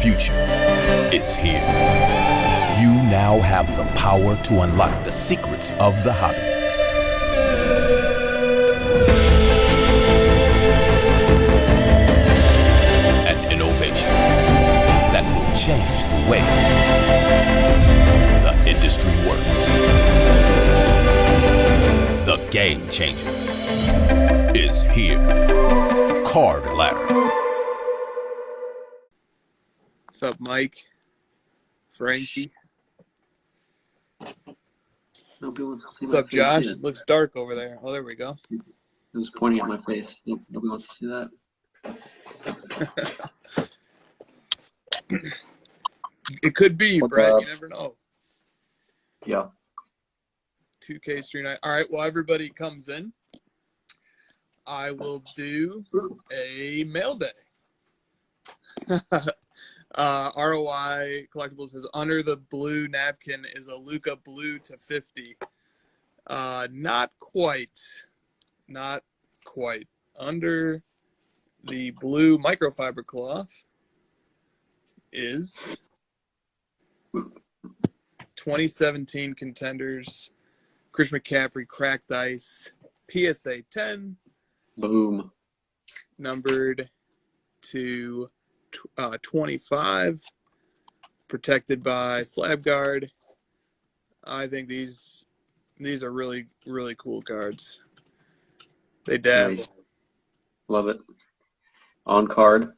future is here. You now have the power to unlock the secrets of the hobby. An innovation that will change the way the industry works. The game changer is here. Card Ladder. What's up, Mike? Frankie? What's up, Josh? It looks dark over there. Oh, there we go. It was pointing at my face. Nobody wants to see that. It could be, Brett. You never know. Yeah. 2K Street Night. All right, well, everybody comes in. I will do a mail day. ROI Collectibles says, under the blue napkin is a Luca blue to 50. Not quite. Not quite. Under the blue microfiber cloth is 2017 Contenders, Chris McCaffrey Cracked Ice, PSA 10. Boom. Numbered to 25, protected by Slab Guard. I think these are really, really cool cards. They dazzle. Nice. Love it. On card.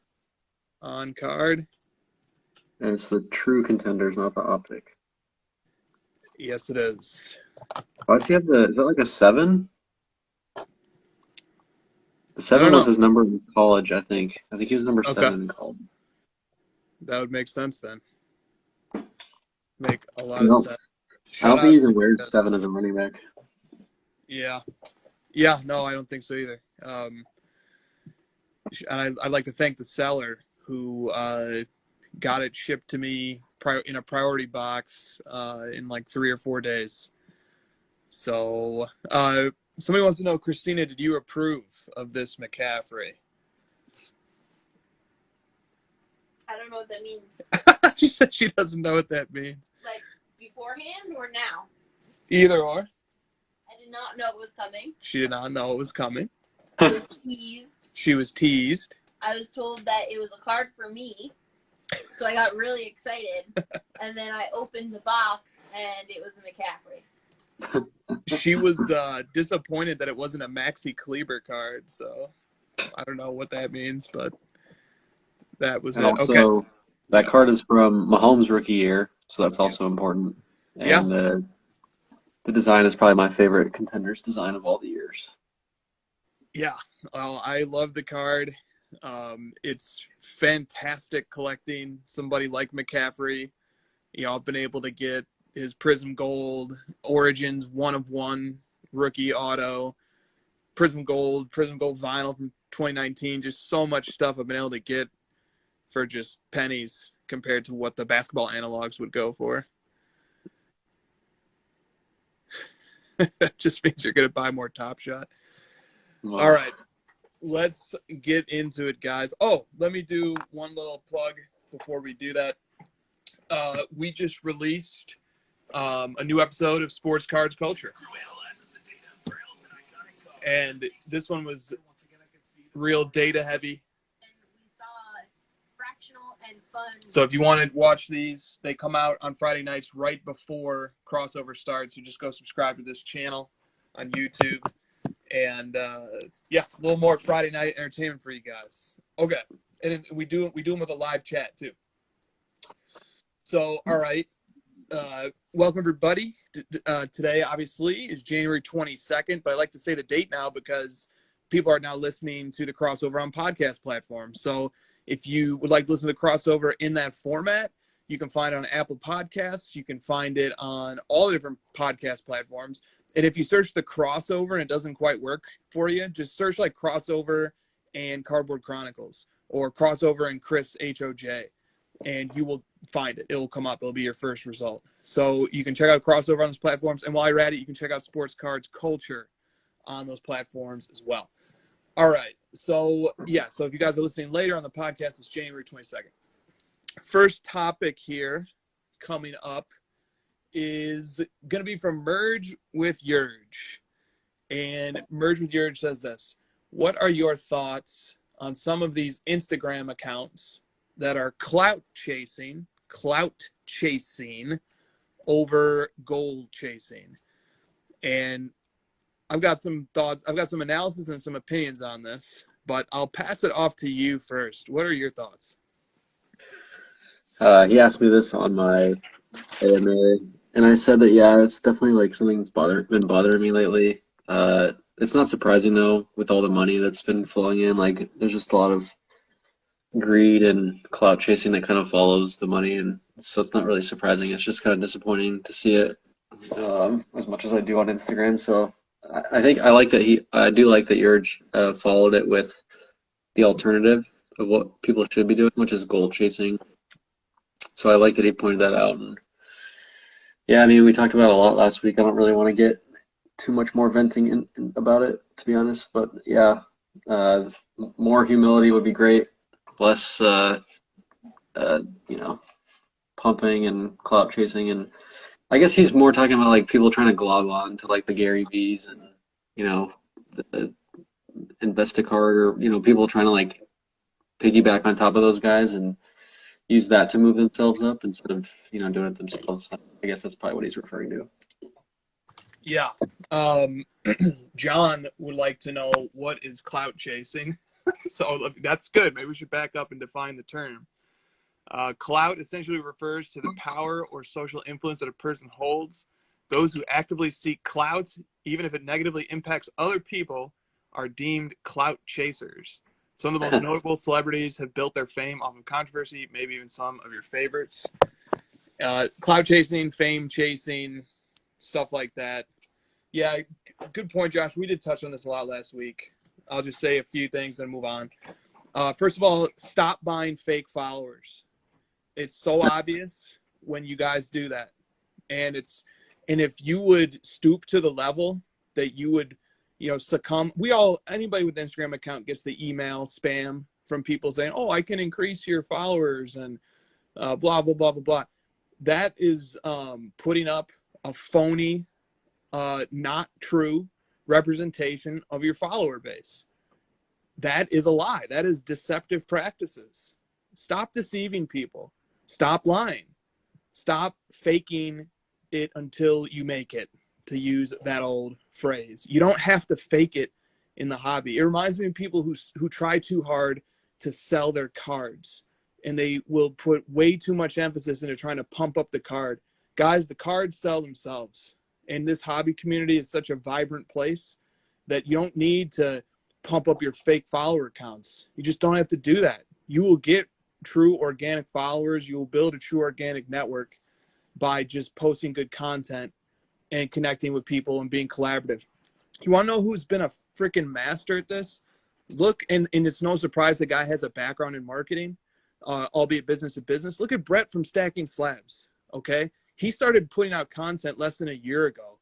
On card. And it's the true Contenders, not the optic. Yes, it is. Why does he have is that like a 7? The 7 was his number in college, I think. I think he was number 7 in college. That would make sense then. Make a lot of sense. I don't think he even wears 7 as a running back. Yeah. Yeah, no, I don't think so either. And I'd like to thank the seller who got it shipped to me in a priority box in like 3 or 4 days. So somebody wants to know, Christina, did you approve of this McCaffrey? I don't know what that means. She said she doesn't know what that means. Like beforehand or now? Either or. I did not know it was coming. She did not know it was coming. I was teased. She was teased. I was told that it was a card for me. So I got really excited. And then I opened the box and it was a McCaffrey. She was disappointed that it wasn't a Maxi Kleber card. So I don't know what that means, but that was and it. Also, okay. That card is from Mahomes' rookie year, so that's also important. And the design is probably my favorite Contenders design of all the years. Yeah, well, I love the card. It's fantastic collecting somebody like McCaffrey. You know, I've been able to get his Prism Gold, Origins 1/1 rookie auto, Prism Gold vinyl from 2019. Just so much stuff I've been able to get for just pennies compared to what the basketball analogs would go for. That just means you're going to buy more Top Shot. Wow. All right, let's get into it, guys. Oh, let me do one little plug before we do that. We just released a new episode of Sports Cards Culture. And this one was real data heavy. So if you want to watch these, they come out on Friday nights right before crossover starts. So just go subscribe to this channel on YouTube. And a little more Friday night entertainment for you guys. Okay. And we do them with a live chat too. So, all right. Welcome everybody. Today obviously is January 22nd, but I like to say the date now because people are now listening to the crossover on podcast platforms. So if you would like to listen to the crossover in that format, you can find it on Apple Podcasts. You can find it on all the different podcast platforms. And if you search the crossover and it doesn't quite work for you, just search like crossover and Cardboard Chronicles or crossover and Chris HOJ, and you will find it. It will come up. It'll be your first result. So you can check out crossover on those platforms. And while you're at it, you can check out Sports Cards Culture on those platforms as well. All right. So, so if you guys are listening later on the podcast, it's January 22nd. first topic here coming up is going to be from Merge with Yurge. And Merge with Yurge says this: what are your thoughts on some of these Instagram accounts that are clout chasing over goal chasing? And I've got some thoughts. I've got some analysis and some opinions on this, but I'll pass it off to you first. What are your thoughts? He asked me this on my AMA, and I said that, yeah, it's definitely like something that's been bothering me lately. It's not surprising though, with all the money that's been flowing in. Like, there's just a lot of greed and clout chasing that kind of follows the money, and so it's not really surprising. It's just kind of disappointing to see it as much as I do on Instagram. So I think I do like that Urge followed it with the alternative of what people should be doing, which is goal chasing. So I like that he pointed that out. And yeah, I mean, we talked about it a lot last week. I don't really want to get too much more venting about it, to be honest. But yeah, more humility would be great. Less, pumping and clout chasing. And I guess he's more talking about like people trying to glob on to like the Gary V's and, the Investacart, or, people trying to like piggyback on top of those guys and use that to move themselves up instead of, doing it themselves. I guess that's probably what he's referring to. Yeah. John would like to know, what is clout chasing? So that's good. Maybe we should back up and define the term. Clout essentially refers to the power or social influence that a person holds. Those who actively seek clout, even if it negatively impacts other people, are deemed clout chasers. Some of the most notable celebrities have built their fame off of controversy, maybe even some of your favorites. Clout chasing, fame chasing, stuff like that. Yeah, good point, Josh. We did touch on this a lot last week. I'll just say a few things and move on. First of all, stop buying fake followers. It's so obvious when you guys do that. And if you would stoop to the level that you would, succumb. Anybody with an Instagram account gets the email spam from people saying, oh, I can increase your followers and blah, blah, blah, blah, blah. That is putting up a phony, not true representation of your follower base. That is a lie. That is deceptive practices. Stop deceiving people. Stop lying. Stop faking it until you make it, to use that old phrase. You don't have to fake it in the hobby. It reminds me of people who try too hard to sell their cards, and they will put way too much emphasis into trying to pump up the card. Guys, the cards sell themselves. And this hobby community is such a vibrant place that you don't need to pump up your fake follower counts. You just don't have to do that. You will get true organic followers. You will build a true organic network by just posting good content and connecting with people and being collaborative. You want to know who's been a freaking master at this? Look, and it's no surprise the guy has a background in marketing, albeit business to business. Look at Brett from Stacking Slabs, okay? He started putting out content less than a year ago,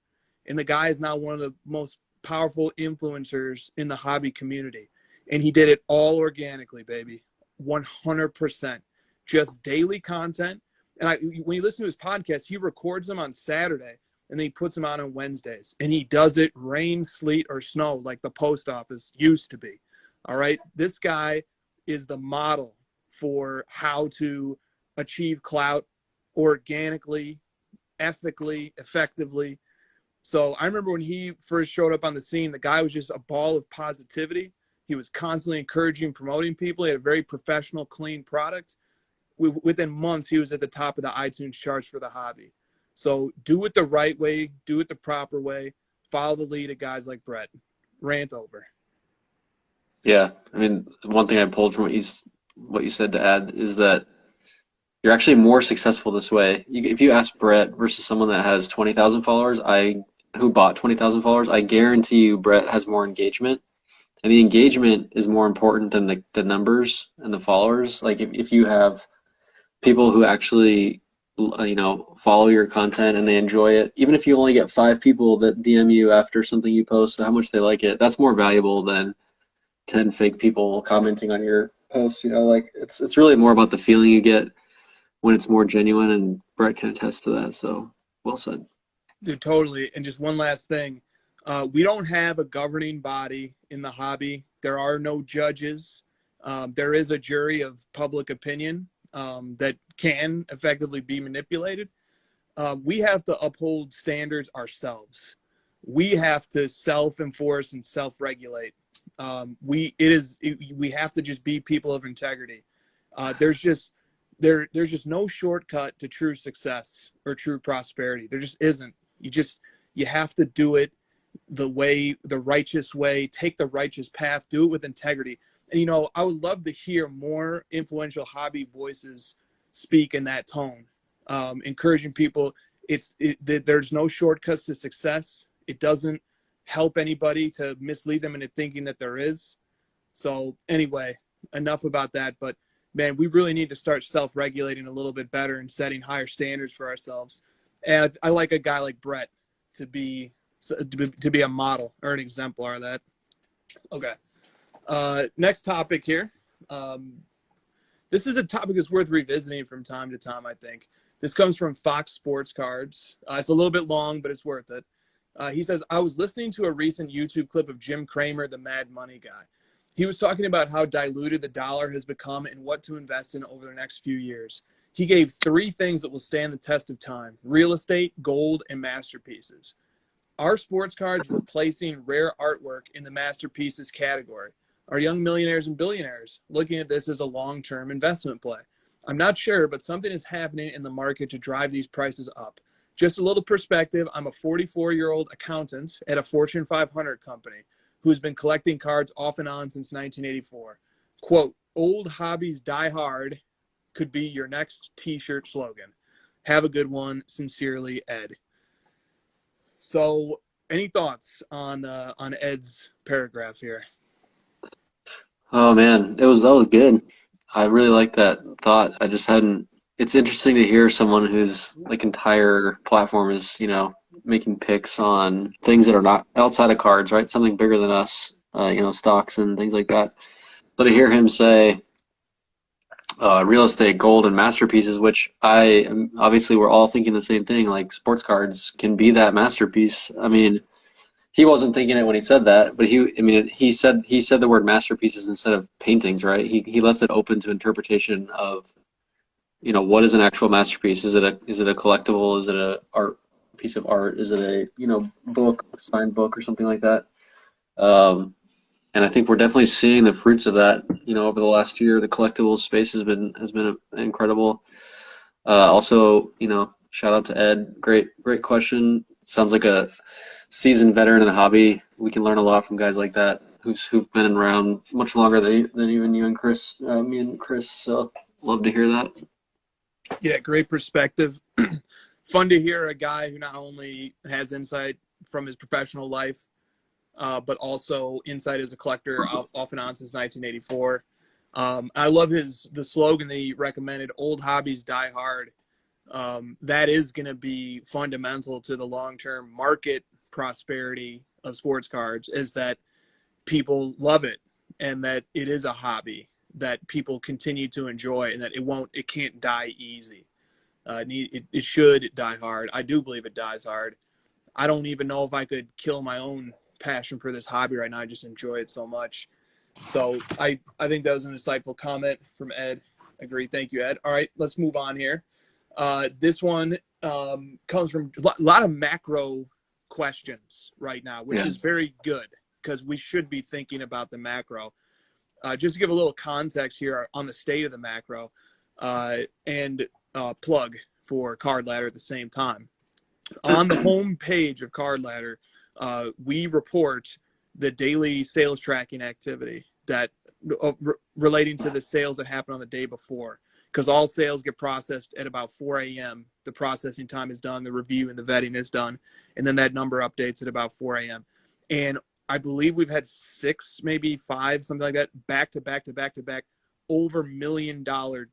and the guy is now one of the most powerful influencers in the hobby community. And he did it all organically, baby. 100%. Just daily content. And when you listen to his podcast, he records them on Saturday, and then he puts them out on Wednesdays. And he does it rain, sleet, or snow, like the post office used to be. All right? This guy is the model for how to achieve clout organically, ethically, effectively. So I remember when he first showed up on the scene, the guy was just a ball of positivity. He was constantly encouraging, promoting people. He had a very professional, clean product. Within months, he was at the top of the iTunes charts for the hobby. So do it the right way. Do it the proper way. Follow the lead of guys like Brett. Rant over. Yeah. I mean, one thing I pulled from what you said to add is that you're actually more successful this way. If you ask Brett versus someone that has 20,000 followers, who bought 20,000 followers, I guarantee you Brett has more engagement. And the engagement is more important than the numbers and the followers. Like if you have people who actually, follow your content and they enjoy it, even if you only get 5 people that DM you after something you post, how much they like it, that's more valuable than 10 fake people commenting on your post. It's really more about the feeling you get when it's more genuine, and Brett can attest to that. So well said. Dude, totally. And just one last thing. We don't have a governing body in the hobby. There are no judges. There is a jury of public opinion that can effectively be manipulated. We have to uphold standards ourselves. We have to self-enforce and self-regulate. We have to just be people of integrity. There's just no shortcut to true success or true prosperity. There just isn't. You have to do it the righteous way, take the righteous path, do it with integrity. And, I would love to hear more influential hobby voices speak in that tone, encouraging people. There's no shortcuts to success. It doesn't help anybody to mislead them into thinking that there is. So anyway, enough about that. But man, we really need to start self-regulating a little bit better and setting higher standards for ourselves. And I like a guy like Brett to be a model or an exemplar of that. Okay. Next topic here. This is a topic that's worth revisiting from time to time, I think. This comes from Fox Sports Cards. It's a little bit long, but it's worth it. He says, I was listening to a recent YouTube clip of Jim Cramer, the Mad Money guy. He was talking about how diluted the dollar has become and what to invest in over the next few years. He gave 3 things that will stand the test of time: real estate, gold, and masterpieces. Are sports cards replacing rare artwork in the masterpieces category? Are young millionaires and billionaires looking at this as a long-term investment play? I'm not sure, but something is happening in the market to drive these prices up. Just a little perspective, I'm a 44-year-old accountant at a Fortune 500 company who's been collecting cards off and on since 1984. Quote, old hobbies die hard could be your next t-shirt slogan. Have a good one. Sincerely, Ed. So any thoughts on Ed's paragraph here? Oh man, that was good. I really like that thought. I just hadn't. It's interesting to hear someone whose entire platform is making picks on things that are not outside of cards, right? Something bigger than us, stocks and things like that. But to hear him say real estate, gold, and masterpieces, which obviously we're all thinking the same thing. Like sports cards can be that masterpiece. I mean, he wasn't thinking it when he said that, but he said the word masterpieces instead of paintings, right? He left it open to interpretation of, what is an actual masterpiece? Is it a collectible? Is it a piece of art? Is it a book, a signed book, or something like that? And I think we're definitely seeing the fruits of that. Over the last year, the collectible space has been incredible. Also, shout out to Ed. Great question. Sounds like a seasoned veteran in the hobby. We can learn a lot from guys like that who've been around much longer than even you and Chris, me and Chris. So love to hear that. Yeah, great perspective. Fun to hear a guy who not only has insight from his professional life, but also insight as a collector off and on since 1984. I love the slogan that he recommended, old hobbies die hard. That is going to be fundamental to the long-term market prosperity of sports cards, is that people love it and that it is a hobby that people continue to enjoy, and that it can't die easy. It should die hard. I do believe it dies hard. I don't even know if I could kill my own passion for this hobby right now. I just enjoy it so much. So I think that was an insightful comment from Ed. Agree. Thank you, Ed. All right, let's move on here. This one comes from a lot of macro questions right now, which is very good because we should be thinking about the macro. Just to give a little context here on the state of the macro and plug for Card Ladder at the same time. On the home page of Card Ladder, we report the daily sales tracking activity that relating to the sales that happen on the day before, because all sales get processed at about 4 a.m. The processing time is done, the review and the vetting is done, and then that number updates at about 4 a.m. And I believe we've had 6, maybe 5, something like that, back to back, over $1 million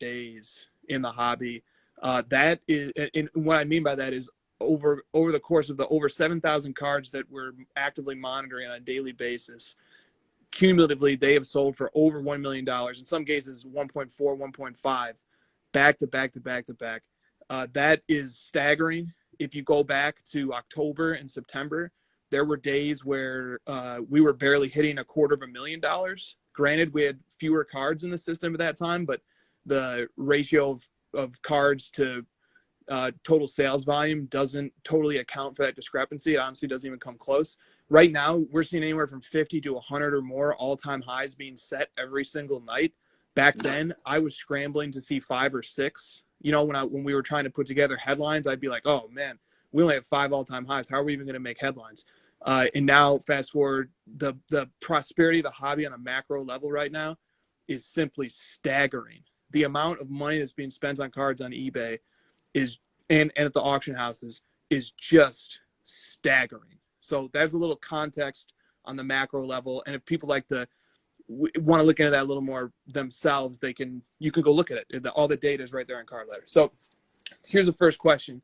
days in the hobby. That is, and what I mean by that is over the course of the over 7,000 cards that we're actively monitoring on a daily basis, cumulatively they have sold for over $1 million. In some cases, 1.4, 1.5. back to back to back to back. That is staggering. If you go back to October and September, there were days where we were barely hitting $250,000. Granted, we had fewer cards in the system at that time, but the ratio of cards to total sales volume doesn't totally account for that discrepancy. It honestly doesn't even come close. Right now, we're seeing anywhere from 50 to 100 or more all-time highs being set every single night. Back then, I was scrambling to see 5 or 6. You know, when we were trying to put together headlines, I'd be like, oh, man, we only have 5 all-time highs. How are we even going to make headlines? And now, fast forward, the prosperity of the hobby on a macro level right now is simply staggering. The amount of money that's being spent on cards on eBay is and at the auction houses is just staggering. So there's a little context on the macro level, and if people like to want to look into that a little more themselves, you can go look at it. All the data is right there on Card Ladder. So here's the first question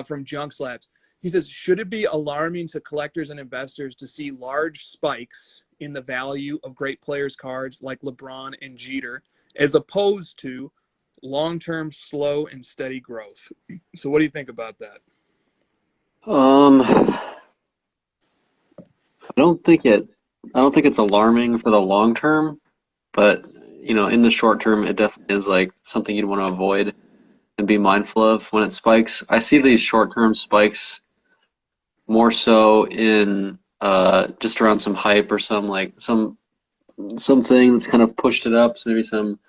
from Junk Slabs. He says, should it be alarming to collectors and investors to see large spikes in the value of great players' cards like LeBron and Jeter, as opposed to long-term slow and steady growth? So what do you think about that? I don't think it's alarming for the long term, but you know, in the short term, it definitely is like something you'd want to avoid and be mindful of when it spikes. I see these short-term spikes more so in just around some hype or something that's kind of pushed it up. So maybe some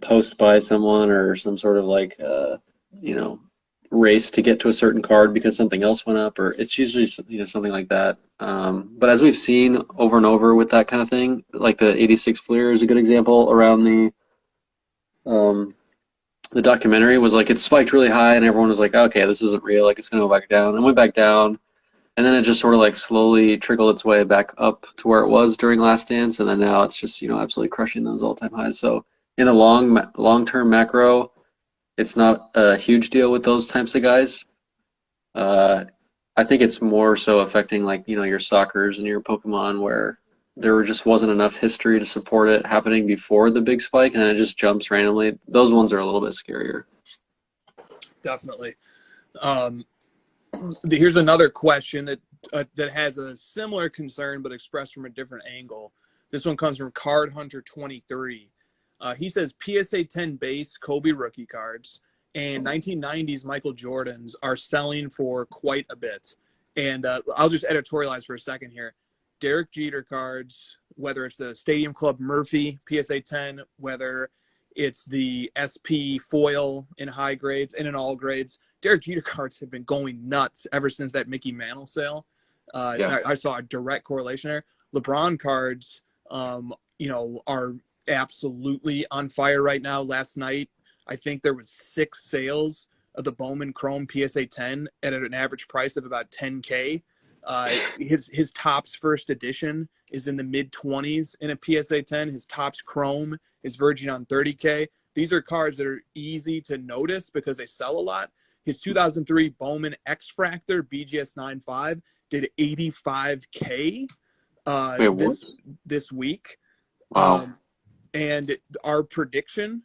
post by someone or some sort of race to get to a certain card because something else went up, or it's usually something like that. But as we've seen over and over with that kind of thing, like the 86 Fleer is a good example around the documentary was like it spiked really high and everyone was like, okay, this isn't real, like it's gonna go back down, and went back down, and then it just sort of like slowly trickled its way back up to where it was during Last Dance, and then now it's just absolutely crushing those all-time highs. So in the long-term macro, it's not a huge deal with those types of guys. I think it's more so affecting your Soccers and your Pokemon, where there just wasn't enough history to support it happening before the big spike, and then it just jumps randomly. Those ones are a little bit scarier. Definitely. Here's another question that has a similar concern but expressed from a different angle. This one comes from Card Hunter 23. He says PSA 10 base Kobe rookie cards and 1990s Michael Jordans are selling for quite a bit. And I'll just editorialize for a second here. Derek Jeter cards, whether it's the Stadium Club Murphy PSA 10, whether it's the SP foil in high grades and in all grades, Derek Jeter cards have been going nuts ever since that Mickey Mantle sale. I saw a direct correlation there. LeBron cards, are absolutely on fire right now. Last night, I think there was 6 sales of the Bowman Chrome PSA 10 at an average price of about $10K. His Topps first edition is in the mid-20s in a PSA 10. His Topps Chrome is verging on $30K. These are cards that are easy to notice because they sell a lot. His 2003 Bowman X-Fractor BGS 9.5 did $85K this week. Wow. And our prediction,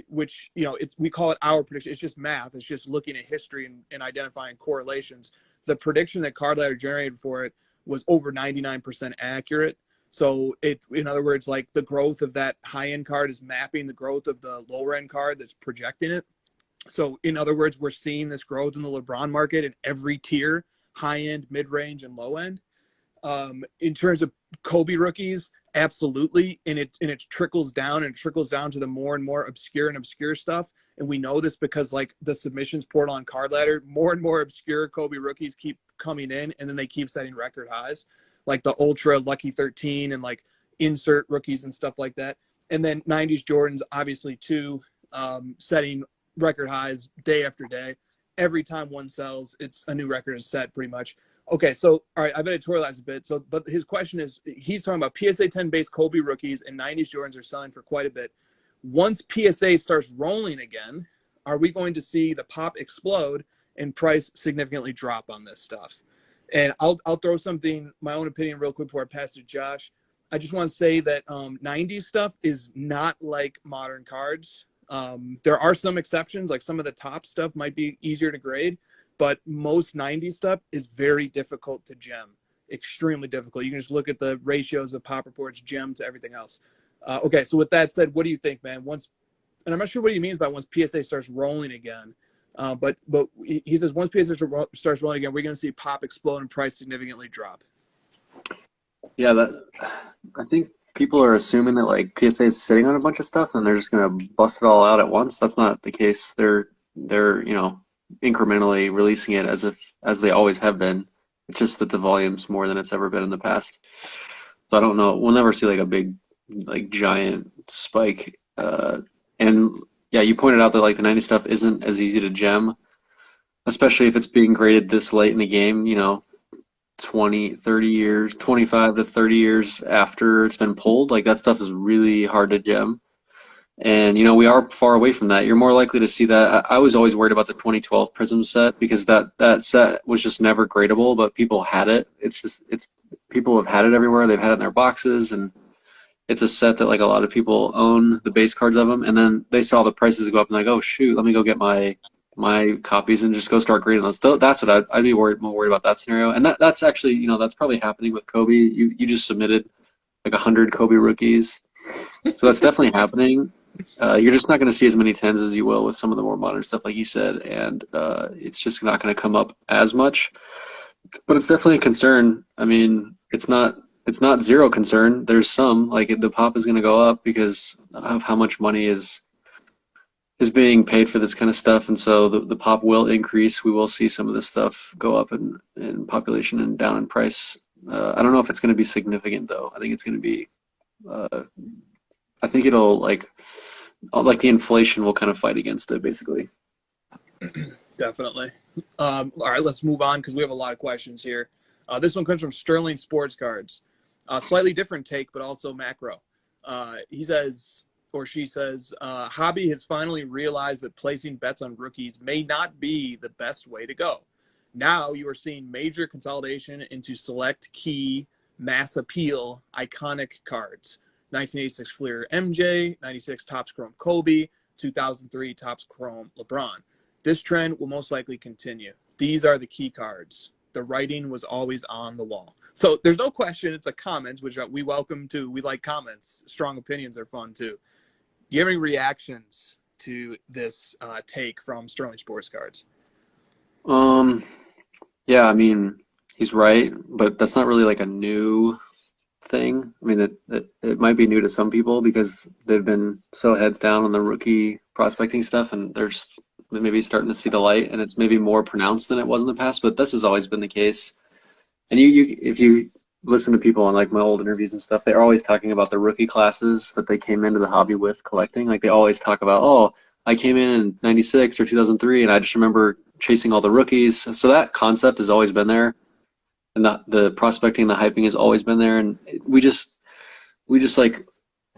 which, we call it our prediction. It's just math. It's just looking at history and identifying correlations. The prediction that Card Ladder generated for it was over 99% accurate. So in other words, like the growth of that high-end card is mapping the growth of the lower-end card that's projecting it. So in other words, we're seeing this growth in the LeBron market in every tier, high-end, mid-range, and low-end. In terms of Kobe rookies, absolutely, and it trickles down to the more and more obscure stuff. And we know this because like the submissions portal on Card Ladder, more and more obscure Kobe rookies keep coming in, and then they keep setting record highs, like the Ultra Lucky 13 and like insert rookies and stuff like that. And then 90s Jordans, obviously too, setting record highs day after day. Every time one sells, it's a new record is set pretty much. Okay, so all right, I've editorialized a bit. So, but his question is, he's talking about PSA 10 base Kobe rookies and 90s Jordans are selling for quite a bit. Once PSA starts rolling again, are we going to see the pop explode and price significantly drop on this stuff? And I'll throw something, my own opinion real quick before I pass it to Josh. I just want to say that 90s stuff is not like modern cards. There are some exceptions, like some of the top stuff might be easier to grade, but most 90s stuff is very difficult to gem. Extremely difficult. You can just look at the ratios of Pop Report's gem to everything else. Okay, so with that said, what do you think, man? And I'm not sure what he means by once PSA starts rolling again, but he says once PSA starts rolling again, we're going to see Pop explode and price significantly drop. Yeah, I think people are assuming that like PSA is sitting on a bunch of stuff and they're just going to bust it all out at once. That's not the case. They're incrementally releasing it as they always have been. It's just that the volume's more than it's ever been in the past. So I don't know. We'll never see like a big, like giant spike. And yeah, you pointed out that like the 90 stuff isn't as easy to gem, especially if it's being graded this late in the game, 20, 30 years, 25 to 30 years after it's been pulled. Like that stuff is really hard to gem. And, we are far away from that. You're more likely to see that. I was always worried about the 2012 Prism set because that set was just never gradable, but people had it. People have had it everywhere. They've had it in their boxes, and it's a set that like a lot of people own the base cards of them. And then they saw the prices go up and like, oh shoot, let me go get my copies and just go start grading those. That's what I'd be more worried about that scenario. And that's actually, that's probably happening with Kobe. You just submitted like 100 Kobe rookies. So that's definitely happening. You're just not going to see as many 10s as you will with some of the more modern stuff, like you said, and it's just not going to come up as much. But it's definitely a concern. I mean, it's not zero concern. There's some, like the Pop is going to go up because of how much money is being paid for this kind of stuff, and so the Pop will increase. We will see some of this stuff go up in population and down in price. I don't know if it's going to be significant though. I think it's going to be. I think it'll like the inflation will kind of fight against it, basically. Definitely. All right, let's move on because we have a lot of questions here. This one comes from Sterling Sports Cards. Slightly different take, but also macro. He says, or she says, Hobby has finally realized that placing bets on rookies may not be the best way to go. Now you are seeing major consolidation into select key, mass appeal, iconic cards. 1986 Fleer MJ, 96 Topps Chrome Kobe, 2003 Topps Chrome LeBron. This trend will most likely continue. These are the key cards. The writing was always on the wall. So there's no question it's a comments, which we welcome too. We like comments. Strong opinions are fun too. Do you have any reactions to this take from Sterling Sports Cards? Yeah, I mean, he's right, but that's not really like a new thing. I mean, it might be new to some people because they've been so heads down on the rookie prospecting stuff, and they're just maybe starting to see the light, and it's maybe more pronounced than it was in the past. But this has always been the case. And if you listen to people on like my old interviews and stuff, they're always talking about the rookie classes that they came into the hobby with collecting. Like they always talk about, oh, I came in 96 or 2003, and I just remember chasing all the rookies. So that concept has always been there. And the prospecting, the hyping has always been there, and we just like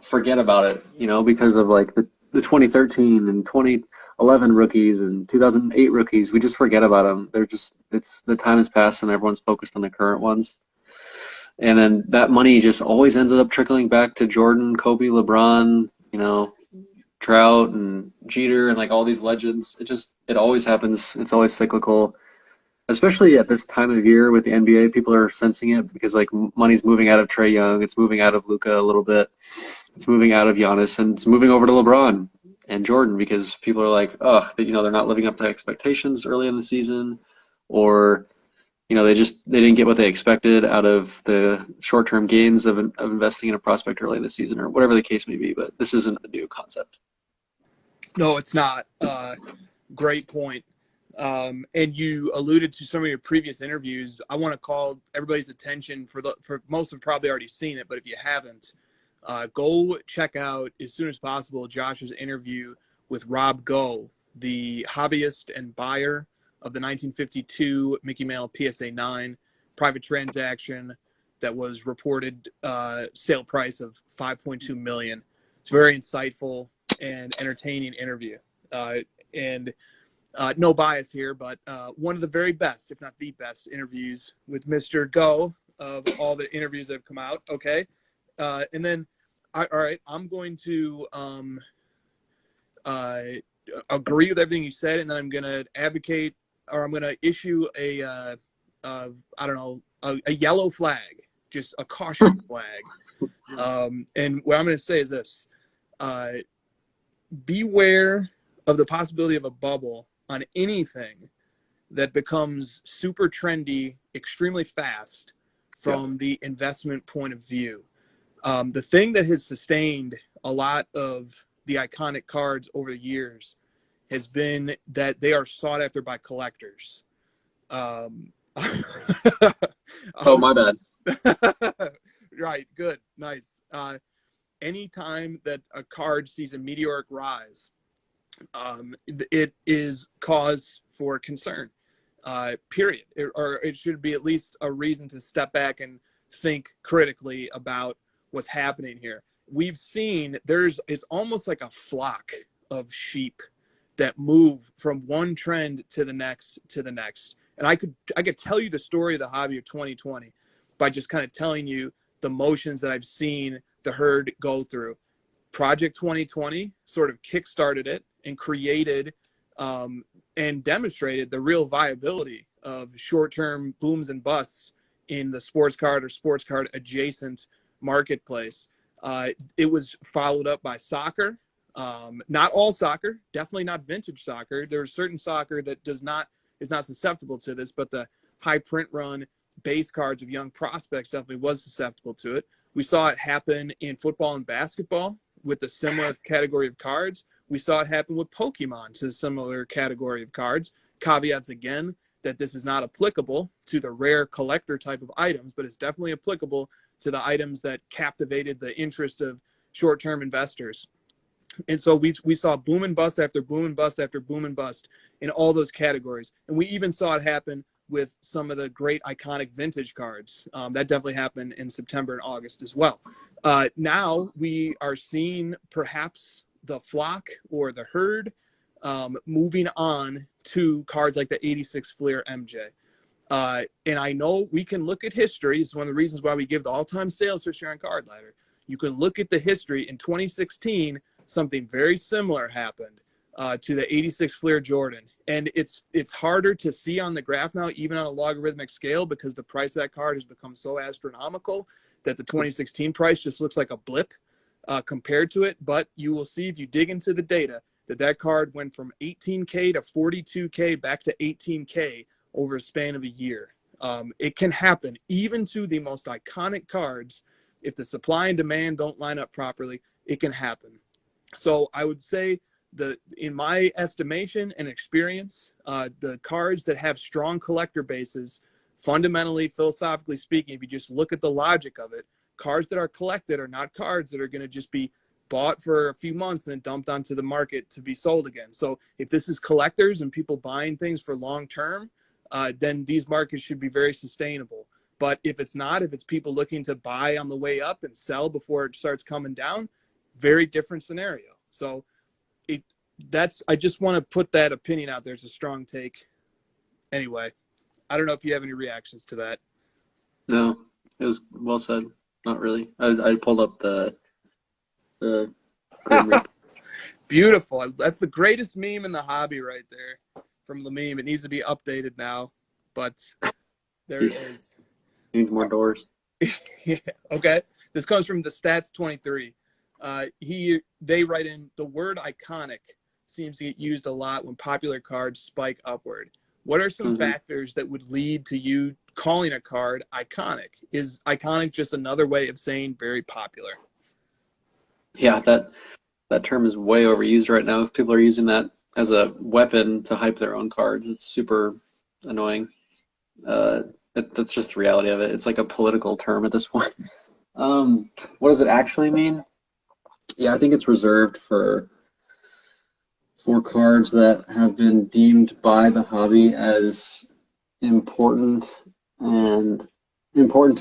forget about it, because of like the 2013 and 2011 rookies and 2008 rookies. We just forget about them. The time has passed, and everyone's focused on the current ones. And then that money just always ends up trickling back to Jordan, Kobe, LeBron, Trout and Jeter, and like all these legends. It always happens. It's always cyclical. Especially at this time of year with the NBA, people are sensing it because like money's moving out of Trae Young, it's moving out of Luka a little bit, it's moving out of Giannis, and it's moving over to LeBron and Jordan because people are like, oh, they're not living up to expectations early in the season, or they didn't get what they expected out of the short-term gains of investing in a prospect early in the season, or whatever the case may be. But this isn't a new concept. No, it's not. Great point. And you alluded to some of your previous interviews. I want to call everybody's attention for most have probably already seen it, but if you haven't, go check out as soon as possible Josh's interview with Rob Go, the hobbyist and buyer of the 1952 Mickey Mantle PSA 9 private transaction that was reported sale price of $5.2 million. It's a very insightful and entertaining interview. No bias here, but one of the very best, if not the best, interviews with Mr. Go of all the interviews that have come out. Okay. And then, all right, I'm going to agree with everything you said, and then I'm going to advocate, or I'm going to issue a yellow flag, just a caution flag. And what I'm going to say is this: beware of the possibility of a bubble on anything that becomes super trendy extremely fast from the investment point of view. The thing that has sustained a lot of the iconic cards over the years has been that they are sought after by collectors. Oh, my bad. Right, good, nice. Anytime that a card sees a meteoric rise, it is cause for concern. Period. It should be at least a reason to step back and think critically about what's happening here. We've seen it's almost like a flock of sheep that move from one trend to the next to the next. And I could tell you the story of the hobby of 2020 by just kind of telling you the motions that I've seen the herd go through. Project 2020 sort of kickstarted it and created and demonstrated the real viability of short-term booms and busts in the sports card or sports card adjacent marketplace. It was followed up by soccer. Not all soccer, definitely not vintage soccer. There's certain soccer that is not susceptible to this, but the high print run base cards of young prospects definitely was susceptible to it. We saw it happen in football and basketball with a similar category of cards. We saw it happen with Pokemon to a similar category of cards. Caveats again that this is not applicable to the rare collector type of items, but it's definitely applicable to the items that captivated the interest of short-term investors. And so we saw boom and bust after boom and bust after boom and bust in all those categories. And we even saw it happen with some of the great iconic vintage cards. That definitely happened in September and August as well. Now we are seeing perhaps the flock or the herd moving on to cards like the 86 Fleer MJ. And I know we can look at history. It's one of the reasons why we give the all-time sales history on Card Ladder. You can look at the history. In 2016, something very similar happened to the 86 Fleer Jordan. And it's harder to see on the graph now, even on a logarithmic scale, because the price of that card has become so astronomical that the 2016 price just looks like a blip compared to it. But you will see if you dig into the data that card went from 18K to 42K back to 18K over a span of a year. It can happen even to the most iconic cards. If the supply and demand don't line up properly, it can happen. So I would say in my estimation and experience, the cards that have strong collector bases, fundamentally, philosophically speaking, if you just look at the logic of it, cards that are collected are not cards that are going to just be bought for a few months and then dumped onto the market to be sold again. So if this is collectors and people buying things for long term, then these markets should be very sustainable. But if it's not, if it's people looking to buy on the way up and sell before it starts coming down, very different scenario. So I just want to put that opinion out there as a strong take. Anyway, I don't know if you have any reactions to that. No, it was well said. Not really. I pulled up the Beautiful. That's the greatest meme in the hobby right there from the meme. It needs to be updated now, but there it is. Needs more doors. Yeah. Okay. This comes from the Stats 23. They write in, the word iconic seems to get used a lot when popular cards spike upward. What are some factors that would lead to you calling a card iconic? Is iconic just another way of saying very popular? Yeah, that term is way overused right now. People are using that as a weapon to hype their own cards. It's super annoying. That's just the reality of it. It's like a political term at this point. What does it actually mean? Yeah, I think it's reserved for cards that have been deemed by the hobby as important to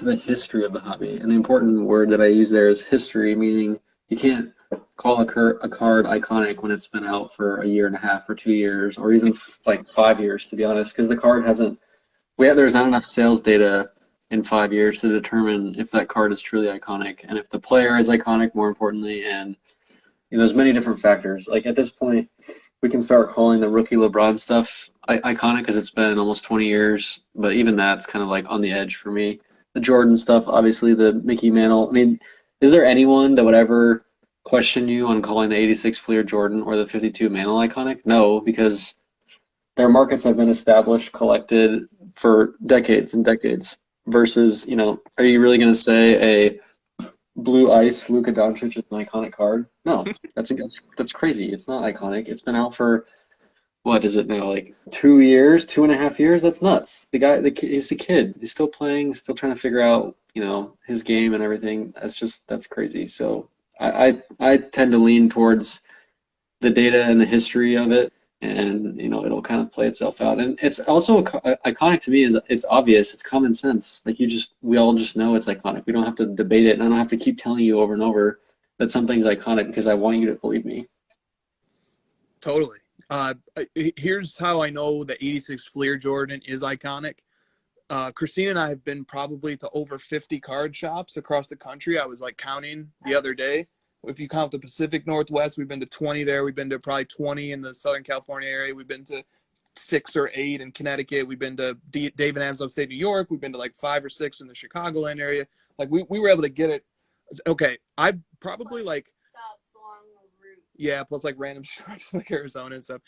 the history of the hobby. And the important word that I use there is history, meaning you can't call a card iconic when it's been out for a year and a half or 2 years or even like 5 years, to be honest, because the card there's not enough sales data in 5 years to determine if that card is truly iconic and if the player is iconic, more importantly, and there's many different factors. Like at this point, we can start calling the rookie LeBron stuff iconic because it's been almost 20 years. But even that's kind of like on the edge for me. The Jordan stuff, obviously, the Mickey Mantle. I mean, is there anyone that would ever question you on calling the 86 Fleer Jordan or the 52 Mantle iconic? No, because their markets have been established, collected for decades and decades. Versus, are you really going to say a Blue Ice Luka Doncic is an iconic card? No, that's crazy. It's not iconic. It's been out for what is it now? Like 2 years, 2.5 years? That's nuts. He's a kid. He's still playing, still trying to figure out, his game and everything. That's crazy. So I tend to lean towards the data and the history of it, and it'll kind of play itself out. And it's also iconic to me is it's obvious. It's common sense. Like we all just know it's iconic. We don't have to debate it, and I don't have to keep telling you over and over that something's iconic because I want you to believe me. Totally. Here's how I know the 86 Fleer Jordan is iconic. Christine and I have been probably to over 50 card shops across the country. I was like counting the other day. If you count the Pacific Northwest, we've been to 20 there. We've been to probably 20 in the Southern California area. We've been to 6 or 8 in Connecticut. We've been to Dave and Adams upstate New York. We've been to like 5 or 6 in the Chicagoland area. Like we were able to get it. Okay, I probably like stops along the route. Yeah, plus like random shops like Arizona and stuff,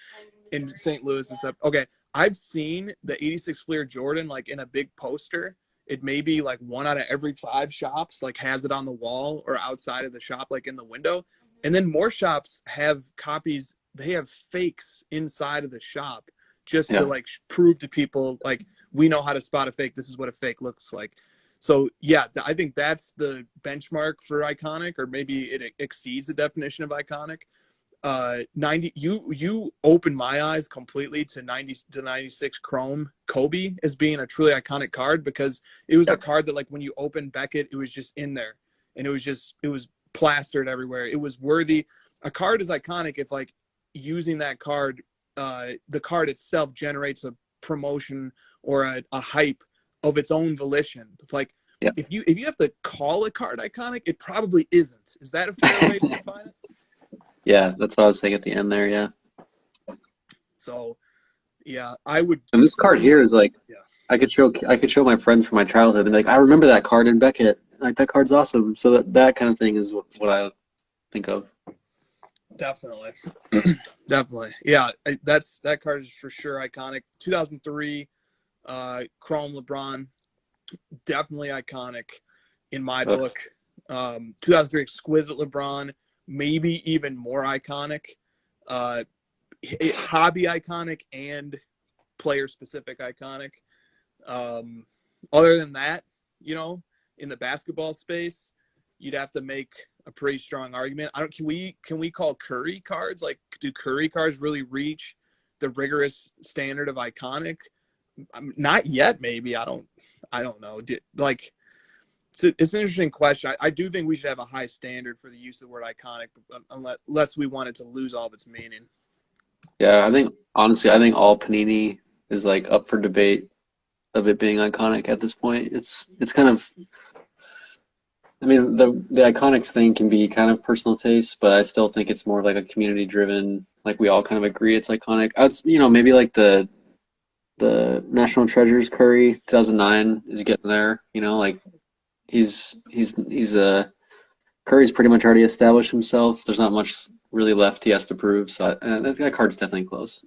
in St. Louis and stuff. Okay, I've seen the 86 Fleer Jordan like in a big poster. It may be like 1 out of every 5 shops like has it on the wall or outside of the shop, like in the window. And then more shops have copies. They have fakes inside of the shop just to like prove to people like we know how to spot a fake. This is what a fake looks like. So yeah, I think that's the benchmark for iconic, or maybe it exceeds the definition of iconic. 90, you opened my eyes completely to 90 to 96 Chrome Kobe as being a truly iconic card, because it was a card that like when you opened Beckett, it was just in there and it was plastered everywhere. It was worthy. A card is iconic if like using that card, the card itself generates a promotion or a hype of its own volition. It's like if you have to call a card iconic, it probably isn't. Is that a fair way to define it? Yeah, that's what I was thinking at the end there. Yeah. So, yeah, I would. And this card here is like, I could show my friends from my childhood and be like, I remember that card in Beckett. Like that card's awesome. So that kind of thing is what I think of. Definitely, definitely. Yeah, that card is for sure iconic. 2003, Chrome LeBron, definitely iconic in my book. 2003 Exquisite LeBron, maybe even more iconic. Hobby iconic and player specific iconic. Other than that, in the basketball space, you'd have to make a pretty strong argument. Can we call Curry cards? Like, do Curry cards really reach the rigorous standard of iconic? Not yet, maybe. I don't know. It's an interesting question. I do think we should have a high standard for the use of the word iconic, unless we want it to lose all of its meaning. Yeah, I think all Panini is like up for debate of it being iconic at this point. It's kind of, I mean, the iconics thing can be kind of personal taste, but I still think it's more of like a community driven, like we all kind of agree it's iconic. Maybe like the National Treasures Curry 2009 is getting there, like he's Curry's pretty much already established himself. There's not much really left he has to prove. So I think that card's definitely close.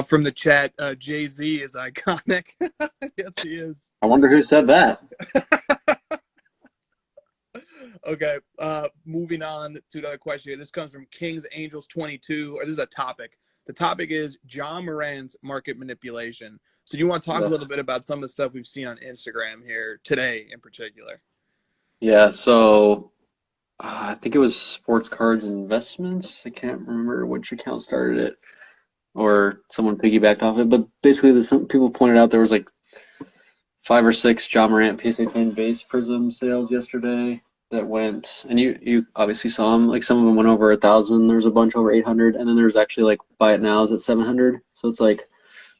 From the chat, Jay-Z is iconic. Yes, he is. I wonder who said that. Okay, moving on to another question. This comes from Kings Angels 22, or this is a topic. The topic is John Morant's market manipulation. So do you want to talk a little bit about some of the stuff we've seen on Instagram here today in particular? Yeah, so I think it was Sports Cards Investments. I can't remember which account started it or someone piggybacked off it. But basically, some people pointed out there was like 5 or 6 John Morant PSA 10 base Prism sales yesterday that went, and you obviously saw them. Like some of them went over 1,000. There was a bunch over 800, and then there was actually like buy it nows at 700. So it's like,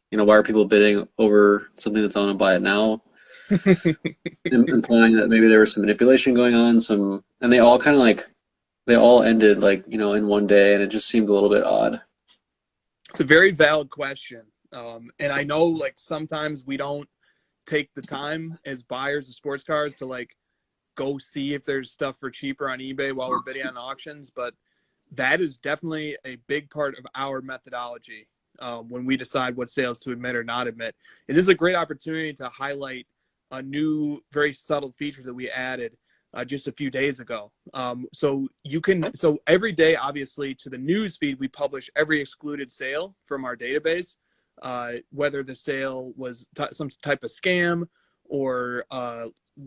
why are people bidding over something that's on a buy it now? Implying that maybe there was some manipulation going on, and they all kind of like they all ended like, in one day, and it just seemed a little bit odd. It's a very valid question. And I know like sometimes we don't take the time as buyers of sports cars to like go see if there's stuff for cheaper on eBay while we're bidding on auctions, but that is definitely a big part of our methodology when we decide what sales to admit or not admit. It is a great opportunity to highlight a new, very subtle feature that we added just a few days ago. So every day, obviously, to the news feed, we publish every excluded sale from our database, whether the sale was some type of scam or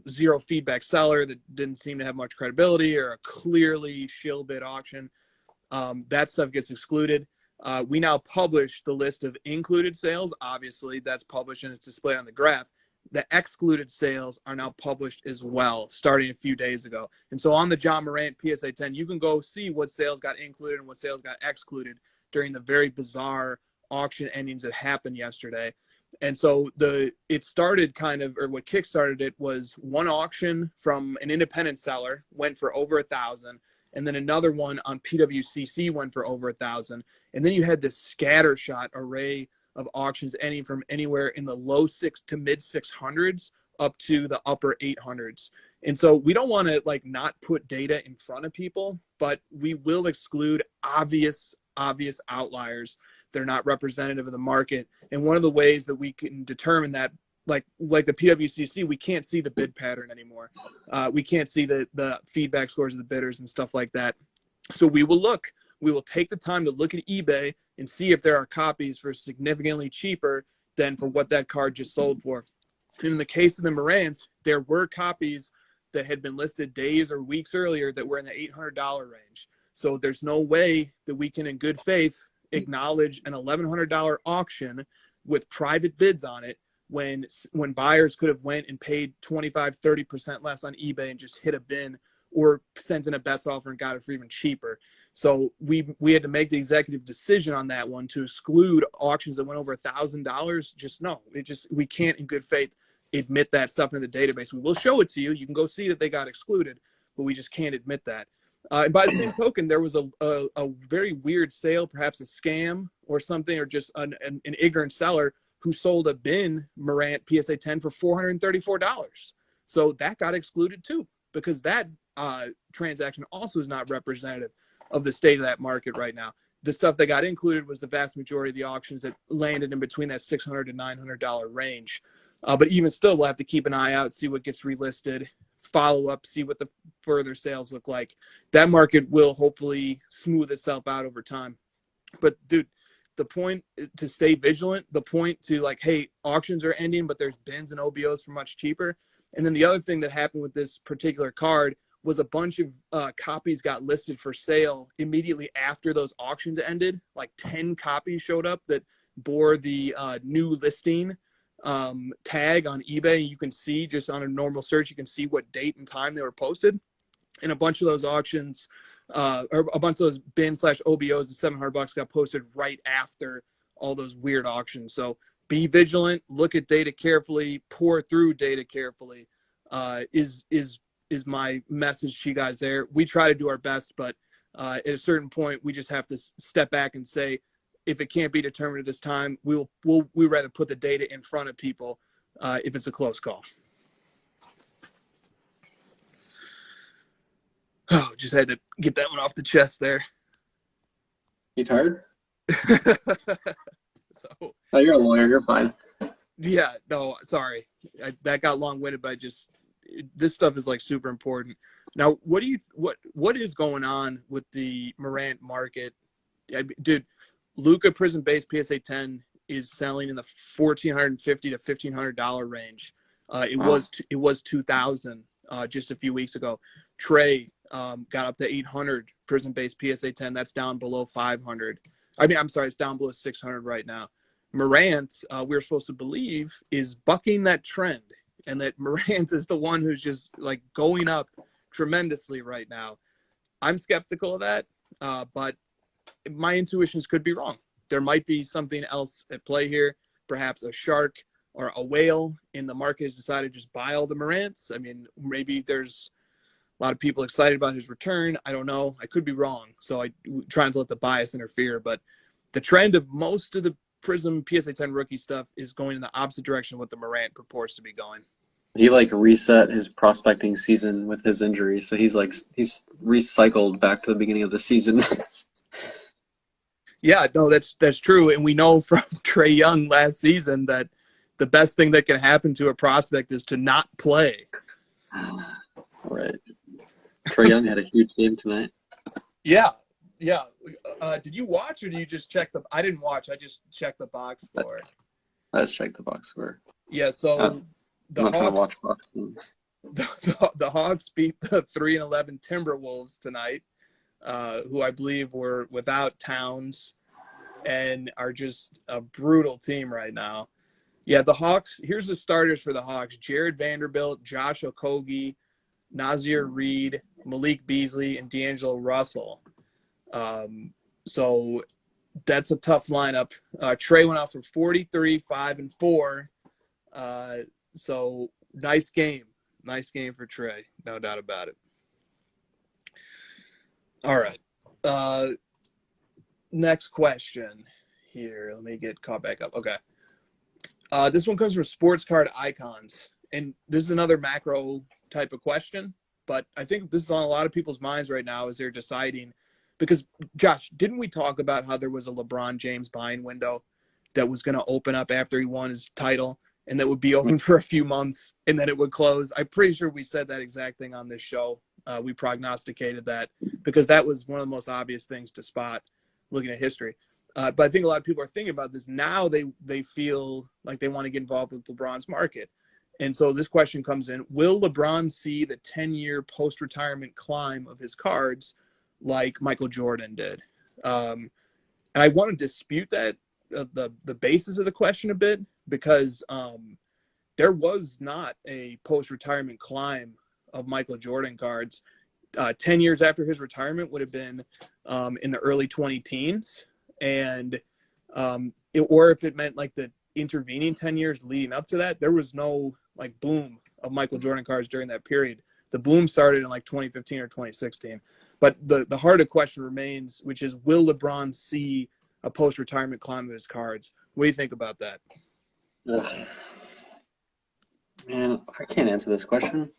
zero feedback seller that didn't seem to have much credibility, or a clearly shill bid auction. That stuff gets excluded. We now publish the list of included sales. Obviously, that's published and it's displayed on the graph. The excluded sales are now published as well, starting a few days ago. And so on the John Morant PSA 10, you can go see what sales got included and what sales got excluded during the very bizarre auction endings that happened yesterday. And so it started what kickstarted it was one auction from an independent seller went for over $1,000. And then another one on PWCC went for over $1,000. And then you had this scattershot array of auctions ending from anywhere in the low six to mid 600s up to the upper 800s. And so we don't want to like not put data in front of people, but we will exclude obvious outliers. They're not representative of the market. And one of the ways that we can determine that, like the PWCC, we can't see the bid pattern anymore. We can't see the feedback scores of the bidders and stuff like that. So we will take the time to look at eBay and see if there are copies for significantly cheaper than for what that card just sold for. And in the case of the Morants, there were copies that had been listed days or weeks earlier that were in the $800 range. So there's no way that we can, in good faith, acknowledge an $1,100 auction with private bids on it when buyers could have went and paid 25-30% less on eBay and just hit a bin, or sent in a best offer and got it for even cheaper. So we had to make the executive decision on that one to exclude auctions that went over $1,000. We can't in good faith admit that stuff in the database. We will show it to you. You can go see that they got excluded, but we just can't admit that. And by the same token, there was a very weird sale, perhaps a scam or something, or just an ignorant seller who sold a bin Morant PSA 10 for $434. So that got excluded too, because that transaction also is not representative of the state of that market right now. The stuff that got included was the vast majority of the auctions that landed in between that $600 to $900 range. But even still, we'll have to keep an eye out, see what gets relisted, follow up, see what the further sales look like. That market will hopefully smooth itself out over time. But dude, the point to stay vigilant, the point to like, hey, auctions are ending, but there's bins and OBOs for much cheaper. And then the other thing that happened with this particular card was a bunch of copies got listed for sale immediately after those auctions ended. Like 10 copies showed up that bore the new listing tag on eBay. You can see just on a normal search, you can see what date and time they were posted. And a bunch of those auctions, or a bunch of those bin/OBOs, the $700 got posted right after all those weird auctions. So be vigilant, look at data carefully, pour through data carefully, is my message to you guys there. We try to do our best, but at a certain point, we just have to step back and say, if it can't be determined at this time, we'd rather put the data in front of people if it's a close call. Oh, just had to get that one off the chest there. You tired? So, Oh, you're a lawyer. You're fine. yeah, no, sorry. That got long-winded, but this stuff is like super important. Now, what is going on with the Morant market? Dude, Luka Prism Base PSA 10 is selling in the $1,450 to $1,500 range. It was $2,000 just a few weeks ago. Trey got up to 800 Prism Base PSA 10. That's down below 500. It's down below 600 right now. Morant, we're supposed to believe, is bucking that trend, and that Morant is the one who's just like going up tremendously right now. I'm skeptical of that, but my intuitions could be wrong. There might be something else at play here. Perhaps a shark or a whale in the market has decided to just buy all the Morants. I mean, maybe there's A lot of people excited about his return. I don't know. I could be wrong. So I trying to let the bias interfere. But the trend of most of the Prism PSA 10 rookie stuff is going in the opposite direction of what the Morant purports to be going. He like reset his prospecting season with his injury, so he's recycled back to the beginning of the season. Yeah, no, that's true. And we know from Trae Young last season that the best thing that can happen to a prospect is to not play. Right. Trae Young had a huge game tonight. Yeah. Did you watch or did you just check I didn't watch. I just checked the box score. Let's check the box score. Yeah, so the Hawks beat the 3-11 Timberwolves tonight, who I believe were without Towns and are just a brutal team right now. Yeah, the Hawks, here's the starters for the Hawks: Jared Vanderbilt, Josh Okogie, Nazir Reed, Malik Beasley, and D'Angelo Russell. So that's a tough lineup. Trae went out for 43, 5, and 4. So nice game. Nice game for Trae. No doubt about it. All right. Next question here. Let me get caught back up. Okay. This one comes from Sports Card Icons. And this is another macro type of question, but I think this is on a lot of people's minds right now as they're deciding. Because, Josh, didn't we talk about how there was a LeBron James buying window that was going to open up after he won his title and that would be open for a few months and then it would close? I'm pretty sure we said that exact thing on this show. We prognosticated that because that was one of the most obvious things to spot looking at history. But I think a lot of people are thinking about this. Now they feel like they want to get involved with LeBron's market. And so this question comes in: will LeBron see the 10-year post-retirement climb of his cards like Michael Jordan did? And I want to dispute that, the basis of the question a bit, because there was not a post-retirement climb of Michael Jordan cards. 10 years after his retirement would have been in the early 20-teens. And or if it meant like the intervening 10 years leading up to that, there was no like boom of Michael Jordan cards during that period. The boom started in like 2015 or 2016. But the heart of the question remains, which is, will LeBron see a post-retirement climb of his cards? What do you think about that? Ugh. Man, I can't answer this question.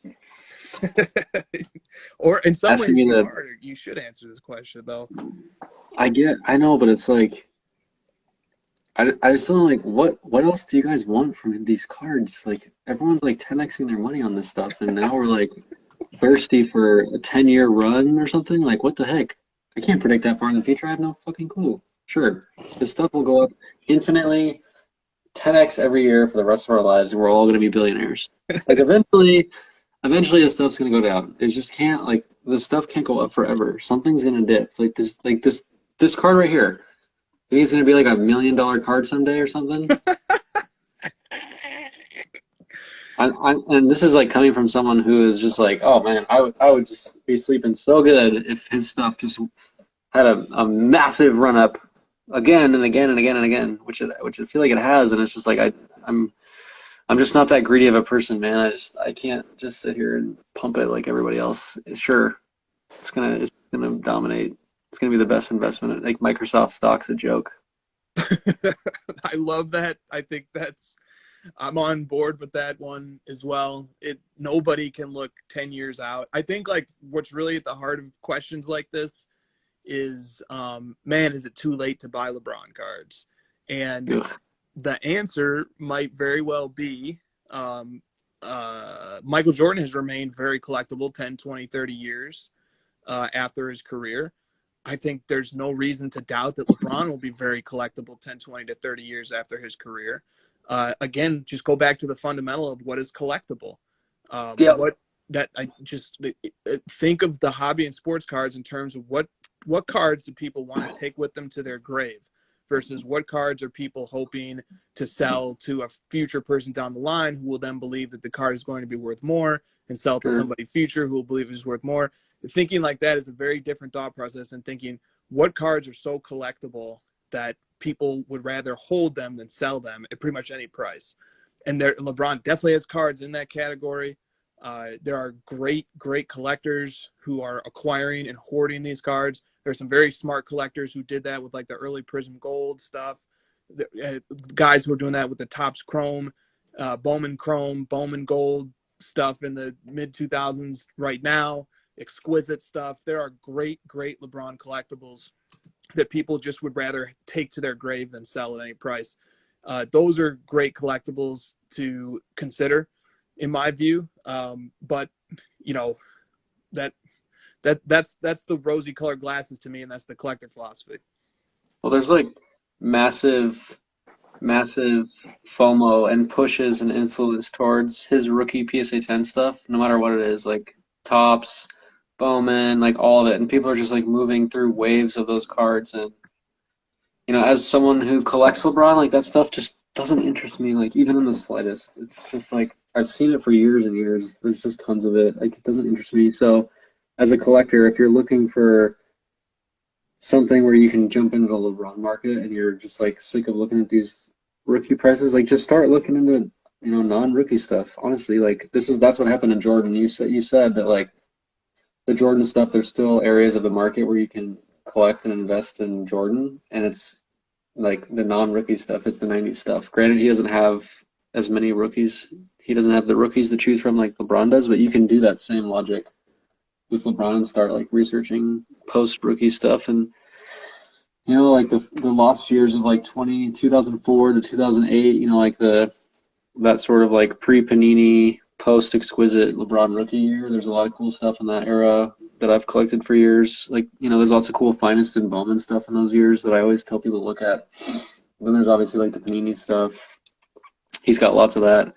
Or in some Asking ways me you should answer this question, though. I know, but it's like, I just don't know, like, what else do you guys want from these cards? Like, everyone's like 10xing their money on this stuff, and now we're like thirsty for a 10-year run or something. Like, what the heck? I can't predict that far in the future. I have no fucking clue. Sure, this stuff will go up infinitely, 10x every year for the rest of our lives, and we're all going to be billionaires. Like, eventually this stuff's going to go down. It just can't, like, this stuff can't go up forever. Something's going to dip. Like this card right here. I think it's going to be like $1 million card someday or something. And this is like coming from someone who is just like, oh man, I would just be sleeping so good if his stuff just had a massive run up again and again and again and again, which I feel like it has. And it's just like I'm just not that greedy of a person, man. I can't just sit here and pump it like everybody else. Sure, it's gonna dominate. It's gonna be the best investment. Like Microsoft stock's a joke. I love that. I think I'm on board with that one as well. Nobody can look 10 years out. I think like what's really at the heart of questions like this is, man, is it too late to buy LeBron cards? And the answer might very well be, Michael Jordan has remained very collectible 10, 20, 30 years after his career. I think there's no reason to doubt that LeBron will be very collectible 10, 20 to 30 years after his career. Again, just go back to the fundamental of what is collectible. Think of the hobby and sports cards in terms of what cards do people want to take with them to their grave versus what cards are people hoping to sell to a future person down the line who will then believe that the card is going to be worth more and sell to somebody future who will believe it's worth more. Thinking like that is a very different thought process than thinking what cards are so collectible that people would rather hold them than sell them at pretty much any price. And LeBron definitely has cards in that category. There are great collectors who are acquiring and hoarding these cards. There's some very smart collectors who did that with like the early Prism Gold stuff. Guys who are doing that with the Topps Chrome, Bowman Chrome, Bowman Gold stuff in the mid 2000s right now. Exquisite stuff. There are great LeBron collectibles that people just would rather take to their grave than sell at any price. Those are great collectibles to consider, in my view. But you know, that's the rosy colored glasses to me, and that's the collector philosophy. Well, there's like massive FOMO and pushes and influence towards his rookie PSA 10 stuff, no matter what it is, like Topps, Bowman, like all of it. And people are just like moving through waves of those cards. And, you know, as someone who collects LeBron, like that stuff just doesn't interest me, like even in the slightest. It's just like, I've seen it for years and years. There's just tons of it. Like it doesn't interest me. So as a collector, if you're looking for something where you can jump into the LeBron market and you're just like sick of looking at these rookie prices, like just start looking into, you know, non-rookie stuff. Honestly, like that's what happened in Jordan. You said that like the Jordan stuff, there's still areas of the market where you can collect and invest in Jordan, and it's like the non-rookie stuff, it's the 90s stuff. Granted, he doesn't have as many rookies. He doesn't have the rookies to choose from like LeBron does, but you can do that same logic with LeBron and start like researching post-rookie stuff. And you know, like the lost years of like 2004 to 2008, you know, like that sort of like pre-Panini, post-exquisite LeBron rookie year. There's a lot of cool stuff in that era that I've collected for years. Like, you know, there's lots of cool Finest and Bowman stuff in those years that I always tell people to look at. Then there's obviously like the Panini stuff. He's got lots of that.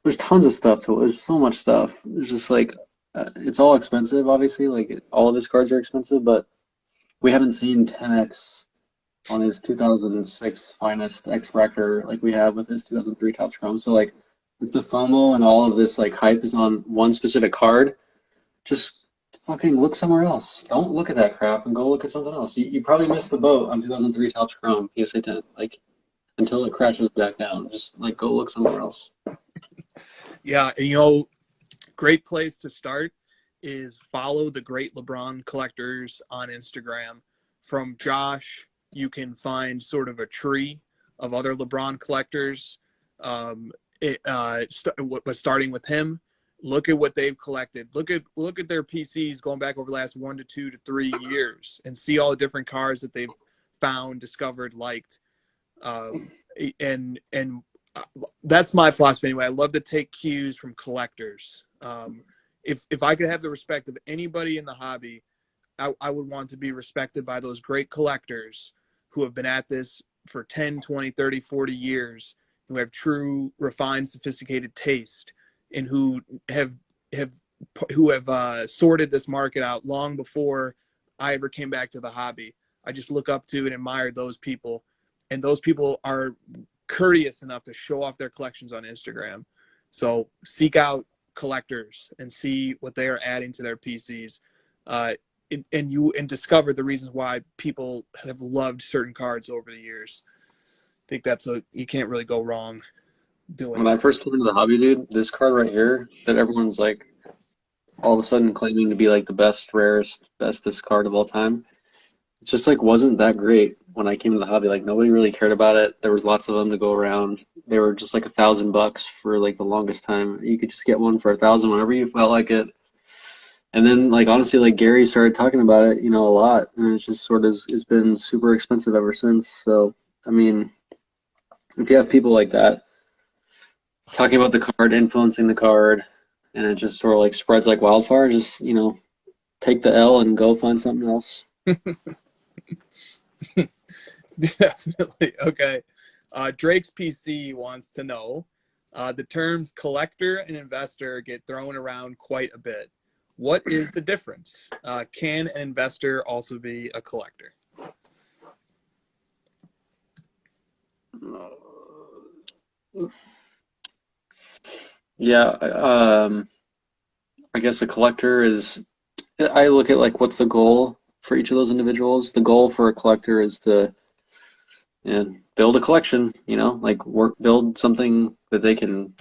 There's tons of stuff. There's so much stuff. There's just like, it's all expensive, obviously. Like all of his cards are expensive, but we haven't seen 10x on his 2006 Finest X-Fractor like we have with his 2003 Topps Chrome. So like, if the FOMO and all of this like hype is on one specific card, just fucking look somewhere else. Don't look at that crap and go look at something else. You probably missed the boat on 2003 Topps Chrome PSA 10. Like until it crashes back down, just like go look somewhere else. Yeah, and, you know, great place to start is follow the Great LeBron Collectors on Instagram. From Josh, you can find sort of a tree of other LeBron collectors. Starting with him, look at what they've collected. Look at their PCs going back over the last 1 to 2 to 3 years, and see all the different cards that they've found, discovered, liked. And that's my philosophy anyway. I love to take cues from collectors. If I could have the respect of anybody in the hobby, I would want to be respected by those great collectors who have been at this for 10, 20, 30, 40 years, who have true, refined, sophisticated taste, and who have sorted this market out long before I ever came back to the hobby. I just look up to and admire those people, and those people are courteous enough to show off their collections on Instagram. So seek out collectors and see what they are adding to their PCs, and discover the reasons why people have loved certain cards over the years. I think you can't really go wrong doing. When I first came into the hobby, dude, this card right here that everyone's like all of a sudden claiming to be like the best, rarest, bestest card of all time, it just like wasn't that great when I came to the hobby. Like nobody really cared about it. There was lots of them to go around. They were just like $1,000 for like the longest time. You could just get one for $1,000 whenever you felt like it. And then like honestly, like Gary started talking about it, you know, a lot, and it's just sort of it's been super expensive ever since. So I mean, if you have people like that talking about the card, influencing the card, and it just sort of like spreads like wildfire, just, you know, take the L and go find something else. Definitely. Okay. Drake's PC wants to know, the terms collector and investor get thrown around quite a bit. What is the difference? Can an investor also be a collector? Yeah, I guess a collector is, I look at like what's the goal for each of those individuals. The goal for a collector is to build a collection, you know, like build something that they can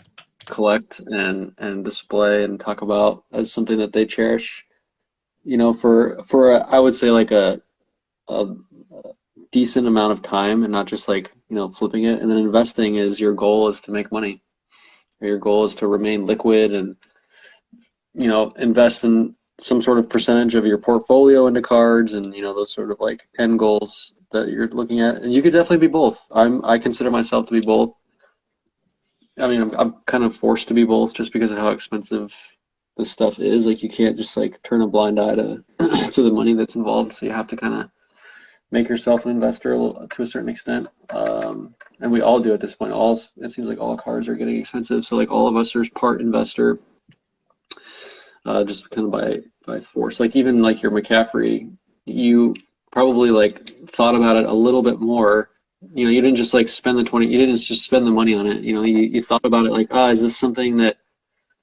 collect and display and talk about as something that they cherish. You know, for I would say like a decent amount of time and not just like, you know, flipping it. And then investing is your goal is to make money. Or your goal is to remain liquid and, you know, invest in some sort of percentage of your portfolio into cards and, you know, those sort of like end goals that you're looking at. And you could definitely be both. I consider myself to be both. I mean, I'm kind of forced to be both just because of how expensive this stuff is. Like you can't just like turn a blind eye to to the money that's involved. So you have to kind of make yourself an investor a little, to a certain extent. And we all do at this point. It seems like all cars are getting expensive. So like all of us are part investor, just kind of by force. Like even like your McCaffrey, you probably like thought about it a little bit more. You know, you didn't just like spend the 20, you didn't just spend the money on it. You know, you thought about it like, is this something that,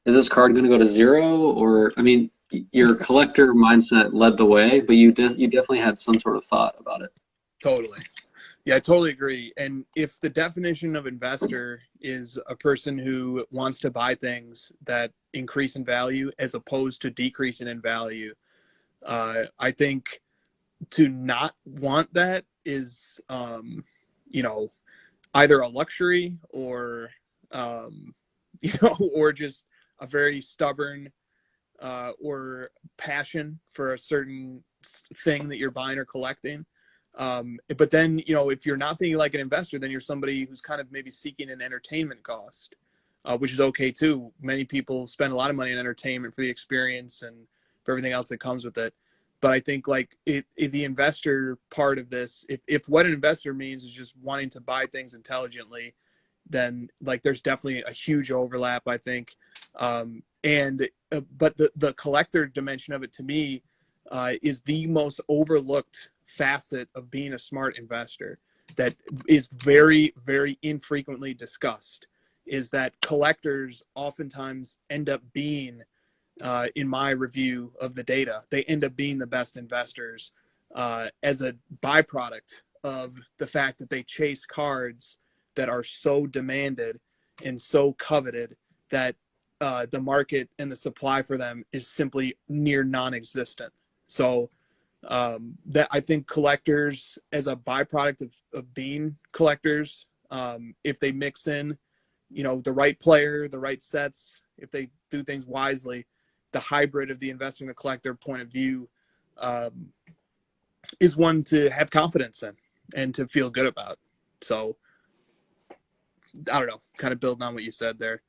is this card going to go to zero? Or, I mean, your collector mindset led the way, but you definitely had some sort of thought about it. Totally. Yeah, I totally agree. And if the definition of investor is a person who wants to buy things that increase in value as opposed to decreasing in value, I think to not want that is, you know, either a luxury or, you know, or just a very stubborn or passion for a certain thing that you're buying or collecting. But then, you know, if you're not thinking like an investor, then you're somebody who's kind of maybe seeking an entertainment cost, which is okay too. Many people spend a lot of money on entertainment for the experience and for everything else that comes with it. But I think like the investor part of this, if what an investor means is just wanting to buy things intelligently, then like there's definitely a huge overlap, I think. But the collector dimension of it to me is the most overlooked facet of being a smart investor that is very, very infrequently discussed, is that collectors oftentimes end up being, in my review of the data, they end up being the best investors as a byproduct of the fact that they chase cards that are so demanded and so coveted that the market and the supply for them is simply near non-existent. So that I think collectors, as a byproduct of being collectors, if they mix in, you know, the right player, the right sets, if they do things wisely, the hybrid of the investing and collector point of view is one to have confidence in and to feel good about. So I don't know, kind of building on what you said there.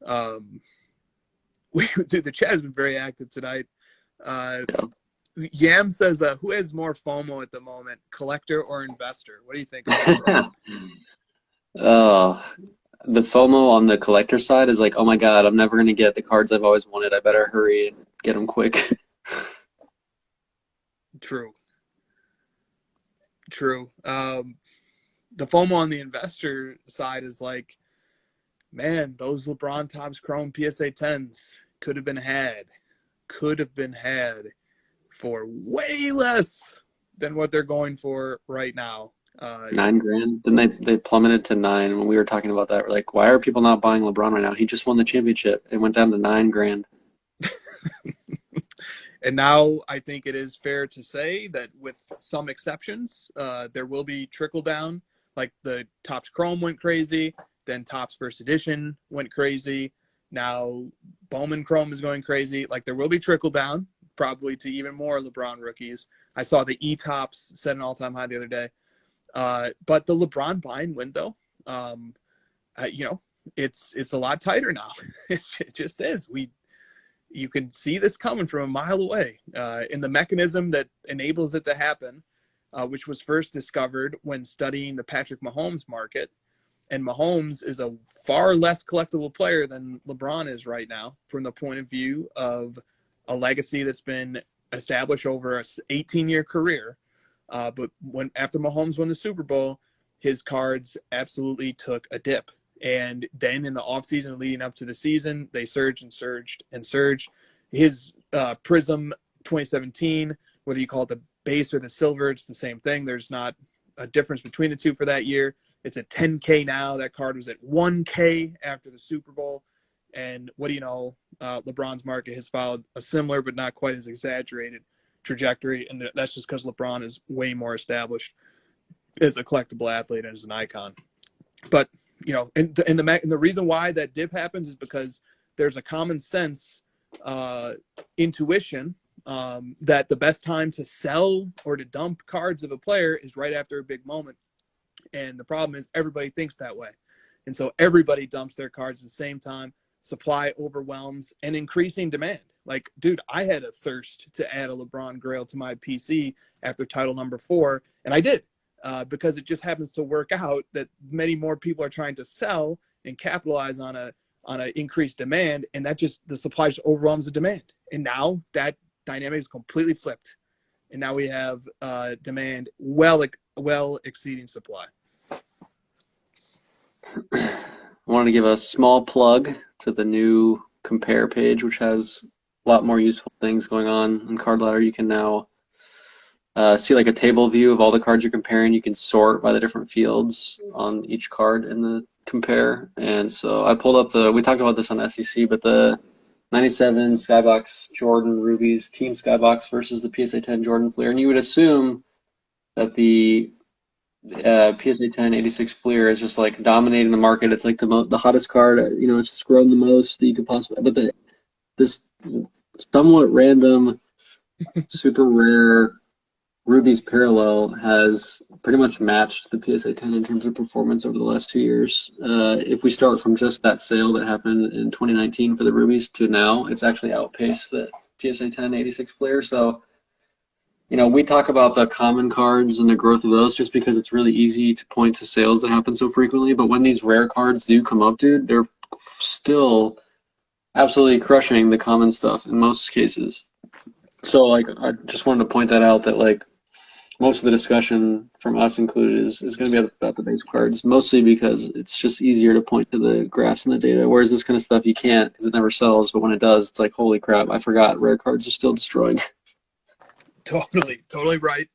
The chat has been very active tonight. Yam says, who has more FOMO at the moment, collector or investor? What do you think? The FOMO on the collector side is like, oh my God, I'm never going to get the cards I've always wanted. I better hurry and get them quick. True. The FOMO on the investor side is like, man, those LeBron Topps Chrome PSA 10s could have been had for way less than what they're going for right now. $9,000. Then they plummeted to 9. When we were talking about that, we're like, why are people not buying LeBron right now? He just won the championship. It went down to $9,000. And now I think it is fair to say that with some exceptions, there will be trickle down. Like the Topps Chrome went crazy, then Topps First Edition went crazy. Now Bowman Chrome is going crazy. Like there will be trickle down, probably to even more LeBron rookies. I saw the E-Tops set an all-time high the other day. But the LeBron buying window, you know, it's a lot tighter now. It just is. You can see this coming from a mile away. And the mechanism that enables it to happen, which was first discovered when studying the Patrick Mahomes market. And Mahomes is a far less collectible player than LeBron is right now, from the point of view of a legacy that's been established over an 18-year career. But after Mahomes won the Super Bowl, his cards absolutely took a dip. And then in the offseason leading up to the season, they surged and surged and surged. His Prism 2017, whether you call it the base or the silver, it's the same thing. There's not a difference between the two for that year. It's at 10K now. That card was at 1K after the Super Bowl. And what do you know? LeBron's market has followed a similar but not quite as exaggerated trajectory, and that's just because LeBron is way more established as a collectible athlete and as an icon. But and the reason why that dip happens is because there's a common sense intuition that the best time to sell or to dump cards of a player is right after a big moment. And the problem is everybody thinks that way. And so everybody dumps their cards at the same time. Supply overwhelms and increasing demand. Like, dude, I had a thirst to add a LeBron Grail to my PC after title number 4, and I did because it just happens to work out that many more people are trying to sell and capitalize on a increased demand, and that just the supply just overwhelms the demand. And now that dynamic is completely flipped, and now we have demand well exceeding supply. I wanted to give a small plug to the new compare page, which has a lot more useful things going on in Card Ladder. You can now see like a table view of all the cards you're comparing. You can sort by the different fields on each card in the compare. And so I pulled up we talked about this on SEC, but the 97 Skybox Jordan Rubies Team Skybox versus the PSA 10 Jordan Fleer. And you would assume that the PSA 10 86 Fleer is just like dominating the market. It's like the hottest card. It's just grown the most that you could possibly. But this somewhat random, super rare Rubies parallel has pretty much matched the PSA 10 in terms of performance over the last 2 years. If we start from just that sale that happened in 2019 for the Rubies to now, it's actually outpaced the PSA 10 86 Fleer. So. We talk about the common cards and the growth of those just because it's really easy to point to sales that happen so frequently. But when these rare cards do come up, dude, they're still absolutely crushing the common stuff in most cases. So, I just wanted to point that out that, most of the discussion from us included is going to be about the base cards, mostly because it's just easier to point to the graphs and the data, whereas this kind of stuff you can't because it never sells. But when it does, it's like, holy crap, I forgot rare cards are still destroying. Totally right.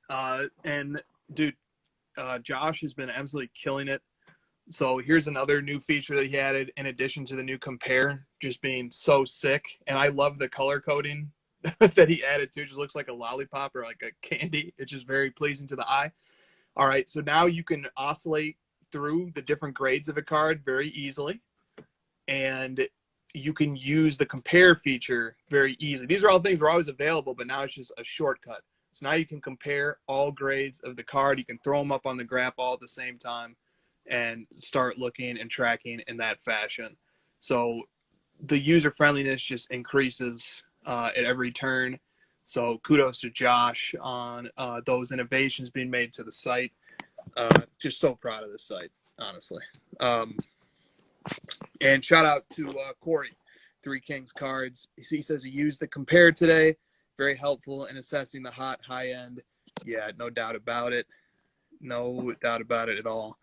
And dude, Josh has been absolutely killing it. So here's another new feature that he added in addition to the new compare, just being so sick. And I love the color coding that he added too. It just looks like a lollipop or like a candy. It's just very pleasing to the eye. All right, so now you can oscillate through the different grades of a card very easily. And you can use the compare feature very easily. These are all things that were always available, but now it's just a shortcut. So now you can compare all grades of the card. You can throw them up on the graph all at the same time and start looking and tracking in that fashion. So the user friendliness just increases at every turn. So kudos to Josh on those innovations being made to the site. Just so proud of this site, honestly. And shout out to Corey, Three Kings Cards. He says he used the compare today. Very helpful in assessing the high end. Yeah, no doubt about it. No doubt about it at all.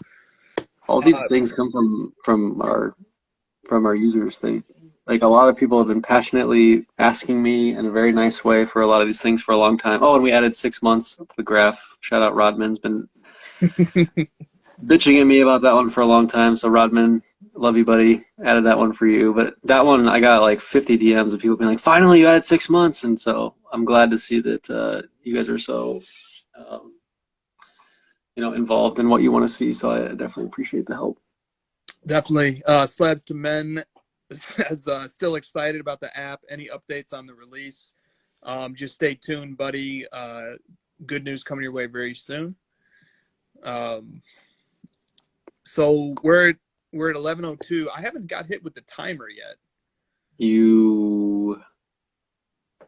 All these things come from our users. A lot of people have been passionately asking me in a very nice way for a lot of these things for a long time. Oh, and we added 6 months to the graph. Shout out Rodman's been bitching at me about that one for a long time. So Rodman, love you, buddy. Added that one for you. But that one, I got 50 DMs of people being like, finally, you added 6 months. And so I'm glad to see that you guys are so, involved in what you want to see. So I definitely appreciate the help. Definitely. Slabs to Men is still excited about the app. Any updates on the release? Just stay tuned, buddy. Good news coming your way very soon. So we're at 11:02. I haven't got hit with the timer yet. You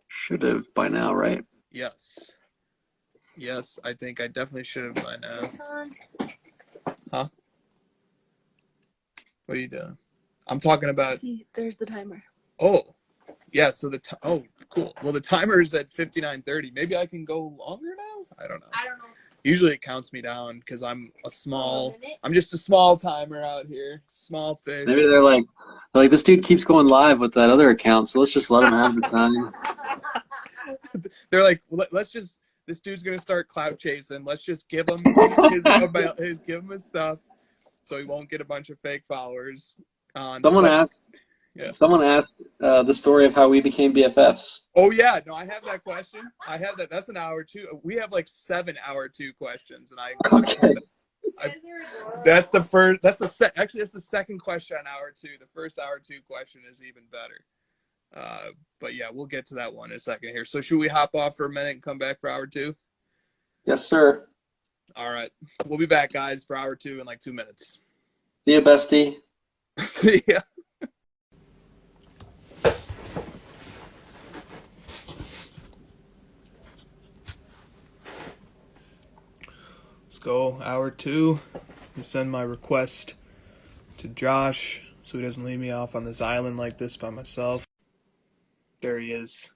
should have by now, right? Yes, I think I definitely should have by now. Huh? What are you doing? I'm talking about. See, there's the timer. Oh, yeah. So oh, cool. Well, the timer is at 59:30. Maybe I can go longer now. I don't know. Usually it counts me down because I'm just a small timer out here. Small fish. Maybe they're like, this dude keeps going live with that other account, so let's just let him have the time. They're like, let's just this dude's gonna start clout chasing. Let's just give him give him his stuff, so he won't get a bunch of fake followers. Someone asked. Yeah. Someone asked the story of how we became BFFs. Oh yeah, no, I have that question. I have that. That's an hour 2. We have like 7 hour 2 questions, and Okay. that's the first. Actually, that's the second question on hour 2. The first hour 2 question is even better. But yeah, we'll get to that one in a second here. So should we hop off for a minute and come back for hour 2? Yes, sir. All right, we'll be back, guys, for hour 2 in like 2 minutes. See you, bestie. See ya. Let's go hour 2. I send my request to Josh so he doesn't leave me off on this island like this by myself. There he is.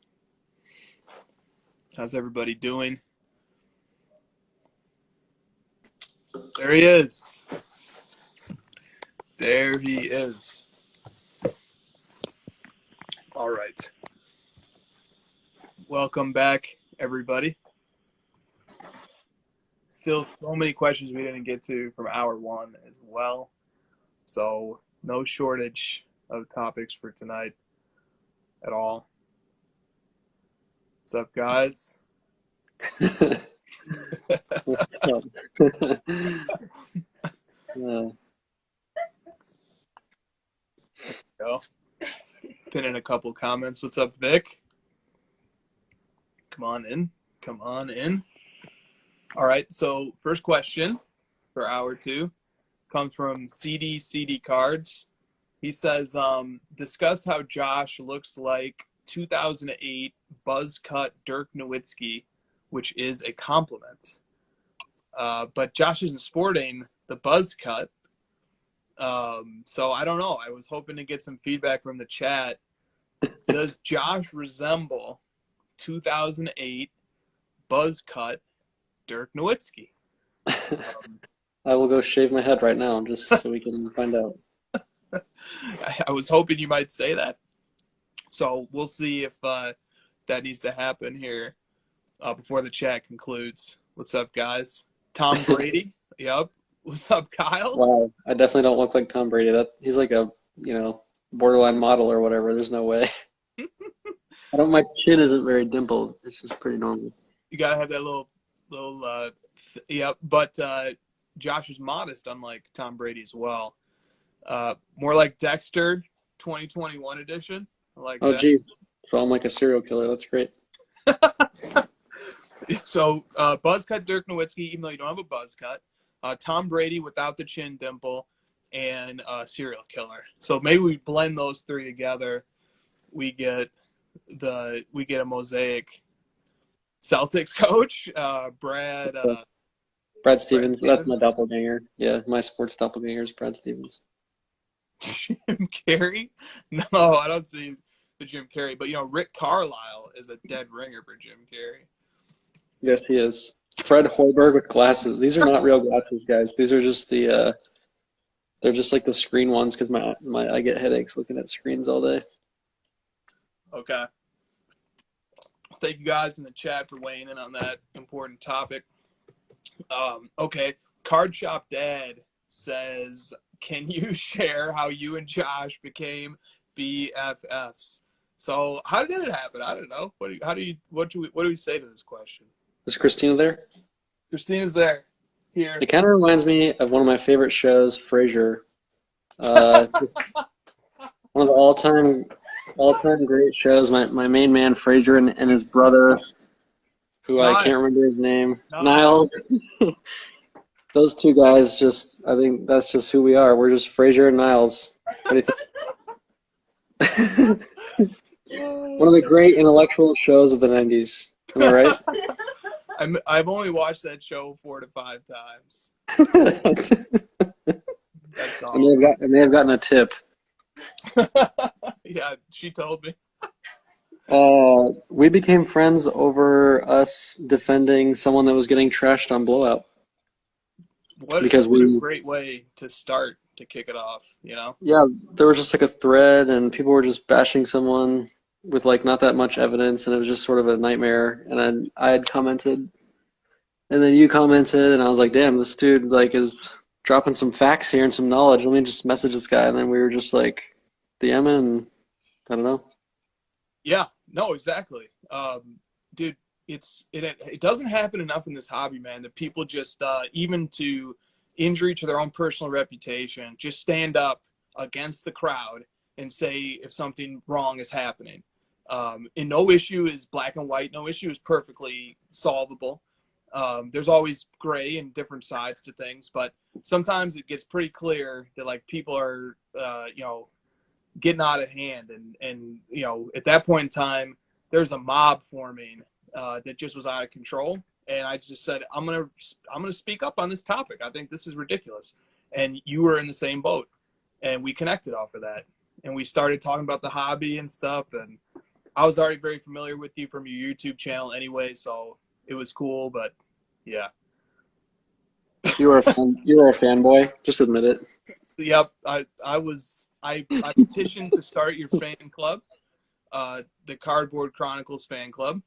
How's everybody doing? There he is. There he is. All right. Welcome back, everybody. Still so many questions we didn't get to from hour 1 as well. So no shortage of topics for tonight at all. What's up, guys? Go. Pin in a couple comments. What's up, Vic? Come on in. Come on in. All right, so first question for hour 2 comes from CD Cards. He says, discuss how Josh looks like 2008 buzz cut Dirk Nowitzki, which is a compliment. But Josh isn't sporting the buzz cut. So I don't know. I was hoping to get some feedback from the chat. Does Josh resemble 2008 buzz cut Dirk Nowitzki? I will go shave my head right now just so we can find out. I was hoping you might say that. So we'll see if that needs to happen here before the chat concludes. What's up, guys? Tom Brady. Yep. What's up, Kyle? Wow, I definitely don't look like Tom Brady. He's like a, borderline model or whatever. There's no way. My chin isn't very dimpled. It's just pretty normal. You gotta have that little yep. But Josh is modest, unlike Tom Brady as well. More like Dexter 2021 edition. I like that. Gee. So I'm like a serial killer. That's great. So buzz cut Dirk Nowitzki, even though you don't have a buzz cut. Tom Brady without the chin dimple, and serial killer. So maybe we blend those 3 together. We get a mosaic Celtics coach, Brad Stevens. That's my doppelganger. Yeah, my sports doppelganger is Brad Stevens. Jim Carrey? No, I don't see the Jim Carrey. But, Rick Carlisle is a dead ringer for Jim Carrey. Yes, he is. Fred Hoiberg with glasses. These are not real glasses, guys. These are just they're just like the screen ones because I get headaches looking at screens all day. Okay. Thank you guys in the chat for weighing in on that important topic. Okay. Card Shop Dad says, can you share how you and Josh became BFFs? So how did it happen? I don't know. What do we say to this question? Is Christina there? Christina's there. Here. It kind of reminds me of one of my favorite shows, Frasier. One of the all-time great shows. My main man, Frasier, and his brother, who I can't remember his name, Niall. Those 2 guys I think that's just who we are. We're just Frasier and Niles. What do you think? One of the great intellectual shows of the 90s. Am I right? I've only watched that show 4 to 5 times. That's all. And they have gotten a tip. Yeah, she told me. We became friends over us defending someone that was getting trashed on Blowout. What a great way to start to kick it off, Yeah, there was just like a thread, and people were just bashing someone with like not that much evidence, and it was just sort of a nightmare. And I had commented And then you commented, and I was like, damn, this dude like is dropping some facts here and some knowledge. Let me just message this guy. And then we were just like DMing, and I don't know. Yeah, no, exactly. Dude, it doesn't happen enough in this hobby, man, that people just even to injury to their own personal reputation, just stand up against the crowd and say if something wrong is happening. And no issue is black and white. No issue is perfectly solvable. There's always gray and different sides to things, but sometimes it gets pretty clear that like people are, getting out of hand, and at that point in time, there's a mob forming that just was out of control, and I just said I'm gonna speak up on this topic. I think this is ridiculous, and you were in the same boat, and we connected off of that, and we started talking about the hobby and stuff, and I was already very familiar with you from your YouTube channel anyway, so it was cool, but yeah. You were a fanboy. Just admit it. Yep, I petitioned to start your fan club, the Cardboard Chronicles fan club.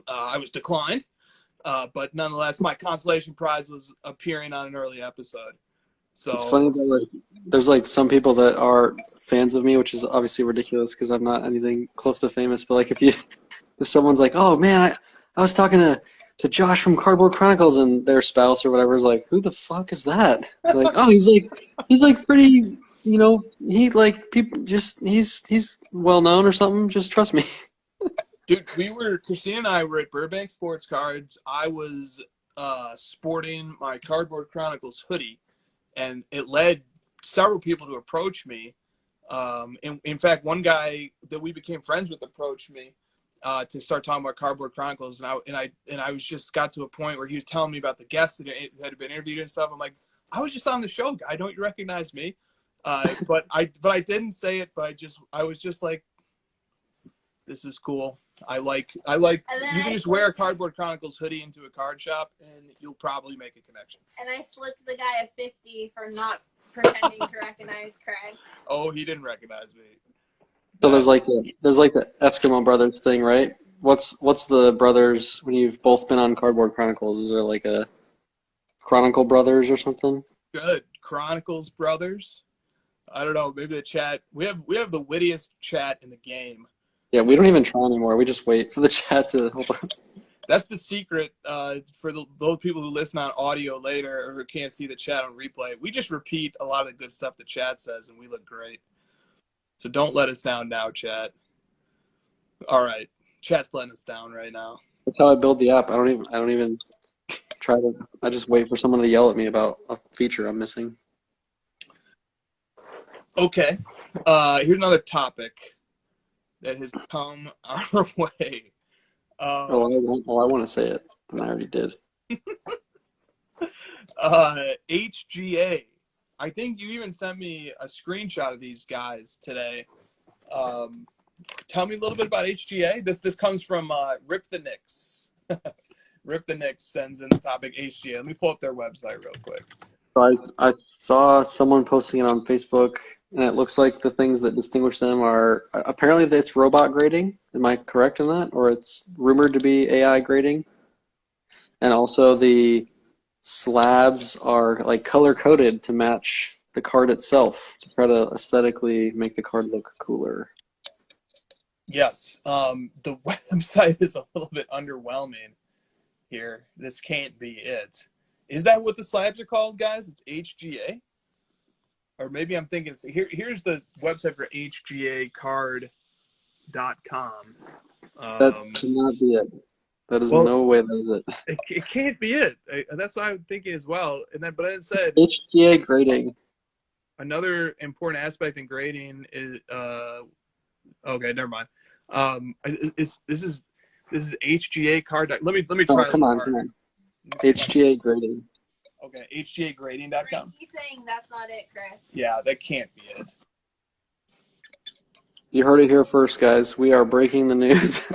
I was declined, but nonetheless, my consolation prize was appearing on an early episode. So it's funny that like there's like some people that are fans of me, which is obviously ridiculous because I'm not anything close to famous. But like if someone's like, oh man, I was talking to Josh from Cardboard Chronicles, and their spouse or whatever is like, who the fuck is that? It's like, oh, he's like pretty. He like people just he's well known or something. Just trust me. Dude, Christina and I were at Burbank Sports Cards. I was sporting my Cardboard Chronicles hoodie, and it led several people to approach me. In fact, one guy that we became friends with approached me to start talking about Cardboard Chronicles, and I was just got to a point where he was telling me about the guests that had been interviewed and stuff. I'm like, I was just on the show, guy. Don't you recognize me? But I didn't say it, but I was just like, this is cool. I like you can just wear a Cardboard Chronicles hoodie into a card shop and you'll probably make a connection. And I slipped the guy a 50 for not pretending to recognize Craig. Oh, he didn't recognize me. So there's like the Eskimo Brothers thing, right? What's the brothers when you've both been on Cardboard Chronicles? Is there like a Chronicle Brothers or something? Good. Chronicles Brothers. I don't know, maybe the chat. We have the wittiest chat in the game. Yeah, we don't even try anymore. We just wait for the chat to help us. That's the secret for those people who listen on audio later or who can't see the chat on replay. We just repeat a lot of the good stuff the chat says, and we look great. So don't let us down now, chat. All right, chat's letting us down right now. That's how I build the app. I don't even try to. I just wait for someone to yell at me about a feature I'm missing. Okay, here's another topic that has come our way. I want to say it, and I already did. HGA. I think you even sent me a screenshot of these guys today. Tell me a little bit about HGA. This comes from Rip the Knicks. Rip the Knicks sends in the topic HGA. Let me pull up their website real quick. So I saw someone posting it on Facebook, and it looks like the things that distinguish them are apparently it's robot grading. Am I correct in that? Or it's rumored to be AI grading. And also the slabs are like color-coded to match the card itself to try to aesthetically make the card look cooler. Yes. The website is a little bit underwhelming here. This can't be it. Is that what the slabs are called, guys? It's HGA? Or maybe I'm thinking, here's the website for hgacard.com. That cannot be it. That is no way that is it. It can't be it. That's what I'm thinking as well. But it said HGA grading. Another important aspect in grading is okay, never mind. This is HGA card. Let me try. Oh, come on. HGA grading. Okay, hgagrading.com. He's saying that's not it, Chris. Yeah, that can't be it. You heard it here first, guys. We are breaking the news.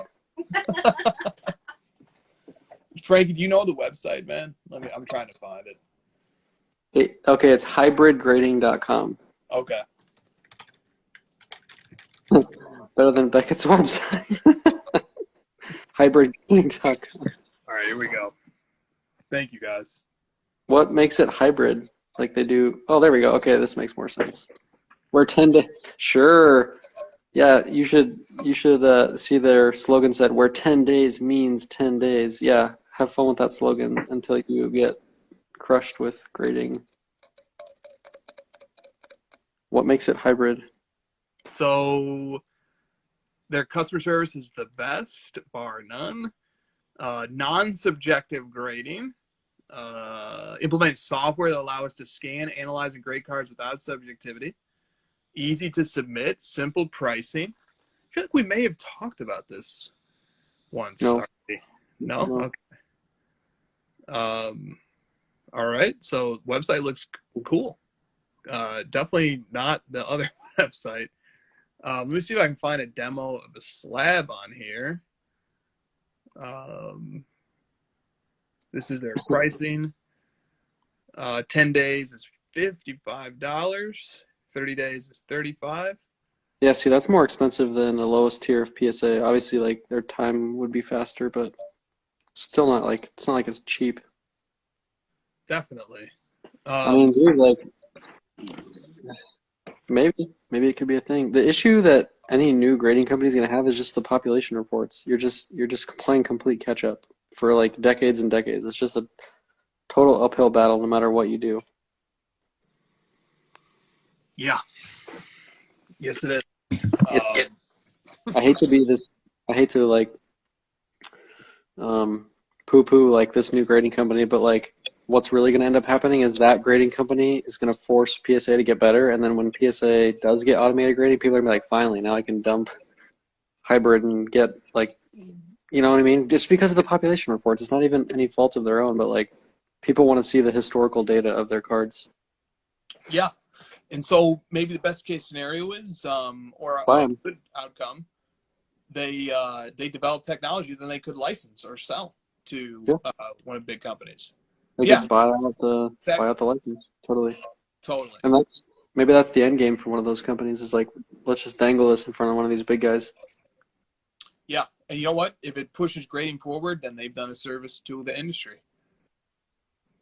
Frankie, do you know the website, man? I'm trying to find it. Okay, it's hybridgrading.com. Okay. Better than Beckett's website. hybridgrading.com. All right, here we go. Thank you, guys. What makes it hybrid? Like they do. Oh, there we go. Okay, this makes more sense. We're 10 days. Sure. Yeah, you should see their slogan said where 10 days means 10 days. Yeah, have fun with that slogan until you get crushed with grading. What makes it hybrid? So their customer service is the best, bar none. Non-subjective grading. Implement software that allows us to scan, analyze, and grade cards without subjectivity. Easy to submit, simple pricing. I feel like we may have talked about this once. No. Already. No? Okay. All right. So website looks cool. Definitely not the other website. Let me see if I can find a demo of a slab on here. This is their pricing. 10 days is $55. 30 days is $35. Yeah, see, that's more expensive than the lowest tier of PSA. Obviously, like their time would be faster, but still not like it's cheap. Definitely. I mean, dude, like maybe it could be a thing. The issue that any new grading company is gonna have is just the population reports. You're just playing complete catch up for like decades and decades. It's just a total uphill battle no matter what you do. Yeah. Yes, it is. I hate to like poo-poo like this new grading company, but like what's really going to end up happening is that grading company is going to force PSA to get better, and then when PSA does get automated grading, people are going to be like, finally, now I can dump hybrid and get like, you know what I mean? Just because of the population reports. It's not even any fault of their own, but like people want to see the historical data of their cards. Yeah. And so maybe the best case scenario is, or a good outcome, they develop technology that they could license or sell to one of the big companies. They could buy out the license. Totally. And maybe that's the end game for one of those companies is like, let's just dangle this in front of one of these big guys. Yeah. And you know what? If it pushes grading forward, then they've done a service to the industry.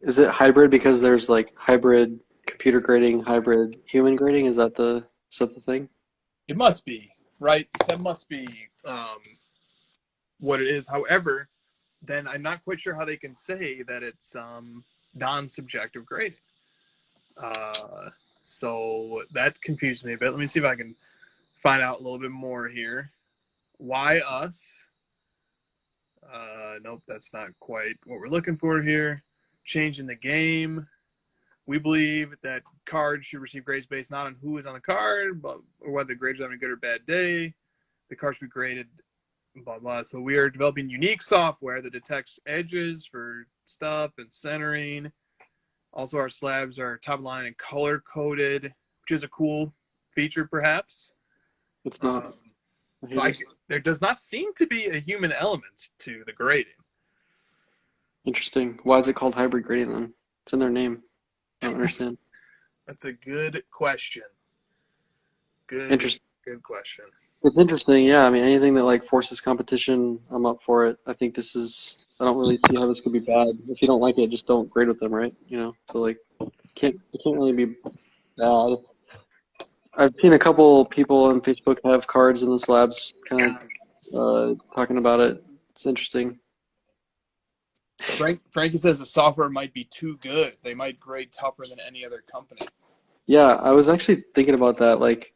Is it hybrid because there's like hybrid computer grading, hybrid human grading? Is that the thing? It must be, right? That must be what it is. However, then I'm not quite sure how they can say that it's non-subjective grading. So that confused me a bit. Let me see if I can find out a little bit more here. Why us? Nope, that's not quite what we're looking for here. Changing the game. We believe that cards should receive grades based not on who is on the card, but or whether the grades are having a good or bad day. The card should be graded, blah, blah. So we are developing unique software that detects edges for stuff and centering. Also, our slabs are top line and color coded, which is a cool feature, perhaps. It's not. There does not seem to be a human element to the grading. Interesting. Why is it called hybrid grading then? It's in their name. I don't understand. That's a good question. Good question. It's interesting, yeah. I mean, anything that like forces competition, I'm up for it. I think I don't really see how this could be bad. If you don't like it, just don't grade with them, right? You know, so like, it can't really be bad. I've seen a couple people on Facebook have cards in the slabs, kind of talking about it. It's interesting. Frankie says the software might be too good. They might grade tougher than any other company. Yeah, I was actually thinking about that, like,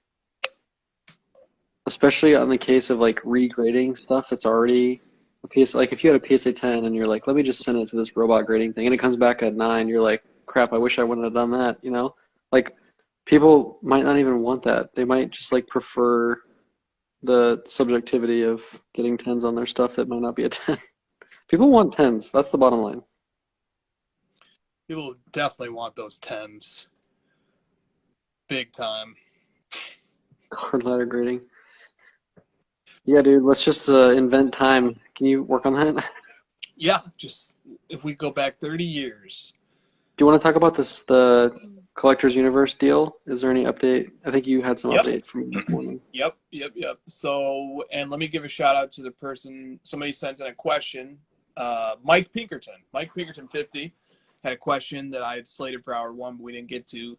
especially on the case of like regrading stuff that's already a PSA. Like if you had a PSA 10 and you're like, let me just send it to this robot grading thing, and it comes back at 9, you're like, crap, I wish I wouldn't have done that. You know, like people might not even want that. They might just like prefer the subjectivity of getting 10s on their stuff that might not be a 10. People want 10s. That's the bottom line. People definitely want those 10s. Big time. Card ladder grading. Yeah, dude, let's just invent time. Can you work on that? Yeah, just if we go back 30 years. Do you want to talk about the Collector's Universe deal? Is there any update? I think you had some update from this morning. Yep. So, and let me give a shout out to the person. Somebody sent in a question Mike Pinkerton. Mike Pinkerton 50 had a question that I had slated for hour one, but we didn't get to.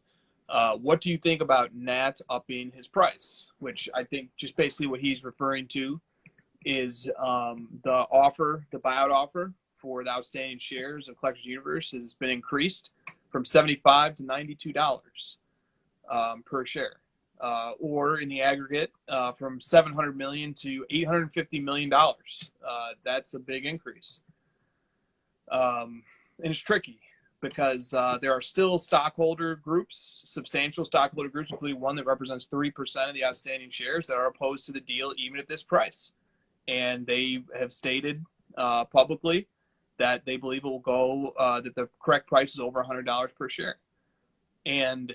What do you think about Nat upping his price? Which I think just basically what he's referring to is the buyout offer for the outstanding shares of Collectors Universe has been increased from $75 to $92 per share, or in the aggregate from $700 million to $850 million. That's a big increase, and it's tricky because there are still stockholder groups, substantial stockholder groups, including one that represents 3% of the outstanding shares, that are opposed to the deal even at this price. And they have stated publicly that they believe it will go, that the correct price is over $100 per share. And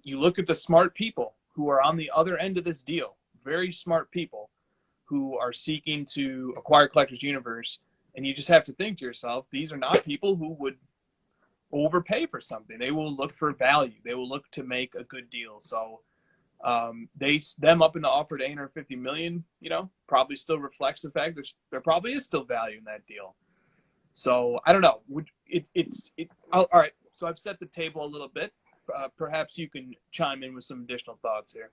you look at the smart people who are on the other end of this deal, very smart people who are seeking to acquire Collectors Universe, and you just have to think to yourself, these are not people who would overpay for something. They will look for value. They will look to make a good deal. So them up in the offer to $850 million, probably still reflects the fact that there probably is still value in that deal. So I don't know. All right. So I've set the table a little bit. Perhaps you can chime in with some additional thoughts here.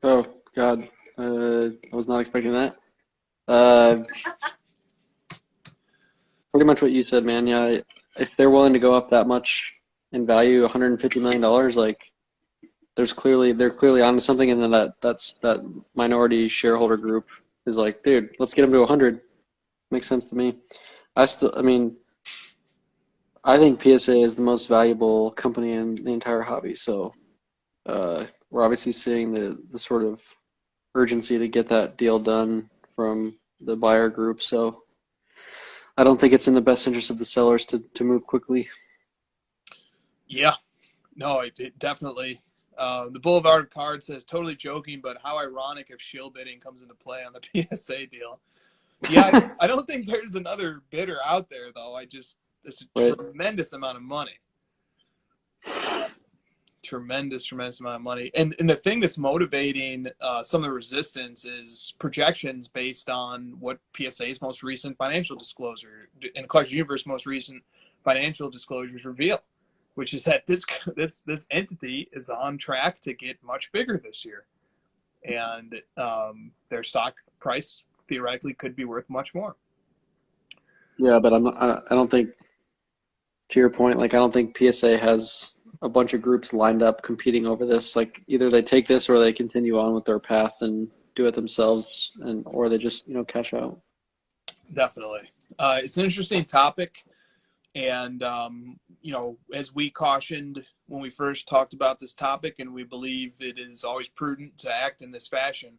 Oh God, I was not expecting that. Pretty much what you said, man. Yeah, if they're willing to go up that much in value, $150 million, like they're clearly onto something, and then that minority shareholder group is like, dude, let's get them to 100. Makes sense to me. I think PSA is the most valuable company in the entire hobby. So we're obviously seeing the sort of urgency to get that deal done from the buyer group. So I don't think it's in the best interest of the sellers to move quickly. Yeah, no, it definitely. The Boulevard card says, totally joking, but how ironic if shill bidding comes into play on the PSA deal. Yeah, I don't think there's another bidder out there, though. It's a tremendous amount of money. Tremendous amount of money. And the thing that's motivating some of the resistance is projections based on what PSA's most recent financial disclosure and Collectors Universe most recent financial disclosures reveal, which is that this entity is on track to get much bigger this year. And their stock price theoretically could be worth much more. Yeah, but I don't think, to your point, like I don't think PSA has a bunch of groups lined up competing over this. Like either they take this or they continue on with their path and do it themselves, or they just cash out. Definitely, it's an interesting topic, and as we cautioned when we first talked about this topic, and we believe it is always prudent to act in this fashion.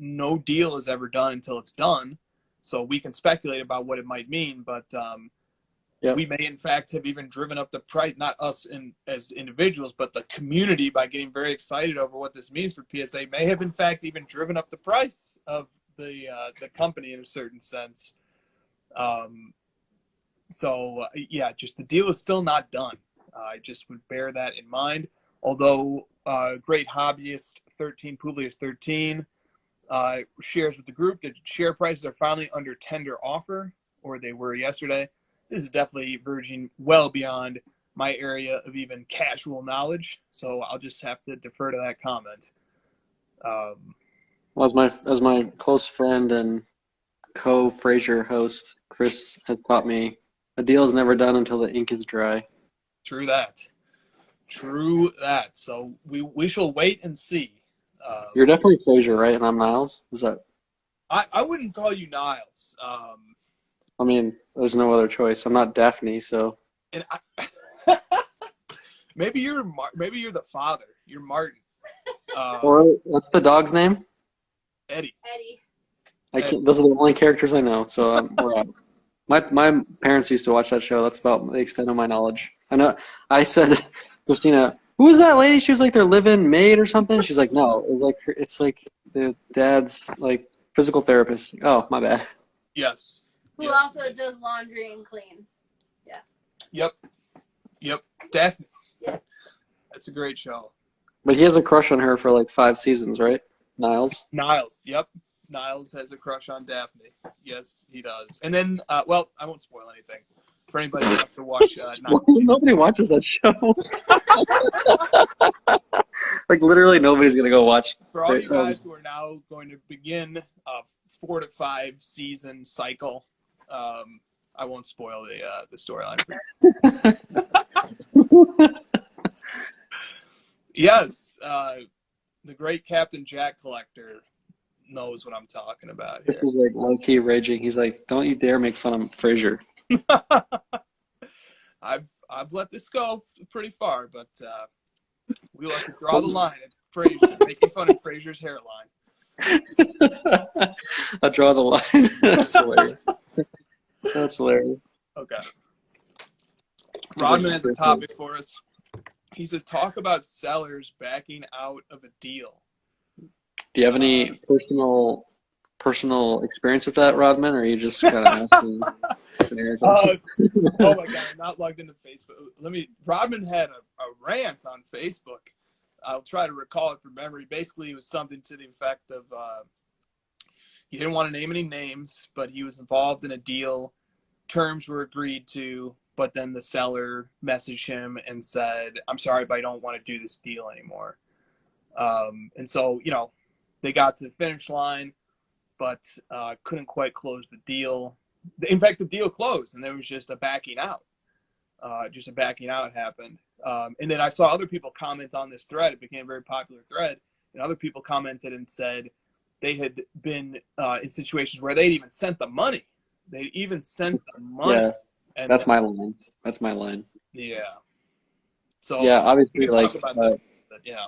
No deal is ever done until it's done, so we can speculate about what it might mean, but we may in fact have even driven up the price, not us as individuals, but the community, by getting very excited over what this means for PSA, may have in fact even driven up the price of the company in a certain sense. Just the deal is still not done. I just would bear that in mind. Although great hobbyist 13 Publius 13 shares with the group that share prices are finally under tender offer, or they were yesterday. This is definitely verging well beyond my area of even casual knowledge, so I'll just have to defer to that comment. Well, as my close friend and co-Frasier host, Chris, has taught me, a deal is never done until the ink is dry. True that. So we shall wait and see. You're definitely Frasier, right? And I'm Niles? Is that? I wouldn't call you Niles. I mean, there's no other choice. I'm not Daphne, so. And maybe you're the father. You're Martin. Or what's the dog's name? Eddie. Those are the only characters I know. So we're out. My parents used to watch that show. That's about the extent of my knowledge. I know. I said, Christina, who was that lady? She was like their live-in maid or something. She's like, no, it's like the dad's like physical therapist. Oh, my bad. Yes. Who also does laundry and cleans. Yeah. Yep. Definitely. Yeah. That's a great show. But he has a crush on her for like 5 seasons, right? Niles. Yep. Niles has a crush on Daphne. Yes, he does. And then, well, I won't spoil anything for anybody who has to watch. Nobody watches that show. Like literally, nobody's gonna go watch. For all you guys who are now going to begin a 4 to 5 season cycle, I won't spoil the storyline. Yes, the great Captain Jack Collector knows what I'm talking about This here. is like low key raging. He's like, "Don't you dare make fun of Frasier." I've let this go pretty far, but we will have to draw the line at Frasier, making fun of Frasier's hairline. I draw the line. That's hilarious. That's hilarious. Okay. Rodman has a topic for us. He says, talk about sellers backing out of a deal. Do you have any personal experience with that, Rodman, or are you just kind of asking? Oh my God, I'm not logged into Facebook. Rodman had a rant on Facebook. I'll try to recall it from memory. Basically, it was something to the effect of he didn't want to name any names, but he was involved in a deal. Terms were agreed to, but then the seller messaged him and said, I'm sorry, but I don't want to do this deal anymore. And so, they got to the finish line, but couldn't quite close the deal. In fact, the deal closed, and there was just a backing out. Happened. And then I saw other people comment on this thread. It became a very popular thread. And other people commented and said they had been in situations where they'd even sent the money. They even sent the money. Yeah, and that's my line. That's my line. Yeah. So yeah, obviously, we can like, talk about this, but yeah.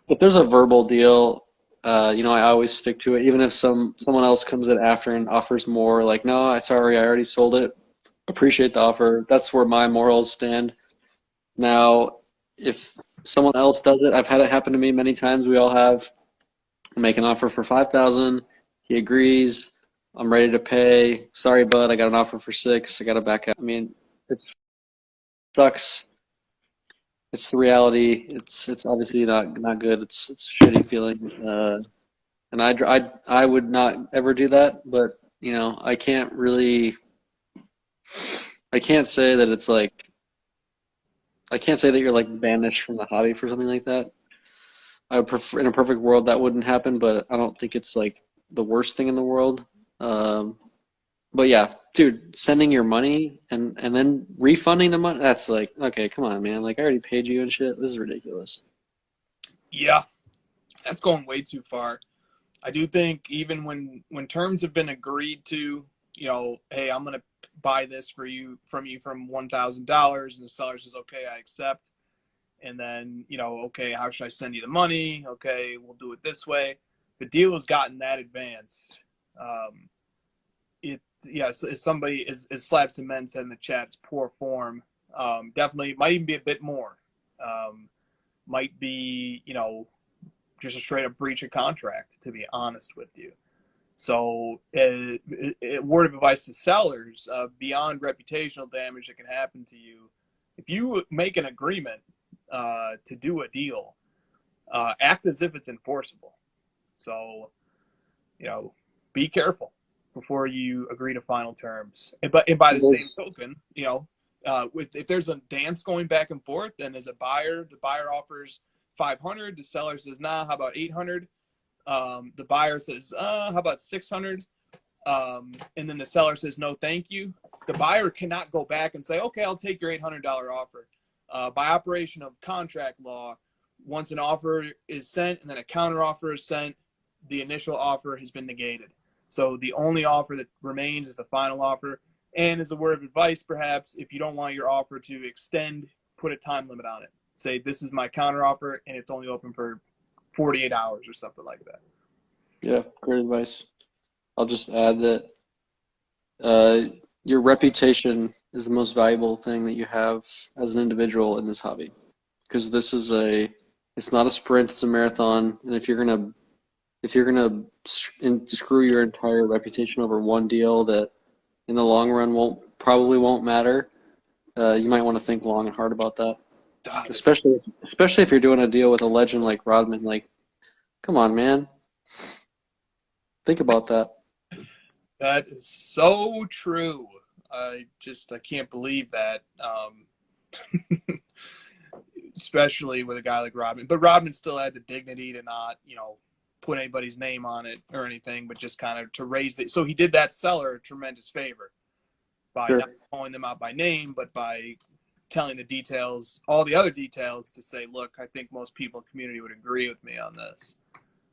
If there's a verbal deal, I always stick to it, even if someone else comes in after and offers more. Like, no, I already sold it. Appreciate the offer. That's where my morals stand. Now, if someone else does it, I've had it happen to me many times. We all have. Make an offer for $5,000. He agrees. I'm ready to pay. Sorry, bud. I got an offer for $6,000. I got to back out. I mean, it sucks. It's the reality. It's obviously not good. It's a shitty feeling. And I would not ever do that. But I can't say that it's like. I can't say that you're like banished from the hobby for something like that. I would prefer, in a perfect world, that wouldn't happen, but I don't think it's like the worst thing in the world. But yeah, dude, sending your money and then refunding the money, that's like, okay, come on, man. Like, I already paid you and shit. This is ridiculous. Yeah, that's going way too far. I do think even when terms have been agreed to, hey, I'm going to buy this from you from $1,000, and the seller says, okay, I accept. And then, okay, how should I send you the money? Okay, we'll do it this way. The deal has gotten that advanced. As somebody, as Slabs and Men said in the chat, it's poor form. Definitely might even be a bit more. Might be, just a straight up breach of contract, to be honest with you. So, a word of advice to sellers, beyond reputational damage that can happen to you, if you make an agreement to do a deal, act as if it's enforceable. So, be careful before you agree to final terms. But by the same token, if there's a dance going back and forth, then as a buyer, the buyer offers $500, the seller says, nah, how about $800? The buyer says, how about $600? And then the seller says, no, thank you. The buyer cannot go back and say, okay, I'll take your $800 offer. By operation of contract law, once an offer is sent and then a counter offer is sent, the initial offer has been negated. So the only offer that remains is the final offer. And as a word of advice, perhaps, if you don't want your offer to extend, put a time limit on it. Say, this is my counter offer, and it's only open for 48 hours or something like that. Yeah, great advice. I'll just add that your reputation is the most valuable thing that you have as an individual in this hobby, because it's not a sprint, it's a marathon. And if you're gonna screw your entire reputation over one deal that in the long run probably won't matter, you might want to think long and hard about that. Especially if you're doing a deal with a legend like Rodman. Like, come on, man. Think about that. That is so true. I can't believe that. Especially with a guy like Rodman. But Rodman still had the dignity to not, put anybody's name on it or anything, but just kind of to raise it. So he did that seller a tremendous favor by Sure. not calling them out by name, but by telling the details, all the other details, to say, look, I think most people in the community would agree with me on this.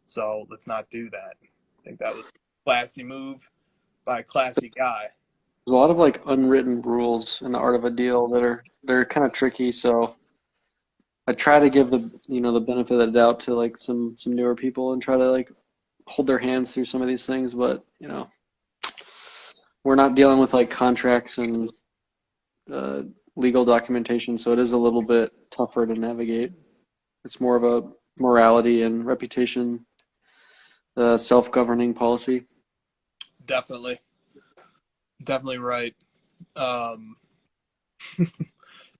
So let's not do that. I think that was a classy move by a classy guy. There's a lot of like unwritten rules in the art of a deal they're kind of tricky. So I try to give the benefit of the doubt to like some newer people and try to like hold their hands through some of these things. But we're not dealing with like contracts and legal documentation, so it is a little bit tougher to navigate. It's more of a morality and reputation, self-governing policy. Definitely right.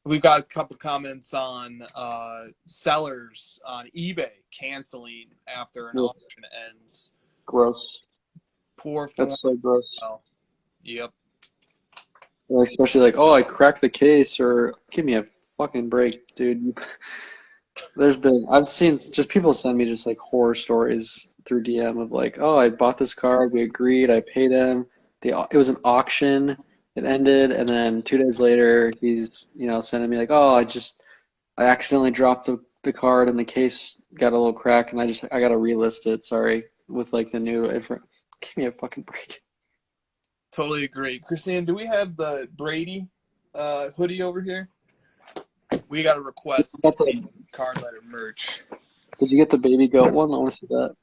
We've got a couple comments on sellers on eBay canceling after an auction ends. Gross. Poor form. That's so gross. Yep. Especially like, oh, I cracked the case, or give me a fucking break, dude. I've seen just people send me just like horror stories through DM of like, oh, I bought this card, we agreed, I paid him. It was an auction, it ended, and then 2 days later, he's sending me like, oh, I accidentally dropped the card and the case got a little crack, and I got to relist it. Sorry, with like the new. Give me a fucking break. Totally agree. Christina, do we have the Brady hoodie over here? We got a request to see card letter merch. Did you get the baby goat one? I want to see that.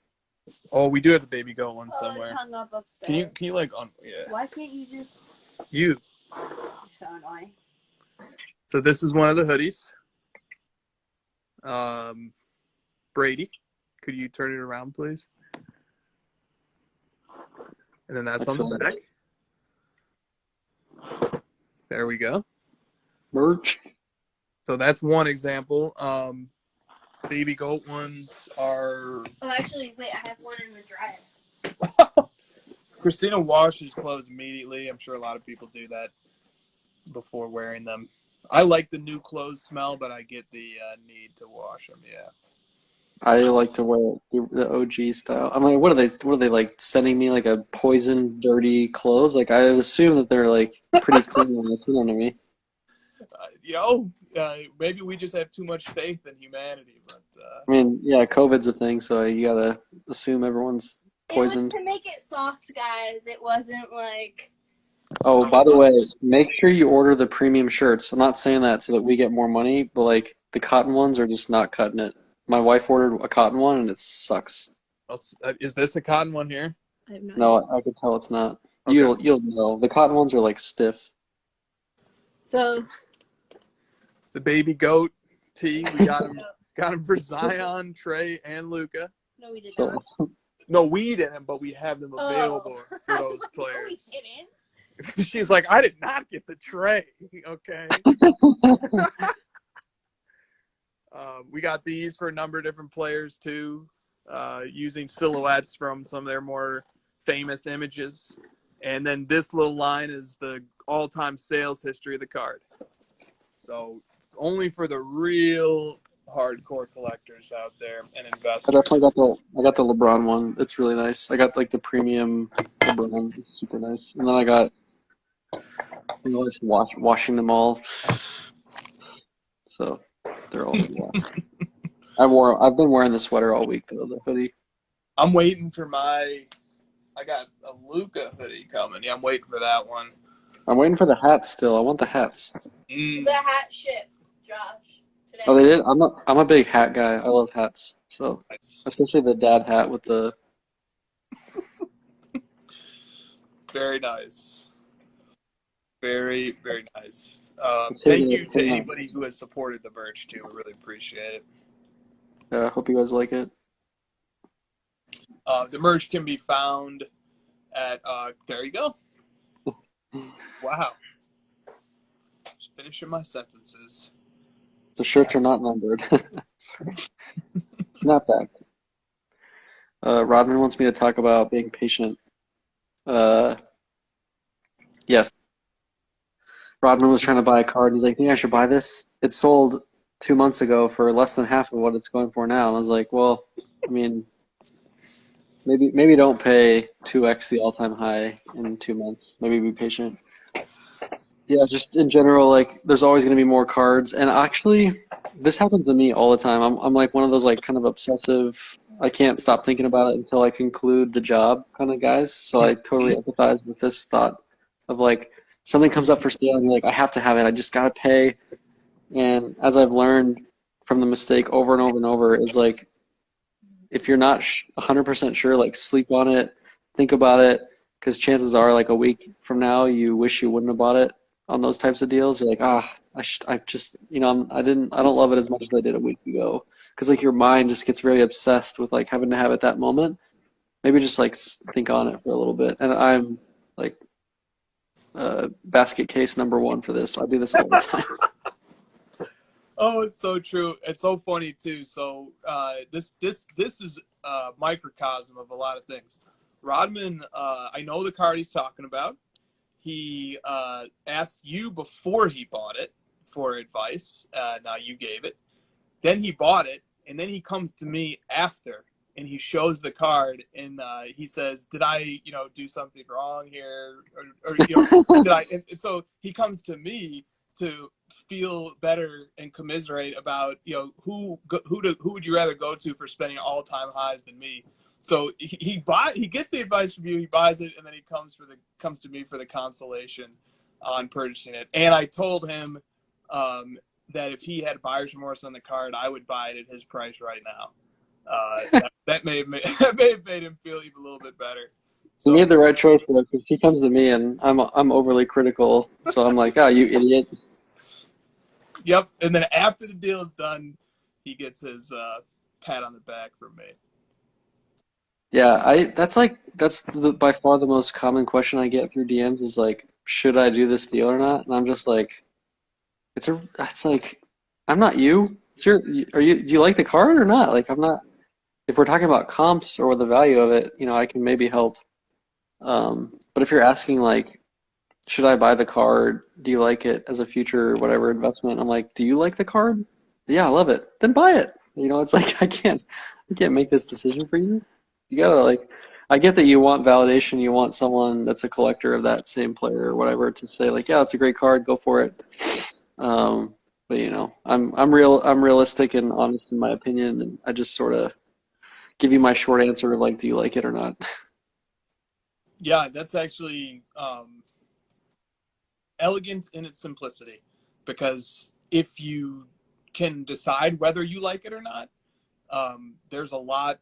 Oh, we do have the baby goat one somewhere. It's hung up upstairs. Can you like yeah. Why can't you just? You. You're so annoying. So this is one of the hoodies. Brady, could you turn it around, please? And then that's on the back. There we go. Merch. So that's one example. Baby goat ones are. Oh, actually, wait. I have one in the dryer. Christina washes clothes immediately. I'm sure a lot of people do that before wearing them. I like the new clothes smell, but I get the need to wash them. Yeah. I like to wear the OG style. I'm like, what are they like sending me like a poison, dirty clothes? Like I assume that they're like pretty clean when they put on me. Maybe we just have too much faith in humanity. But I mean, yeah, COVID's a thing, so you gotta assume everyone's poisoned. It was to make it soft, guys. It wasn't like. Oh, by the way, make sure you order the premium shirts. I'm not saying that so that we get more money, but like the cotton ones are just not cutting it. My wife ordered a cotton one and it sucks. Is this a cotton one here? I have No, I could tell it's not. Okay. You'll know. The cotton ones are like stiff. So. It's the baby goat tee. We got him for Zion, Trey, and Luka. No, we did not. No, we didn't, but we have them available for those No, we players. didn't. She's like, I did not get the Trey. Okay. We got these for a number of different players too, using silhouettes from some of their more famous images. And then this little line is the all-time sales history of the card. So only for the real hardcore collectors out there and investors. I definitely got the LeBron one. It's really nice. I got like the premium LeBron. It's super nice. And then I got just washing them all. So they're all I've been wearing the sweater all week though, the hoodie. I'm waiting for I got a Luka hoodie coming. Yeah, I'm waiting for that one. I'm waiting for the hats still. I want the hats. Mm. The hat shipped, Josh. Today. Oh, they did? I'm a big hat guy. I love hats. So Nice. especially the dad hat with the. Very nice. Very, very nice. Thank you to anybody who has supported the merch too. We really appreciate it. I hope you guys like it. The merch can be found at there you go. Wow. Just finishing my sentences. The shirts are not numbered. Not that. Rodman wants me to talk about being patient. Yes. Rodman was trying to buy a card, and he's like, "Think I should buy this? It sold 2 months ago for less than half of what it's going for now." And I was like, "Well, I mean, maybe don't pay 2x the all-time high in 2 months. Maybe be patient." Yeah, just in general, like there's always going to be more cards, and actually, this happens to me all the time. I'm like one of those like kind of obsessive. I can't stop thinking about it until I conclude the job kind of guys. So I totally empathize with this thought of like something comes up for sale and you're like, I have to have it. I just got to pay. And as I've learned from the mistake over and over and over, is like if you're not 100% sure, like sleep on it, think about it, because chances are like a week from now you wish you wouldn't have bought it on those types of deals. You're like, I just, I don't love it as much as I did a week ago, because like your mind just gets very obsessed with like having to have it that moment. Maybe just like think on it for a little bit. And I'm like basket case number one for this. I do this all the time. Oh, it's so true. It's so funny too. So this is a microcosm of a lot of things. Rodman, I know the card he's talking about. He asked you before he bought it for advice. Now you gave it. Then he bought it, and then he comes to me after, and he shows the card, and he says, "Did I, do something wrong here, or did I?" And so he comes to me to feel better and commiserate about, who would you rather go to for spending all-time highs than me. So he gets the advice from you, he buys it, and then he comes to me for the consolation on purchasing it. And I told him that if he had buyer's remorse on the card, I would buy it at his price right now. That may have made him feel even a little bit better. So, he made the right choice for it, because he comes to me and I'm overly critical, so I'm like, "Oh, you idiot." Yep. And then after the deal is done, he gets his pat on the back from me. Yeah, that's by far the most common question I get through DMs is like, should I do this deal or not? And I'm just like, it's like, I'm not you. Sure, do you like the card or not? Like, I'm not. If we're talking about comps or the value of it, I can maybe help. But if you're asking like, should I buy the card? Do you like it as a future whatever investment? I'm like, do you like the card? Yeah, I love it. Then buy it. It's like I can't make this decision for you. You gotta I get that you want validation. You want someone that's a collector of that same player or whatever to say like, yeah, it's a great card. Go for it. But I'm realistic and honest in my opinion, and I just sort of give you my short answer of like, do you like it or not? Yeah, that's actually elegant in its simplicity, because if you can decide whether you like it or not, there's a lot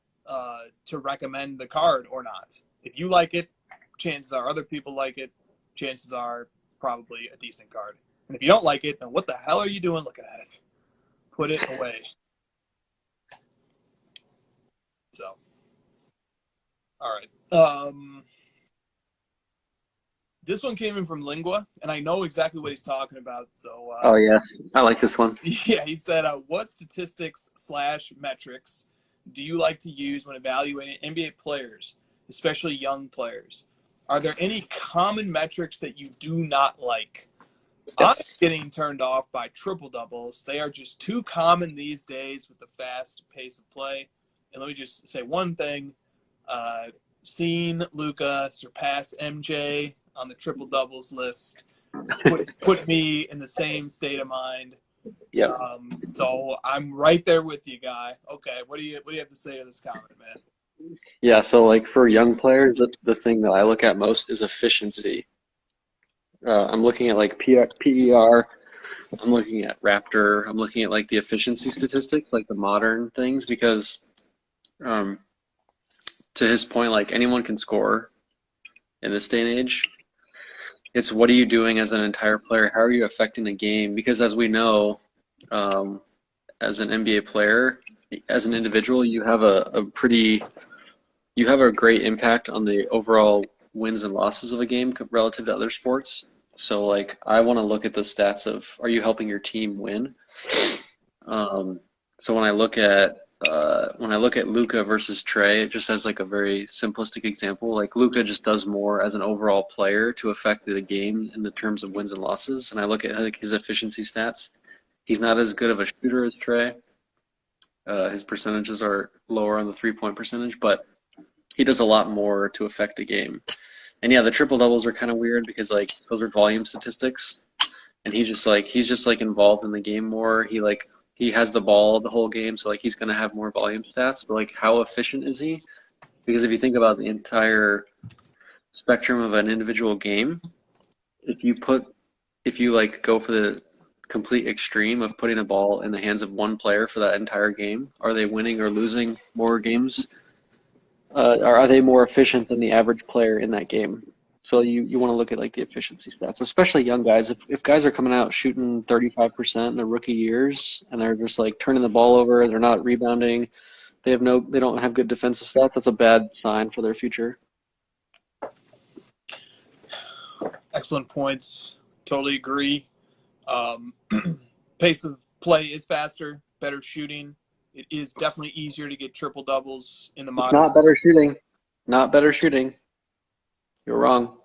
to recommend the card or not. If you like it, chances are other people like it. Chances are probably a decent card. And if you don't like it, then what the hell are you doing looking at it? Put it away. So, all right. This one came in from Lingua, and I know exactly what he's talking about. So, Oh yeah, I like this one. yeah, he said, what statistics/metrics do you like to use when evaluating NBA players, especially young players? Are there any common metrics that you do not like? I'm getting turned off by triple doubles. They are just too common these days with the fast pace of play. And let me just say one thing. Seeing Luka surpass MJ on the triple doubles list put me in the same state of mind. Yeah. So I'm right there with you, guy. Okay, what do you have to say to this comment, man? Yeah, so like for young players, the thing that I look at most is efficiency. I'm looking at like PER, I'm looking at Raptor, I'm looking at like the efficiency statistics, like the modern things, because to his point, like anyone can score in this day and age. It's what are you doing as an entire player? How are you affecting the game? Because as we know, as an NBA player, as an individual, you have a great impact on the overall wins and losses of a game relative to other sports. So like I want to look at the stats of, are you helping your team win? So when I look at when I look at Luka versus Trey, it just has like a very simplistic example. Like Luka just does more as an overall player to affect the game in the terms of wins and losses. And I look at like his efficiency stats. He's not as good of a shooter as Trey. His percentages are lower on the 3-point percentage, but he does a lot more to affect the game. And yeah, the triple doubles are kind of weird because like those are volume statistics, and he's just like involved in the game more. He has the ball the whole game, so like he's gonna have more volume stats. But like, how efficient is he? Because if you think about the entire spectrum of an individual game, if you like go for the complete extreme of putting a ball in the hands of one player for that entire game, are they winning or losing more games? Are they more efficient than the average player in that game? So you want to look at like the efficiency stats, especially young guys. If guys are coming out shooting 35% in their rookie years and they're just like turning the ball over, they're not rebounding, they don't have good defensive stats, that's a bad sign for their future. Excellent points. Totally agree. Pace of play is faster, better shooting. It is definitely easier to get triple doubles in the modern. Not better shooting. Not better shooting. You're wrong.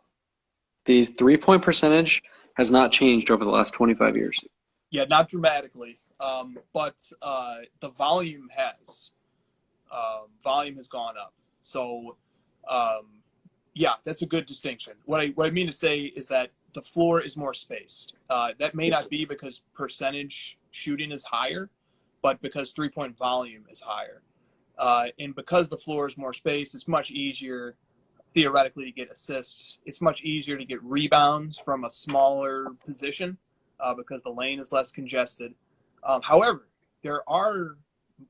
The 3-point percentage has not changed over the last 25 years. Yeah, not dramatically, but the volume has. Volume has gone up. So, yeah, that's a good distinction. What I mean to say is that the floor is more spaced. That may not be because percentage shooting is higher, but because 3-point volume is higher. And because the floor is more spaced, it's much easier theoretically to get assists. It's much easier to get rebounds from a smaller position because the lane is less congested. However, there are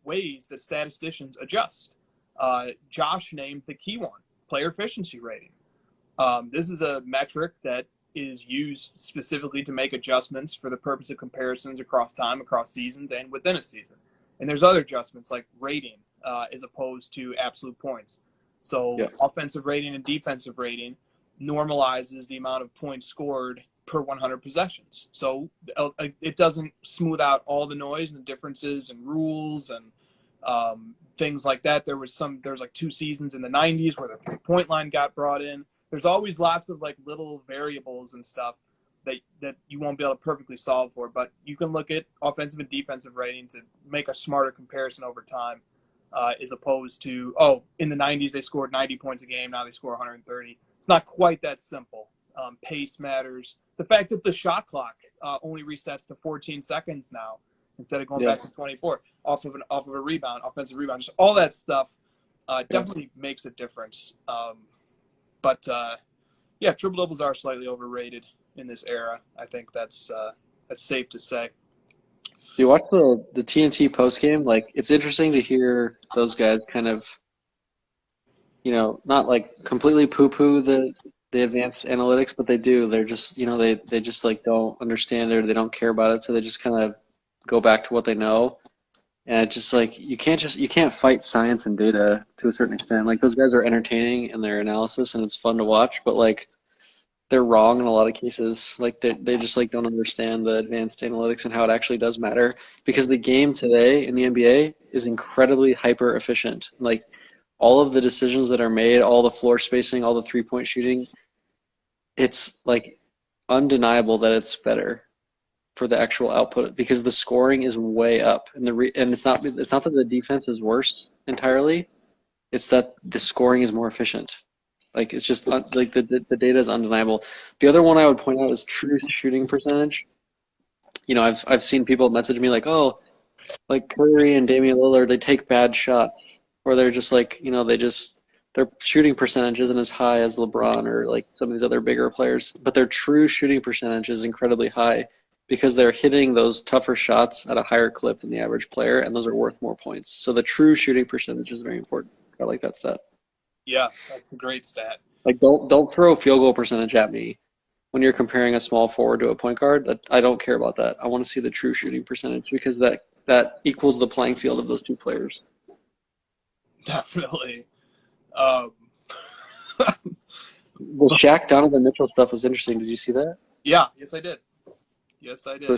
ways that statisticians adjust. Josh named the key one, player efficiency rating. This is a metric that is used specifically to make adjustments for the purpose of comparisons across time, across seasons, and within a season. And there's other adjustments like rating as opposed to absolute points. So offensive rating and defensive rating normalizes the amount of points scored per 100 possessions. So it doesn't smooth out all the noise and the differences and rules and things like that. There was like 2 seasons in the 90s where the 3-point line got brought in. There's always lots of like little variables and stuff that you won't be able to perfectly solve for, but you can look at offensive and defensive rating to make a smarter comparison over time, as opposed to, in the 90s they scored 90 points a game, now they score 130. It's not quite that simple. Pace matters. The fact that the shot clock only resets to 14 seconds now instead of going back to 24 off of a rebound, offensive rebound, just all that stuff definitely makes a difference. But triple doubles are slightly overrated in this era. I think that's safe to say. You watch the TNT post game. Like, it's interesting to hear those guys kind of, not like completely poo-poo the advanced analytics, but they do. They're just, they just like don't understand it or they don't care about it, so they just kind of go back to what they know. And it's just like you can't fight science and data to a certain extent. Like, those guys are entertaining in their analysis and it's fun to watch, but like they're wrong in a lot of cases. Like they just like don't understand the advanced analytics and how it actually does matter, because the game today in the NBA is incredibly hyper efficient. Like, all of the decisions that are made, all the floor spacing, all the 3-point shooting, it's like undeniable that it's better for the actual output because the scoring is way up, and it's not that the defense is worse entirely, it's that the scoring is more efficient. Like, it's just like the data is undeniable. The other one I would point out is true shooting percentage. I've seen people message me like, like Curry and Damian Lillard, they take bad shots, or they're just like, their shooting percentage isn't as high as LeBron or like some of these other bigger players, but their true shooting percentage is incredibly high because they're hitting those tougher shots at a higher clip than the average player, and those are worth more points. So the true shooting percentage is very important. I like that stat. Yeah, that's a great stat. Like, don't throw field goal percentage at me when you're comparing a small forward to a point guard. I don't care about that. I want to see the true shooting percentage because that equals the playing field of those two players. Definitely. The Shaq Donovan Mitchell stuff was interesting. Did you see that? Yeah, yes I did. So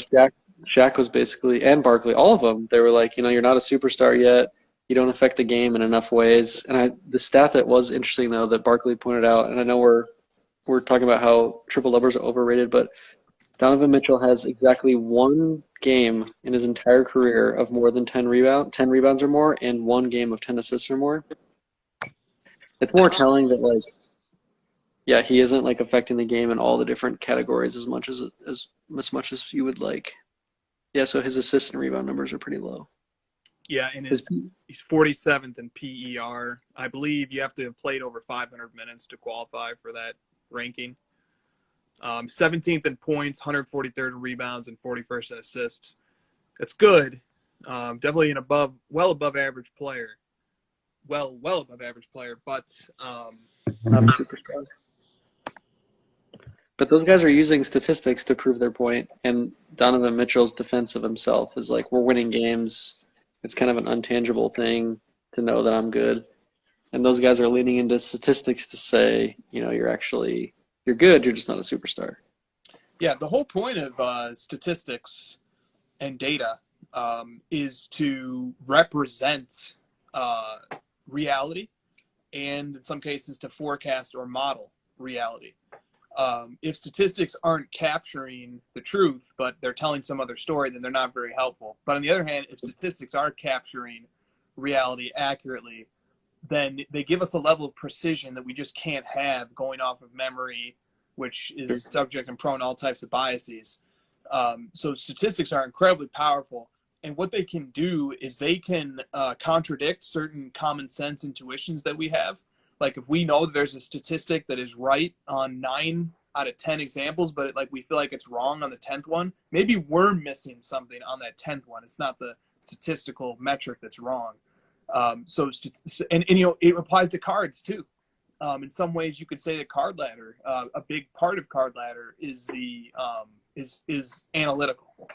Shaq was basically, and Barkley, all of them, they were like, you're not a superstar yet. you don't affect the game in enough ways. And the stat that was interesting though that Barkley pointed out, and I know we're talking about how triple doubles are overrated, but Donovan Mitchell has exactly one game in his entire career of more than 10 rebounds or more, and one game of 10 assists or more. It's more telling that, like, yeah, he isn't like affecting the game in all the different categories as much as you would like. Yeah, so his assist and rebound numbers are pretty low. Yeah, and he's 47th in PER. I believe you have to have played over 500 minutes to qualify for that ranking. 17th in points, 143rd in rebounds, and 41st in assists. It's good. Definitely well above average player. Well above average player, but not a superstar. But those guys are using statistics to prove their point, and Donovan Mitchell's defense of himself is like, we're winning games. It's kind of an intangible thing to know that I'm good. And those guys are leaning into statistics to say, you're good, you're just not a superstar. Yeah, the whole point of statistics and data is to represent reality, and in some cases to forecast or model reality. If statistics aren't capturing the truth, but they're telling some other story, then they're not very helpful. But on the other hand, if statistics are capturing reality accurately, then they give us a level of precision that we just can't have going off of memory, which is subject and prone to all types of biases. So statistics are incredibly powerful. And what they can do is they can contradict certain common sense intuitions that we have. Like if we know that there's a statistic that is right on 9 out of 10 examples, but we feel like it's wrong on the 10th one, maybe we're missing something on that 10th one. It's not the statistical metric that's wrong. It applies to cards too. In some ways, you could say that card ladder, a big part of card ladder is is analytical,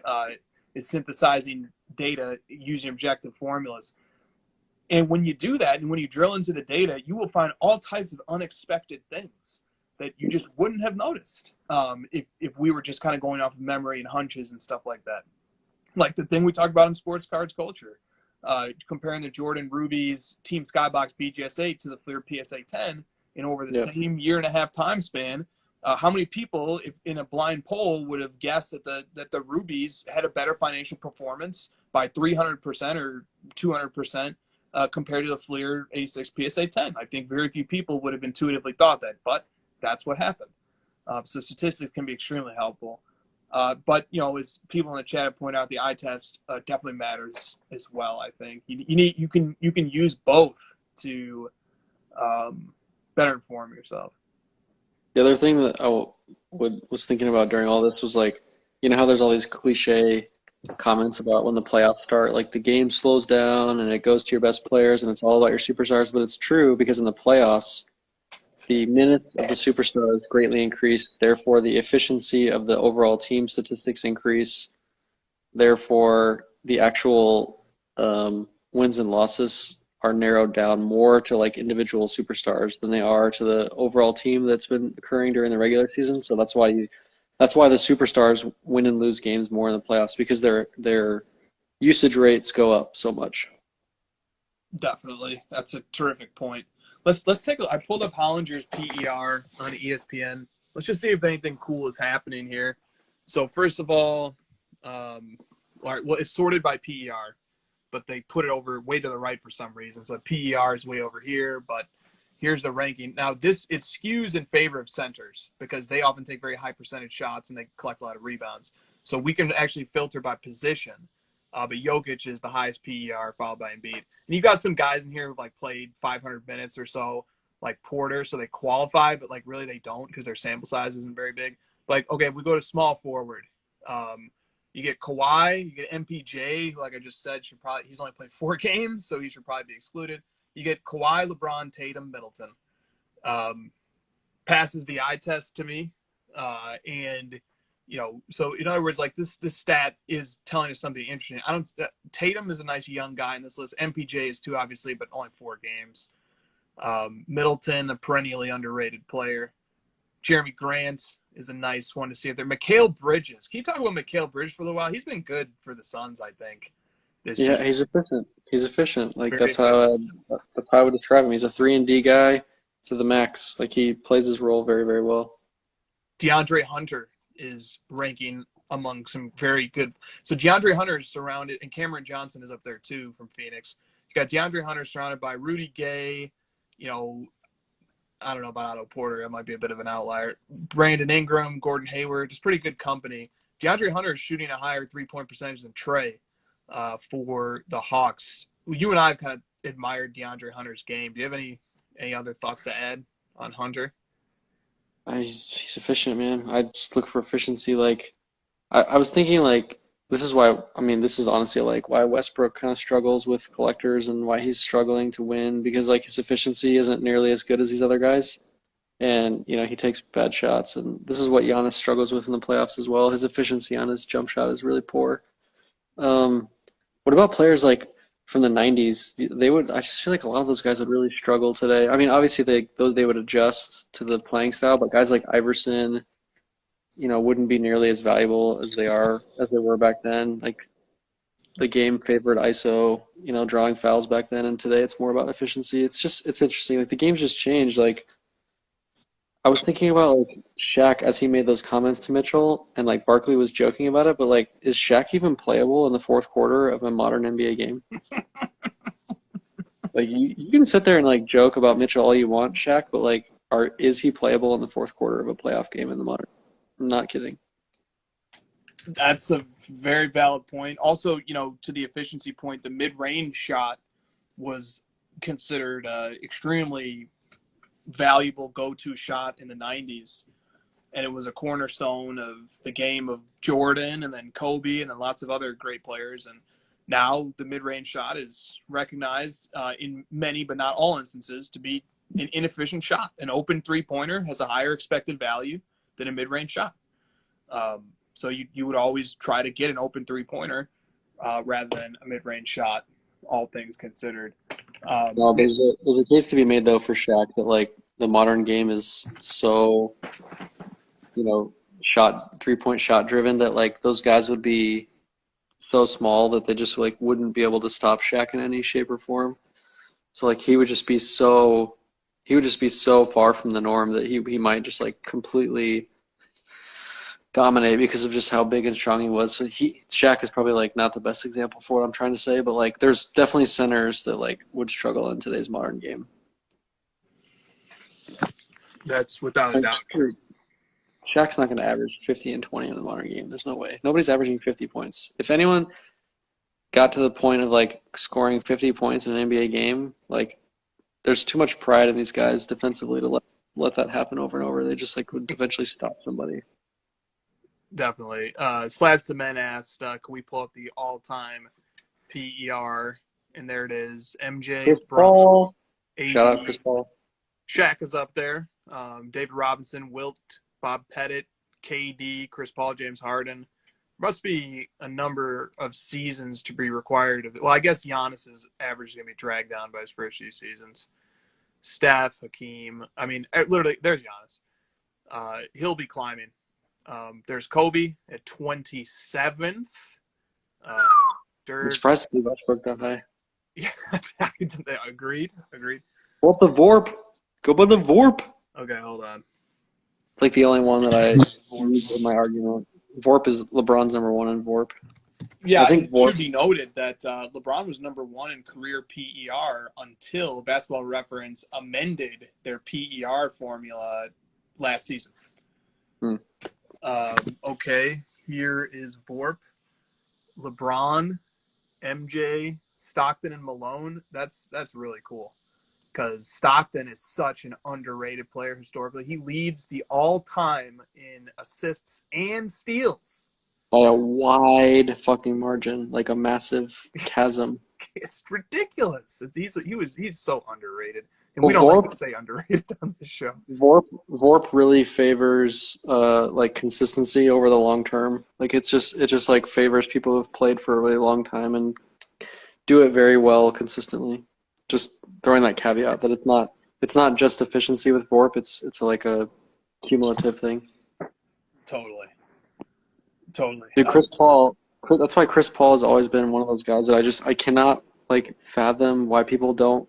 is synthesizing data using objective formulas. And when you do that, and when you drill into the data, you will find all types of unexpected things that you just wouldn't have noticed if we were just kind of going off of memory and hunches and stuff like that. Like the thing we talked about in sports cards culture, comparing the Jordan Rubies Team Skybox BGS 8 to the Fleer PSA 10, and over the same year and a half time span, how many people, if in a blind poll, would have guessed that the Rubies had a better financial performance by 300% or 200%? Compared to the Fleer 86 PSA 10. I think very few people would have intuitively thought that, but that's what happened. So statistics can be extremely helpful. But as people in the chat have pointed out, the eye test definitely matters as well. I think you can use both to better inform yourself. The other thing that I was thinking about during all this was how there's all these cliche comments about when the playoffs start, like the game slows down and it goes to your best players and it's all about your superstars, but it's true because in the playoffs, the minutes of the superstars greatly increase, therefore the efficiency of the overall team statistics increase, therefore the actual wins and losses are narrowed down more to individual superstars than they are to the overall team that's been occurring during the regular season. So that's why the superstars win and lose games more in the playoffs, because their usage rates go up so much. Definitely. That's a terrific point. Let's take I pulled up Hollinger's PER on ESPN. Let's just see if anything cool is happening here. So first of all, it's sorted by PER, but they put it over way to the right for some reason. So PER is way over here, but here's the ranking. Now, it skews in favor of centers because they often take very high percentage shots and they collect a lot of rebounds. So we can actually filter by position. But Jokic is the highest PER, followed by Embiid. And you got some guys in here who played 500 minutes or so, like Porter, so they qualify, but really they don't because their sample size isn't very big. Okay, we go to small forward. You get Kawhi, you get MPJ, who, like I just said, he's only played 4 games, so he should probably be excluded. You get Kawhi, LeBron, Tatum, Middleton. Passes the eye test to me. So in other words, this stat is telling us something interesting. Tatum is a nice young guy in this list. MPJ is too, obviously, but only 4 games. Middleton, a perennially underrated player. Jeremy Grant is a nice one to see if there. Mikal Bridges. Can you talk about Mikal Bridges for a little while? He's been good for the Suns, I think. He's efficient. He's efficient. Like Very that's how I would describe him. He's a 3-and-D guy to the max. Like he plays his role very, very well. DeAndre Hunter is ranking among some very good. So DeAndre Hunter is surrounded, and Cameron Johnson is up there too from Phoenix. You got DeAndre Hunter surrounded by Rudy Gay. You know, I don't know about Otto Porter. That might be a bit of an outlier. Brandon Ingram, Gordon Hayward, just pretty good company. DeAndre Hunter is shooting a higher 3-point percentage than Trey for the Hawks. You and I have kind of admired DeAndre Hunter's game. Do you have any other thoughts to add on Hunter? He's efficient, man. I just look for efficiency. Like I was thinking, like this is why. I mean, this is honestly like why Westbrook kind of struggles with collectors and why he's struggling to win because like his efficiency isn't nearly as good as these other guys, and you know he takes bad shots. And this is what Giannis struggles with in the playoffs as well. His efficiency on his jump shot is really poor. What about players like from the 90s? I just feel like a lot of those guys would really struggle today. I mean, obviously they would adjust to the playing style, but guys like Iverson, you know, wouldn't be nearly as valuable as they were back then. Like the game favored ISO, you know, drawing fouls back then, and today it's more about efficiency. It's interesting. Like the game's just changed. Like I was thinking about like Shaq as he made those comments to Mitchell, and like Barkley was joking about it, but like, is Shaq even playable in the fourth quarter of a modern NBA game? Like you can sit there and like joke about Mitchell all you want, Shaq, but like, is he playable in the fourth quarter of a playoff game in the modern? I'm not kidding. That's a very valid point. Also, you know, to the efficiency point, the mid-range shot was considered extremely valuable go-to shot in the 90s, and it was a cornerstone of the game of Jordan and then Kobe and then lots of other great players. And now the mid-range shot is recognized in many but not all instances to be an inefficient shot. An open three-pointer has a higher expected value than a mid-range shot. So you would always try to get an open three-pointer rather than a mid-range shot, all things considered. No, there's a case to be made though for Shaq that like the modern game is so, you know, 3-point shot driven that like those guys would be so small that they just like wouldn't be able to stop Shaq in any shape or form. So like he would just be so far from the norm that he might just like completely dominate because of just how big and strong he was. So Shaq is probably like not the best example for what I'm trying to say, but like there's definitely centers that like would struggle in today's modern game. That's without a doubt. Shaq's not going to average 50 and 20 in the modern game. There's no way. Nobody's averaging 50 points. If anyone got to the point of like scoring 50 points in an NBA game, like there's too much pride in these guys defensively to let that happen over and over. They just like would eventually stop somebody. Definitely. Slabs to Men asked, can we pull up the all-time PER? And there it is. MJ, Chris Bron, Paul. AD, Shout out Chris Paul. Shaq is up there. David Robinson, Wilt, Bob Pettit, KD, Chris Paul, James Harden. Must be a number of seasons to be required. Well, I guess Giannis's average is going to be dragged down by his first few seasons. Steph, Hakeem. I mean, literally, there's Giannis. He'll be climbing. There's Kobe at 27th. I'm surprised to see Westbrook that high. Yeah, agreed. What the Vorp? Go by the Vorp. Okay, hold on. Like the only one that I used in my argument. Vorp is LeBron's number one in Vorp. Yeah, I think it should be noted that LeBron was number one in career PER until Basketball Reference amended their PER formula last season. Okay, here is Vorp, LeBron, MJ, Stockton, and Malone. That's really cool because Stockton is such an underrated player historically. He leads the all-time in assists and steals. By a wide fucking margin, like a massive chasm. It's ridiculous. He's so underrated. And we don't like to say underrated on this show. Vorp really favors like consistency over the long term. Like it just like favors people who've played for a really long time and do it very well consistently. Just throwing that caveat that it's not just efficiency with Vorp. It's like a cumulative thing. Totally. Dude, Chris Paul. That's why Chris Paul has always been one of those guys that I cannot like fathom why people don't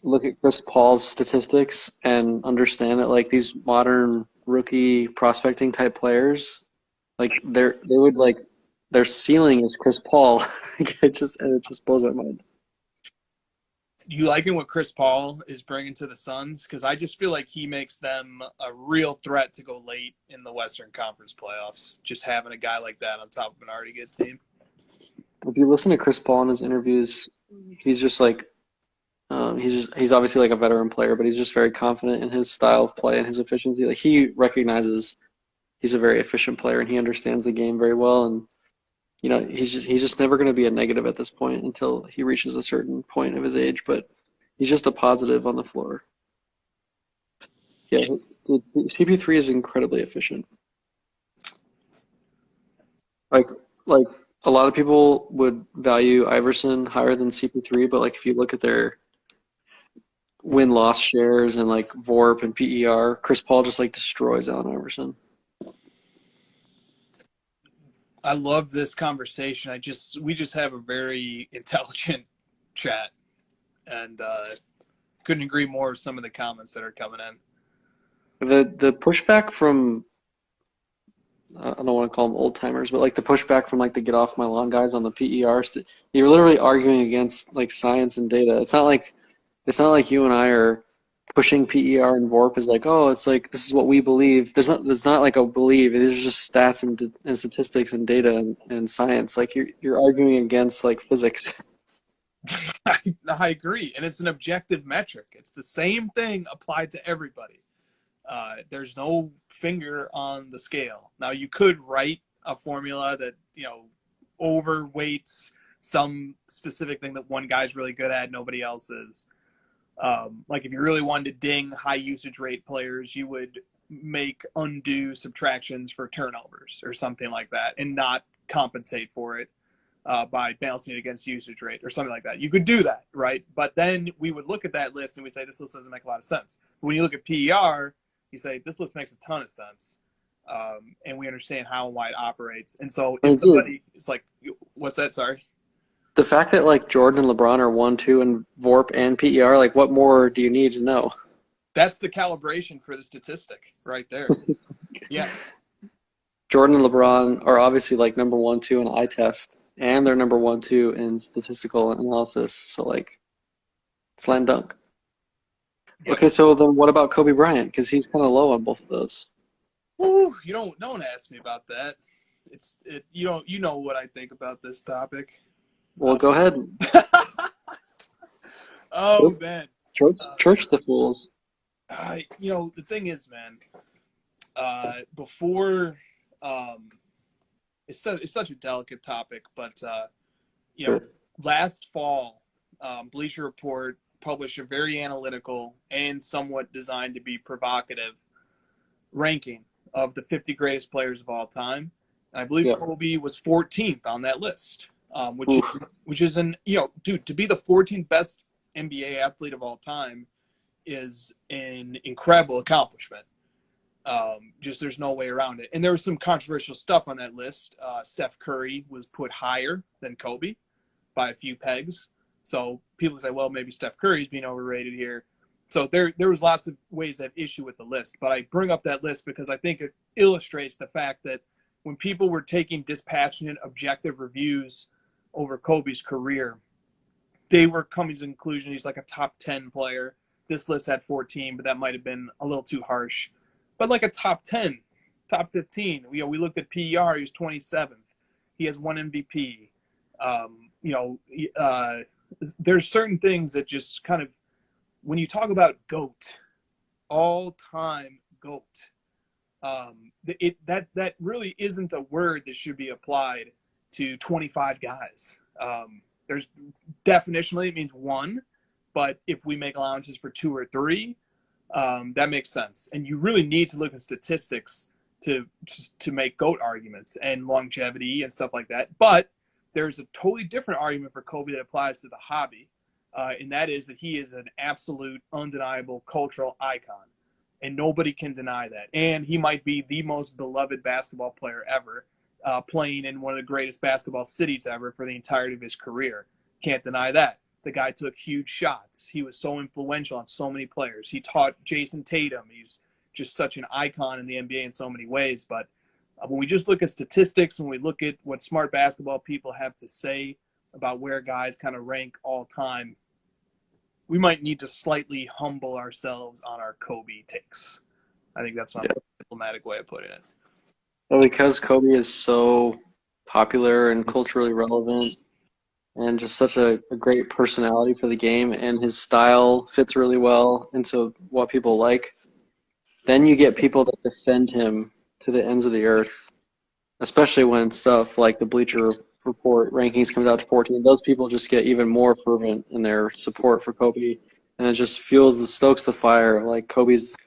look at Chris Paul's statistics and understand that like these modern rookie prospecting type players, like they would like their ceiling is Chris Paul. It just blows my mind. You liking what Chris Paul is bringing to the Suns? Because I just feel like he makes them a real threat to go late in the Western Conference playoffs. Just having a guy like that on top of an already good team. If you listen to Chris Paul in his interviews, he's just like he's obviously like a veteran player, but he's just very confident in his style of play and his efficiency. Like he recognizes he's a very efficient player and he understands the game very well. And you know, he's just never going to be a negative at this point until he reaches a certain point of his age. But he's just a positive on the floor. Yeah, CP3 is incredibly efficient. Like a lot of people would value Iverson higher than CP3, but like if you look at their win-loss shares and like VORP and PER, Chris Paul just like destroys Allen Iverson. I love this conversation. We just have a very intelligent chat, and couldn't agree more with some of the comments that are coming in. The pushback from I don't want to call them old timers, but like the pushback from like the get off my lawn guys on the PERs, you're literally arguing against like science and data. It's not like you and I are pushing PER and VORP is like, oh, it's like this is what we believe. There's not like a believe. There's just stats and statistics and data and science. Like you're arguing against like physics. I agree, and it's an objective metric. It's the same thing applied to everybody. There's no finger on the scale. Now you could write a formula that overweights some specific thing that one guy's really good at, nobody else is. Like if you really wanted to ding high usage rate players, you would make undue subtractions for turnovers or something like that and not compensate for it by balancing it against usage rate or something like that. You could do that, right? But then we would look at that list and we say, this list doesn't make a lot of sense. But when you look at PER, you say, this list makes a ton of sense. And we understand how and why it operates. And so if somebody is like, what's that? Sorry. The fact that like Jordan and LeBron are 1-2 in VORP and PER, like what more do you need to know? That's the calibration for the statistic right there. Yeah. Jordan and LeBron are obviously like number 1-2 in eye test, and they're number 1-2 in statistical analysis. So like, slam dunk. Yep. Okay, so then what about Kobe Bryant? Because he's kind of low on both of those. Ooh, don't ask me about that. You know what I think about this topic. Well, go ahead. Oh man, church the fools. The thing is, man, before it's such a delicate topic, but Sure. Last fall, Bleacher Report published a very analytical and somewhat designed to be provocative ranking of the 50 greatest players of all time. And I believe Kobe was 14th on that list. Which is to be the 14th best NBA athlete of all time is an incredible accomplishment. Just there's no way around it. And there was some controversial stuff on that list. Steph Curry was put higher than Kobe by a few pegs. So people say, well, maybe Steph Curry's being overrated here. So there was lots of ways to have issue with the list. But I bring up that list because I think it illustrates the fact that when people were taking dispassionate, objective reviews over Kobe's career, they were coming to the conclusion he's like a top 10 player. This list had 14, but that might have been a little too harsh. But like a top 10, top 15, we looked at PER, he was 27th. He has one MVP. There's certain things that just kind of, when you talk about GOAT, all-time GOAT, that really isn't a word that should be applied to 25 guys. There's definitionally, it means one, but if we make allowances for 2 or 3, that makes sense. And you really need to look at statistics to make GOAT arguments and longevity and stuff like that. But there's a totally different argument for Kobe that applies to the hobby, and that is that he is an absolute, undeniable cultural icon, and nobody can deny that. And he might be the most beloved basketball player ever, playing in one of the greatest basketball cities ever for the entirety of his career. Can't deny that. The guy took huge shots. He was so influential on so many players. He taught Jason Tatum. He's just such an icon in the NBA in so many ways. But when we just look at statistics, when we look at what smart basketball people have to say about where guys kind of rank all time, we might need to slightly humble ourselves on our Kobe takes. I think that's my diplomatic way of putting it. Well, because Kobe is so popular and culturally relevant and just such a great personality for the game, and his style fits really well into what people like, then you get people that defend him to the ends of the earth, especially when stuff like the Bleacher Report rankings comes out to 14. Those people just get even more fervent in their support for Kobe, and it just stokes the fire. Like, Kobe's,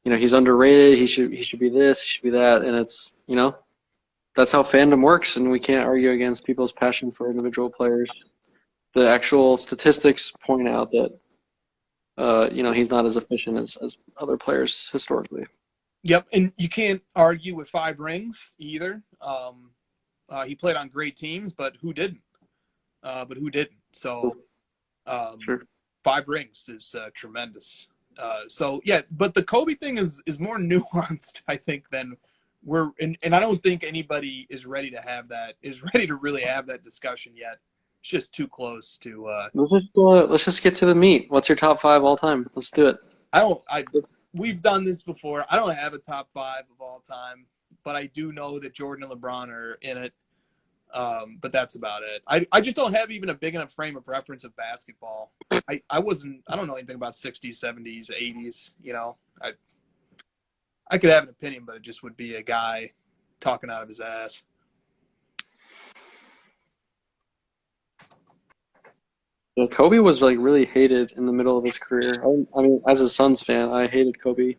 he's underrated. He should be this. He should be that. And it's, that's how fandom works, and we can't argue against people's passion for individual players. The actual statistics point out that, he's not as efficient as other players historically. Yep, and you can't argue with 5 rings either. He played on great teams, but who didn't? So, Sure. 5 rings is tremendous. But the Kobe thing is more nuanced, I think, than and I don't think anybody is ready to really have that discussion yet. It's just too close to. Let's just get to the meat. What's your top 5 all time? Let's do it. We've done this before. I don't have a top 5 of all time, but I do know that Jordan and LeBron are in it. But that's about it. I just don't have even a big enough frame of reference of basketball. I don't know anything about 60s, 70s, 80s. I could have an opinion, but it just would be a guy talking out of his ass. Yeah, Kobe was really hated in the middle of his career. I mean, as a Suns fan, I hated Kobe.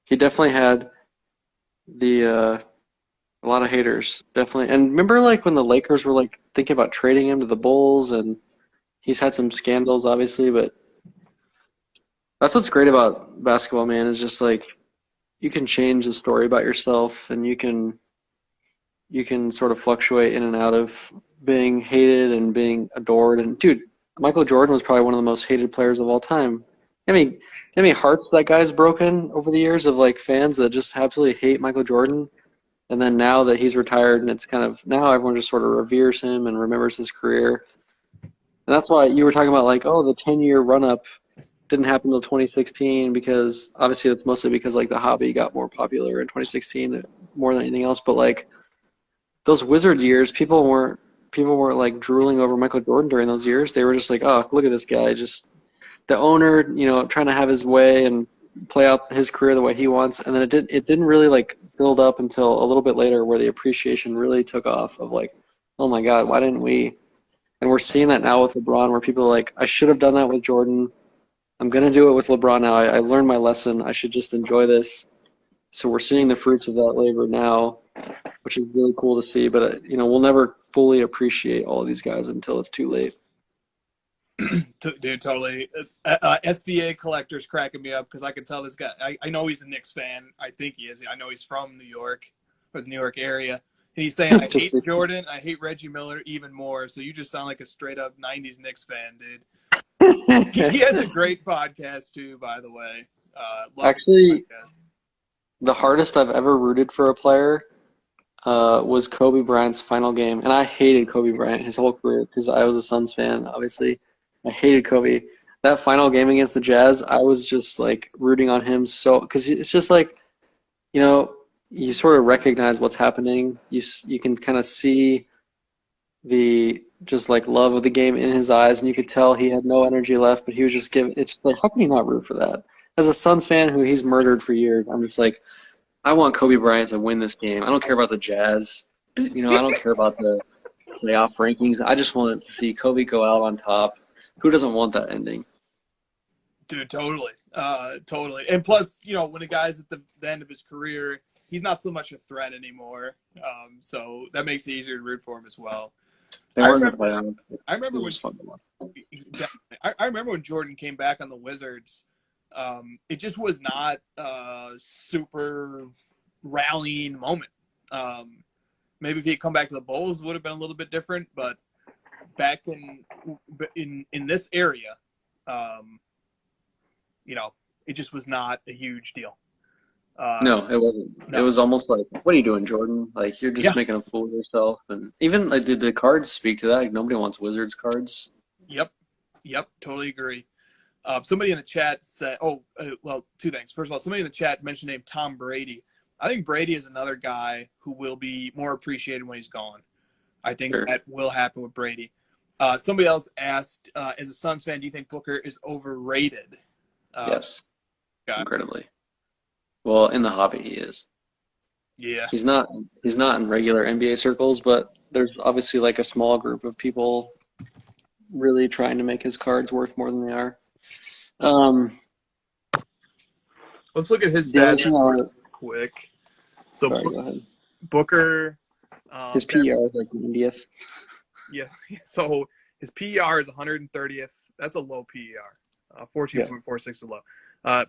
He definitely had a lot of haters, definitely. And remember, when the Lakers were thinking about trading him to the Bulls, and he's had some scandals, obviously. But that's what's great about basketball, man. Is just you can change the story about yourself, and you can sort of fluctuate in and out of being hated and being adored. And dude, Michael Jordan was probably one of the most hated players of all time. I mean, how many hearts that guy's broken over the years of fans that just absolutely hate Michael Jordan. And then now that he's retired, and it's kind of now everyone just sort of reveres him and remembers his career. And that's why you were talking about the 10-year run-up didn't happen until 2016, because obviously that's mostly because the hobby got more popular in 2016 more than anything else. But those Wizards years, people weren't drooling over Michael Jordan during those years. They were just oh, look at this guy, just the owner, trying to have his way and play out his career the way he wants. And then it didn't really build up until a little bit later, where the appreciation really took off of oh my God, why didn't we? And we're seeing that now with LeBron, where people are I should have done that with Jordan. I'm going to do it with LeBron now. I learned my lesson. I should just enjoy this. So we're seeing the fruits of that labor now, which is really cool to see. But, we'll never fully appreciate all of these guys until it's too late. Dude, totally. SBA collector's cracking me up, because I can tell this guy. I know he's a Knicks fan. I think he is. I know he's from New York, or the New York area. And he's saying, I hate Jordan. I hate Reggie Miller even more. So you just sound like a straight-up 90s Knicks fan, dude. He has a great podcast, too, by the way. Actually, the hardest I've ever rooted for a player was Kobe Bryant's final game. And I hated Kobe Bryant his whole career, because I was a Suns fan, obviously. I hated Kobe. That final game against the Jazz, I was just rooting on him because it's just you sort of recognize what's happening. You can kind of see the just love of the game in his eyes, and you could tell he had no energy left, but he was just giving. It's how can you not root for that? As a Suns fan who he's murdered for years, I'm just I want Kobe Bryant to win this game. I don't care about the Jazz. I don't care about the playoff rankings. I just want to see Kobe go out on top. Who doesn't want that ending? Dude, totally. Totally. And plus, when a guy's at the end of his career, he's not so much a threat anymore. So that makes it easier to root for him as well. I remember when Jordan came back on the Wizards. It just was not a super rallying moment. Maybe if he had come back to the Bulls, it would have been a little bit different. But back in this area, it just was not a huge deal. No, it wasn't. No. It was almost like, what are you doing, Jordan? Like, you're just making a fool of yourself. And even like, did the cards speak to that? Like, nobody wants Wizards cards. Yep, totally agree. Somebody in the chat said, two things. First of all, somebody in the chat mentioned the name Tom Brady. I think Brady is another guy who will be more appreciated when he's gone. I think that will happen with Brady. Somebody else asked, as a Suns fan, do you think Booker is overrated? Yes, incredibly. Well, in the hobby, he is. Yeah. He's not in regular NBA circles, but there's obviously like a small group of people really trying to make his cards worth more than they are. Let's look at his stats real quick. So sorry, go ahead. Booker. His PER is like 90th. Yeah. So his PER is 130th. That's a low PER. 14.46 is low.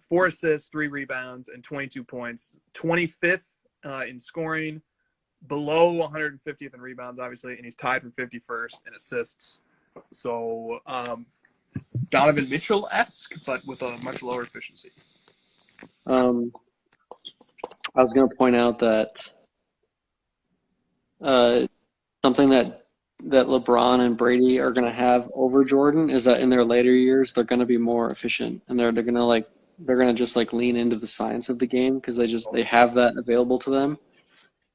4 assists, 3 rebounds, and 22 points. 25th in scoring, below 150th in rebounds, obviously, and he's tied for 51st in assists. So Donovan Mitchell-esque, but with a much lower efficiency. I was going to point out that something that LeBron and Brady are going to have over Jordan is that in their later years they're going to be more efficient, and they're going to just like lean into the science of the game because they have that available to them,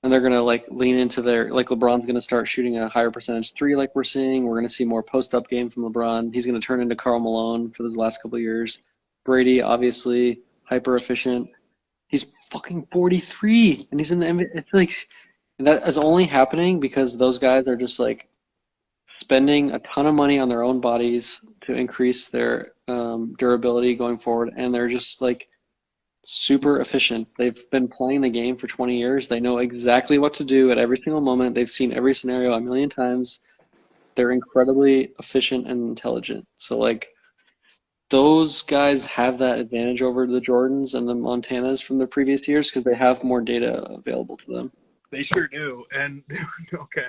and they're going to like lean into LeBron's going to start shooting a higher percentage three like we're seeing. We're going to see more post up game from LeBron. He's going to turn into Karl Malone for the last couple of years. Brady obviously hyper efficient. He's fucking 43 and he's in the NBA. It's like that is only happening because those guys are just like spending a ton of money on their own bodies to increase their durability going forward, and they're just like super efficient. They've been playing the game for 20 years. They know exactly what to do at every single moment. They've seen every scenario a million times. They're incredibly efficient and intelligent. So like those guys have that advantage over the Jordans and the Montanas from the previous years because they have more data available to them. They sure do. And okay,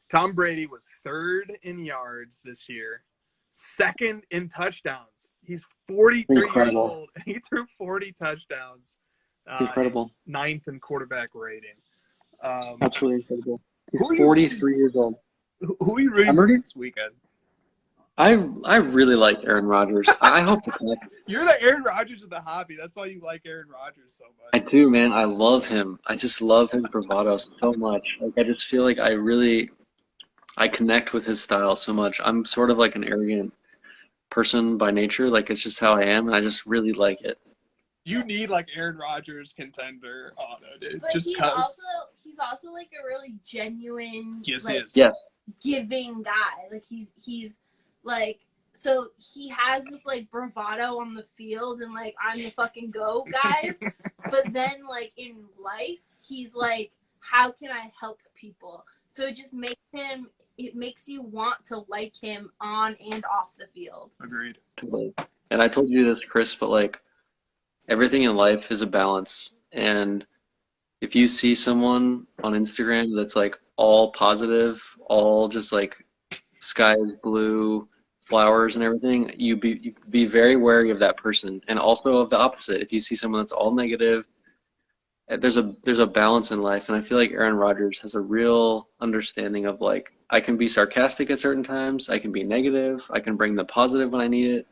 Tom Brady was 3rd in yards this year, 2nd in touchdowns. He's 43 years old, and he threw 40 touchdowns. Incredible. 9th in quarterback rating. Absolutely incredible. He's 43 years old. Who are you rooting for this weekend? I really like Aaron Rodgers. I hope to connect. You're the Aaron Rodgers of the hobby. That's why you like Aaron Rodgers so much. I do, man. I love him. I just love his bravado so much. Like I just feel like I connect with his style so much. I'm sort of like an arrogant person by nature. Like it's just how I am, and I just really like it. You need like Aaron Rodgers contender auto, dude. But just he's also like a really genuine, giving guy. Like he's like, so he has this like bravado on the field and like I'm the fucking GOAT, guys. But then like in life, he's like, how can I help people? So it just makes you want to like him on and off the field. Agreed. And I told you this, Chris, but like everything in life is a balance. And if you see someone on Instagram that's like all positive, all just like sky is blue, flowers and everything, you be very wary of that person, and also of the opposite. If you see someone that's all negative, there's a balance in life, and I feel like Aaron Rodgers has a real understanding of like I can be sarcastic at certain times, I can be negative, I can bring the positive when I need it,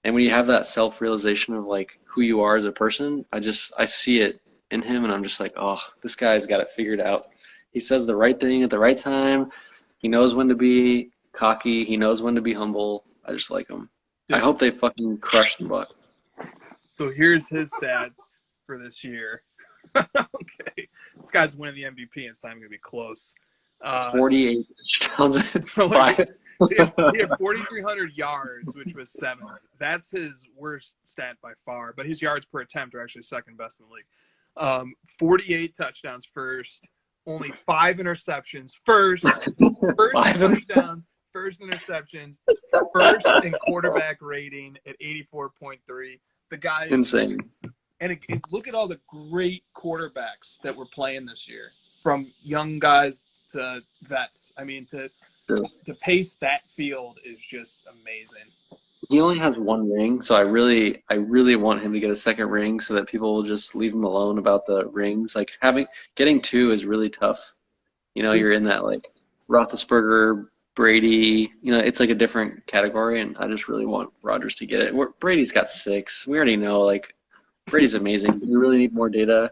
and when you have that self-realization of like who you are as a person, I see it in him, and I'm just like, oh, this guy's got it figured out. He says the right thing at the right time. He knows when to be cocky. He knows when to be humble. I just like him. I hope they fucking crush the Bucs. So here's his stats for this year. Okay. This guy's winning the MVP, and it's not going to be close. 48 touchdowns. So like, he had 4,300 yards, which was 7th. That's his worst stat by far, but his yards per attempt are actually 2nd best in the league. 48 touchdowns first, only 5 interceptions first 5 touchdowns, first interceptions, first in quarterback rating at 84.3. The guy is insane. And look at all the great quarterbacks that were playing this year, from young guys to vets. I mean, to true. To pace that field is just amazing. He only has one ring, so I really want him to get a second ring so that people will just leave him alone about the rings. Like getting two is really tough. You know, you're in that like Roethlisberger, Brady. You know, it's like a different category, and I just really want Rodgers to get it. Brady's got 6. We already know like Brady's amazing. We really need more data.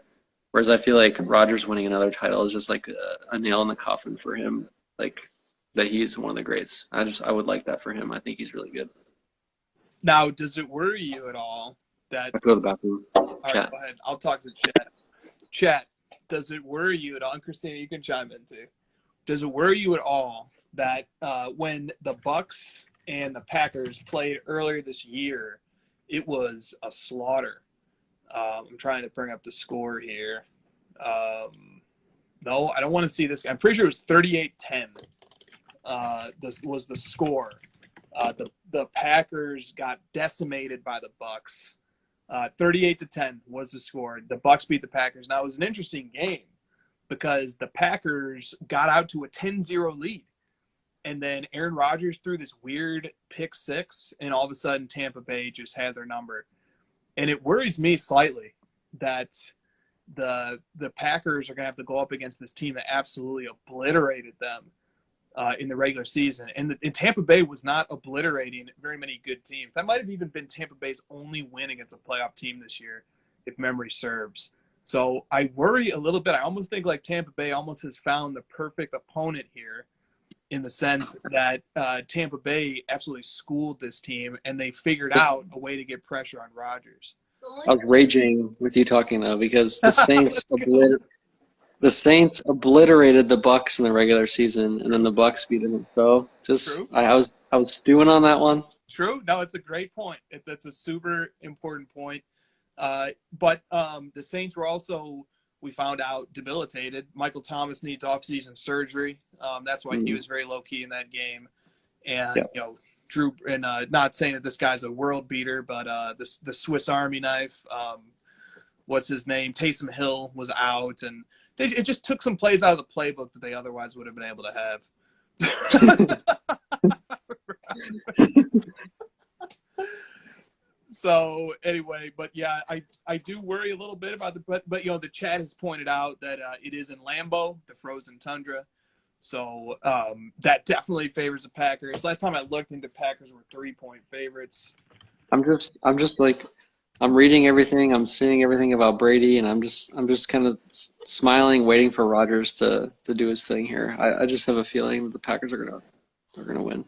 Whereas I feel like Rodgers winning another title is just like a nail in the coffin for him. Like that he's one of the greats. I would like that for him. I think he's really good. Now, does it worry you at all that? I go to the bathroom. All right, go ahead. I'll talk to the chat. Chat, does it worry you at all? And Christina, you can chime in too. Does it worry you at all that when the Bucs and the Packers played earlier this year, it was a slaughter? I'm trying to bring up the score here. No, I don't want to see this. I'm pretty sure it was 38-10. This was the score. The Packers got decimated by the Bucs. 38-10 was the score. The Bucs beat the Packers. Now, it was an interesting game because the Packers got out to a 10-0 lead. And then Aaron Rodgers threw this weird pick six, and all of a sudden Tampa Bay just had their number. And it worries me slightly that the Packers are going to have to go up against this team that absolutely obliterated them in the regular season. And Tampa Bay was not obliterating very many good teams. That might have even been Tampa Bay's only win against a playoff team this year, if memory serves. So I worry a little bit. I almost think like Tampa Bay almost has found the perfect opponent here in the sense that Tampa Bay absolutely schooled this team and they figured out a way to get pressure on Rodgers. I was raging with you talking though because the Saints obliterated the Bucs in the regular season, and then the Bucs beat them. So I was stewing on that one. True. No, it's a great point. That's a super important point. But the Saints were also, we found out, debilitated. Michael Thomas needs off-season surgery. That's why he was very low-key in that game. And Drew, and not saying that this guy's a world beater, but the Swiss Army knife. What's his name? Taysom Hill was out, and it just took some plays out of the playbook that they otherwise would have been able to have. So anyway, but yeah, I do worry a little bit about but the chat has pointed out that it is in Lambeau, the frozen tundra. So that definitely favors the Packers. Last time I looked, I think the Packers were 3-point favorites. I'm just like, I'm reading everything, I'm seeing everything about Brady, and I'm just kind of smiling, waiting for Rodgers to do his thing here. I just have a feeling that the Packers are gonna win.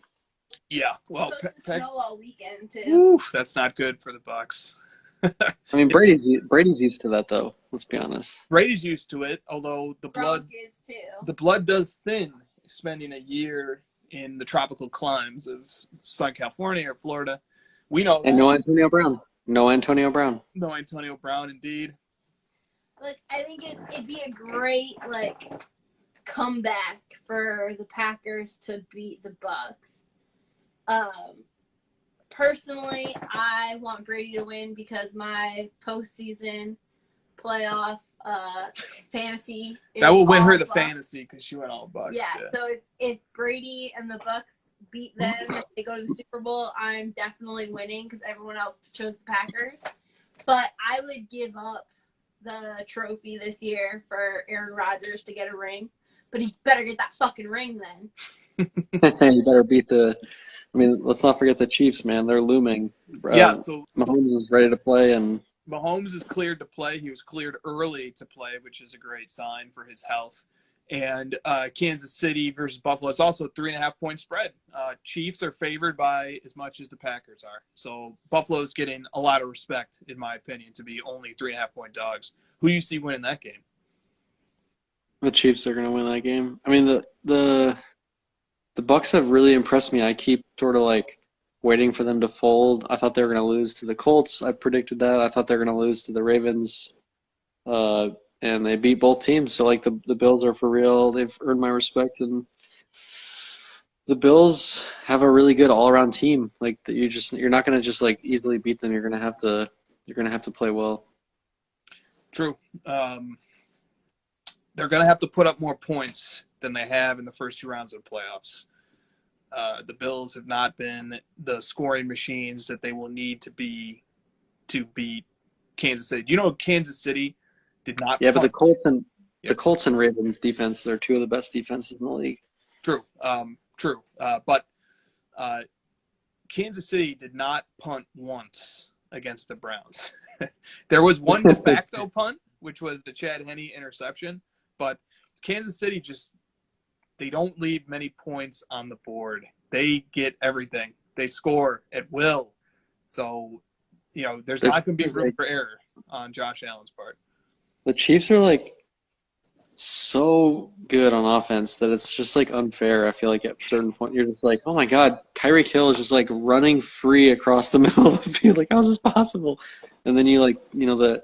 Yeah, well, it's supposed to snow all weekend too. Oof, that's not good for the Bucs. I mean, Brady's used to that though. Let's be honest. Brady's used to it, although the blood does thin. Spending a year in the tropical climes of Southern California or Florida, we know. And no Antonio Brown. No Antonio Brown. No Antonio Brown, indeed. Like, I think it'd be a great comeback for the Packers to beat the Bucs. Personally, I want Brady to win because my postseason playoff fantasy. That will win her the fantasy because she went all Bucs. Yeah. So if Brady and the Bucs beat them, if they go to the Super Bowl, I'm definitely winning because everyone else chose the Packers. But I would give up the trophy this year for Aaron Rodgers to get a ring. But he better get that fucking ring then. You better beat let's not forget the Chiefs, man. They're looming. Yeah, so Mahomes is ready to play, and Mahomes is cleared to play. He was cleared early to play, which is a great sign for his health. And Kansas City versus Buffalo is also a 3.5-point spread. Chiefs are favored by as much as the Packers are. So Buffalo's getting a lot of respect, in my opinion, to be only 3.5-point dogs. Who do you see winning that game? The Chiefs are going to win that game. I mean, the Bucs have really impressed me. I keep sort of like waiting for them to fold. I thought they were going to lose to the Colts. I predicted that. I thought they were going to lose to the Ravens. And they beat both teams. So, like, the Bills are for real. They've earned my respect. And the Bills have a really good all-around team. Like, you're not going to just, like, easily beat them. You're going to have to play well. True. They're going to have to put up more points than they have in the first 2 rounds of the playoffs. The Bills have not been the scoring machines that they will need to be to beat Kansas City. Do you know Kansas City did not? Yeah, but the Colts and Ravens defenses are two of the best defenses in the league. True. But Kansas City did not punt once against the Browns. There was one de facto punt, which was the Chad Henne interception, but Kansas City they don't leave many points on the board. They get everything. They score at will. So, there's not going to be room for error on Josh Allen's part. The Chiefs are like so good on offense that it's just like unfair. I feel like at a certain point you're just like, oh my God, Tyreek Hill is just like running free across the middle of the field. Like, how is this possible? And then the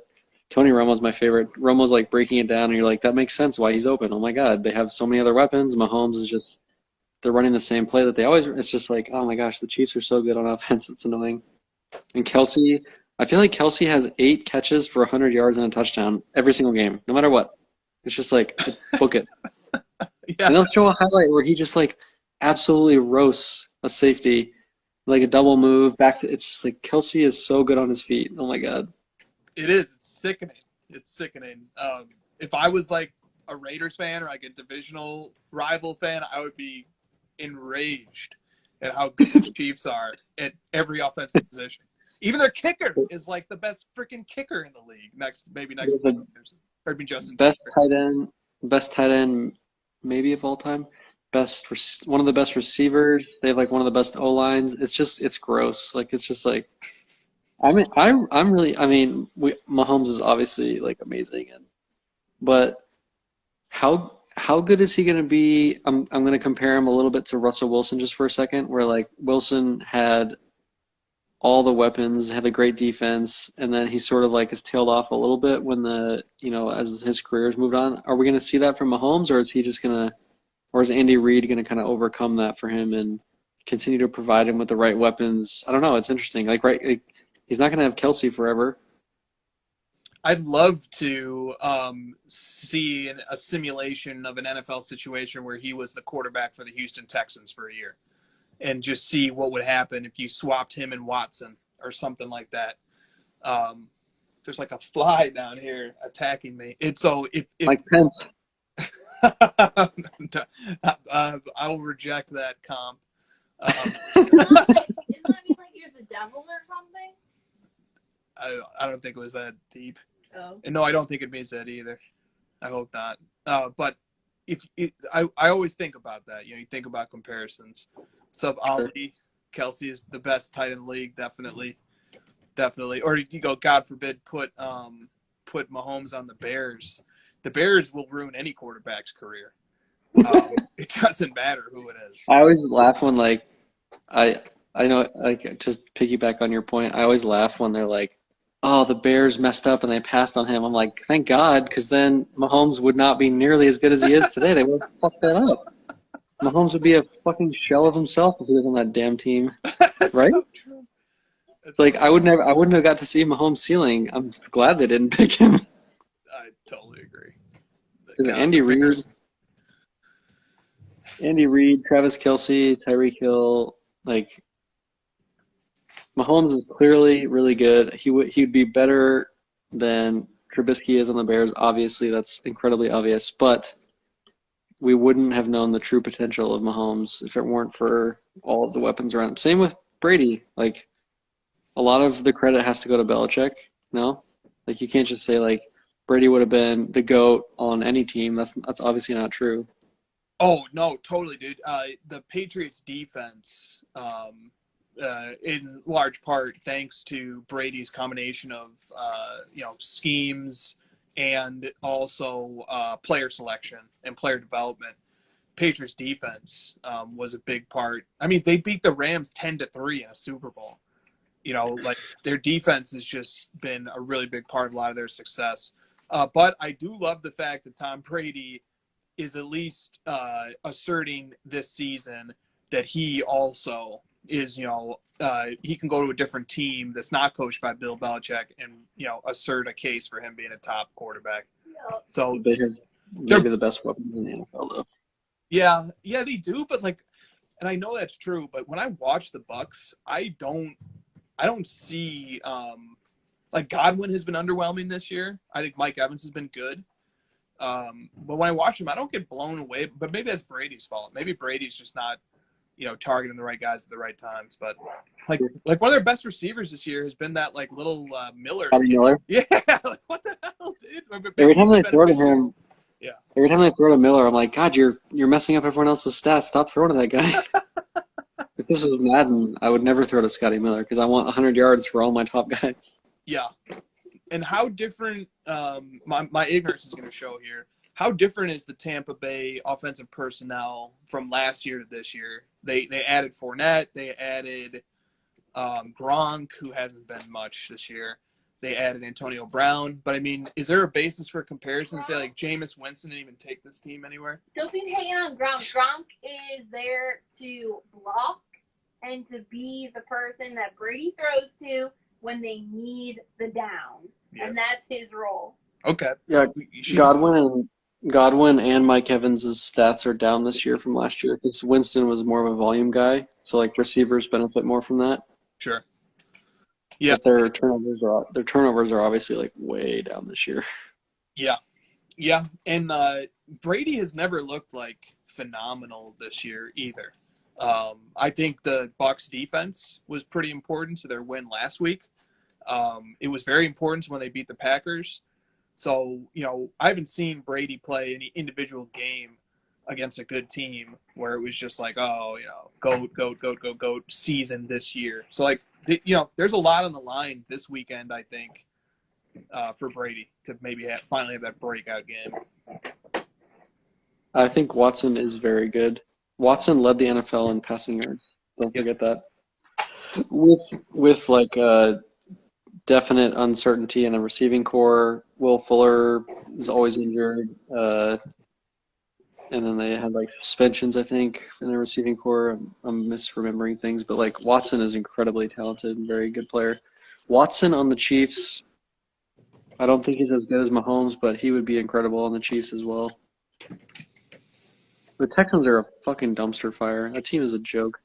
Tony Romo's my favorite. Romo's like breaking it down and you're like, that makes sense why he's open. Oh my God, they have so many other weapons. Mahomes is they're running the same play that they always. It's just like, oh my gosh, the Chiefs are so good on offense. It's annoying. And Kelsey, I feel like Kelsey has 8 catches for 100 yards and a touchdown every single game, no matter what. It's just like, book it. Yeah. And they'll show a highlight where he just like absolutely roasts a safety, like a double move back. It's just like Kelsey is so good on his feet. Oh my God. It is. It's sickening. If I was like a Raiders fan or like a divisional rival fan, I would be enraged at how good the Chiefs are at every offensive position. Even their kicker is like the best freaking kicker in the league. Next to Justin. Best tight end, maybe of all time. One of the best receivers. They have like one of the best O lines. It's gross. Like it's just like, Mahomes is obviously like amazing, but how good is he going to be? I'm going to compare him a little bit to Russell Wilson just for a second, where like Wilson had all the weapons, had a great defense, and then he sort of like has tailed off a little bit when as his career has moved on. Are we going to see that from Mahomes, or is Andy Reid going to kind of overcome that for him and continue to provide him with the right weapons? I don't know. It's interesting. He's not going to have Kelsey forever. I'd love to see a simulation of an NFL situation where he was the quarterback for the Houston Texans for a year and just see what would happen if you swapped him and Watson or something like that. There's like a fly down here attacking me. Like Pence. I will reject that comp. Isn't that mean like you're the devil or something? I don't think it was that deep. Oh. And no, I don't think it means that either. I hope not. But I always think about that. You think about comparisons. So Ali, Kelsey is the best tight end in the league, definitely. Or you go, God forbid, put Mahomes on the Bears. The Bears will ruin any quarterback's career. It doesn't matter who it is. I always laugh when I know, like, to piggyback on your point, I always laugh when they're like, oh, the Bears messed up and they passed on him. I'm like, thank God, because then Mahomes would not be nearly as good as he is today. They would have fucked that up. Mahomes would be a fucking shell of himself if he was on that damn team, right? It's like I wouldn't have got to see Mahomes' ceiling. I'm glad they didn't pick him. I totally agree. Andy Reid, Travis Kelce, Tyreek Hill, like Mahomes is clearly really good. He'd be better than Trubisky is on the Bears. Obviously, that's incredibly obvious, but we wouldn't have known the true potential of Mahomes if it weren't for all of the weapons around him. Same with Brady. Like, a lot of the credit has to go to Belichick. No, like you can't just say like Brady would have been the GOAT on any team. That's obviously not true. Oh no, totally, dude. The Patriots defense, in large part thanks to Brady's combination of schemes and also player selection and player development. Patriots defense was a big part. I mean, they beat the Rams 10-3 in a Super Bowl. Like their defense has just been a really big part of a lot of their success. But I do love the fact that Tom Brady is at least asserting this season that he also is, he can go to a different team that's not coached by Bill Belichick and, assert a case for him being a top quarterback. Yep. So they're the best weapons in the NFL, though. Yeah, they do. But like, and I know that's true, but when I watch the Bucks, I don't see like Godwin has been underwhelming this year. I think Mike Evans has been good. But when I watch him, I don't get blown away. But maybe that's Brady's fault. Maybe Brady's just not, targeting the right guys at the right times. But like one of their best receivers this year has been that like little Miller. Scotty Miller. Yeah, like what the hell, dude? Every time they throw to him, yeah. Every time they throw to Miller, I'm like, God, you're messing up everyone else's stats. Stop throwing to that guy. If this was Madden, I would never throw to Scotty Miller because I want 100 yards for all my top guys. Yeah. And how different my ignorance is going to show here. How different is the Tampa Bay offensive personnel from last year to this year? They added Fournette. They added Gronk, who hasn't been much this year. They added Antonio Brown. But, I mean, is there a basis for comparison to say, like, Jameis Winston didn't even take this team anywhere? Don't be hating on Gronk. Gronk is there to block and to be the person that Brady throws to when they need the down. Yeah. And that's his role. Okay. Yeah, Godwin and Mike Evans' stats are down this year from last year because Winston was more of a volume guy. So, like, receivers benefit more from that. Sure. Yeah. But their turnovers are obviously, like, way down this year. Yeah. Yeah. And Brady has never looked, like, phenomenal this year either. I think the Bucs defense was pretty important to their win last week. It was very important when they beat the Packers. So, I haven't seen Brady play any individual game against a good team where it was just like, goat season this year. So, like, there's a lot on the line this weekend, I think, for Brady to maybe finally have that breakout game. I think Watson is very good. Watson led the NFL in passing yards. Don't forget that. With like definite uncertainty in the receiving core, Will Fuller is always injured. And then they had like suspensions, I think, in their receiving core. I'm misremembering things, but like Watson is incredibly talented and very good player. Watson on the Chiefs, I don't think he's as good as Mahomes, but he would be incredible on the Chiefs as well. The Texans are a fucking dumpster fire. That team is a joke.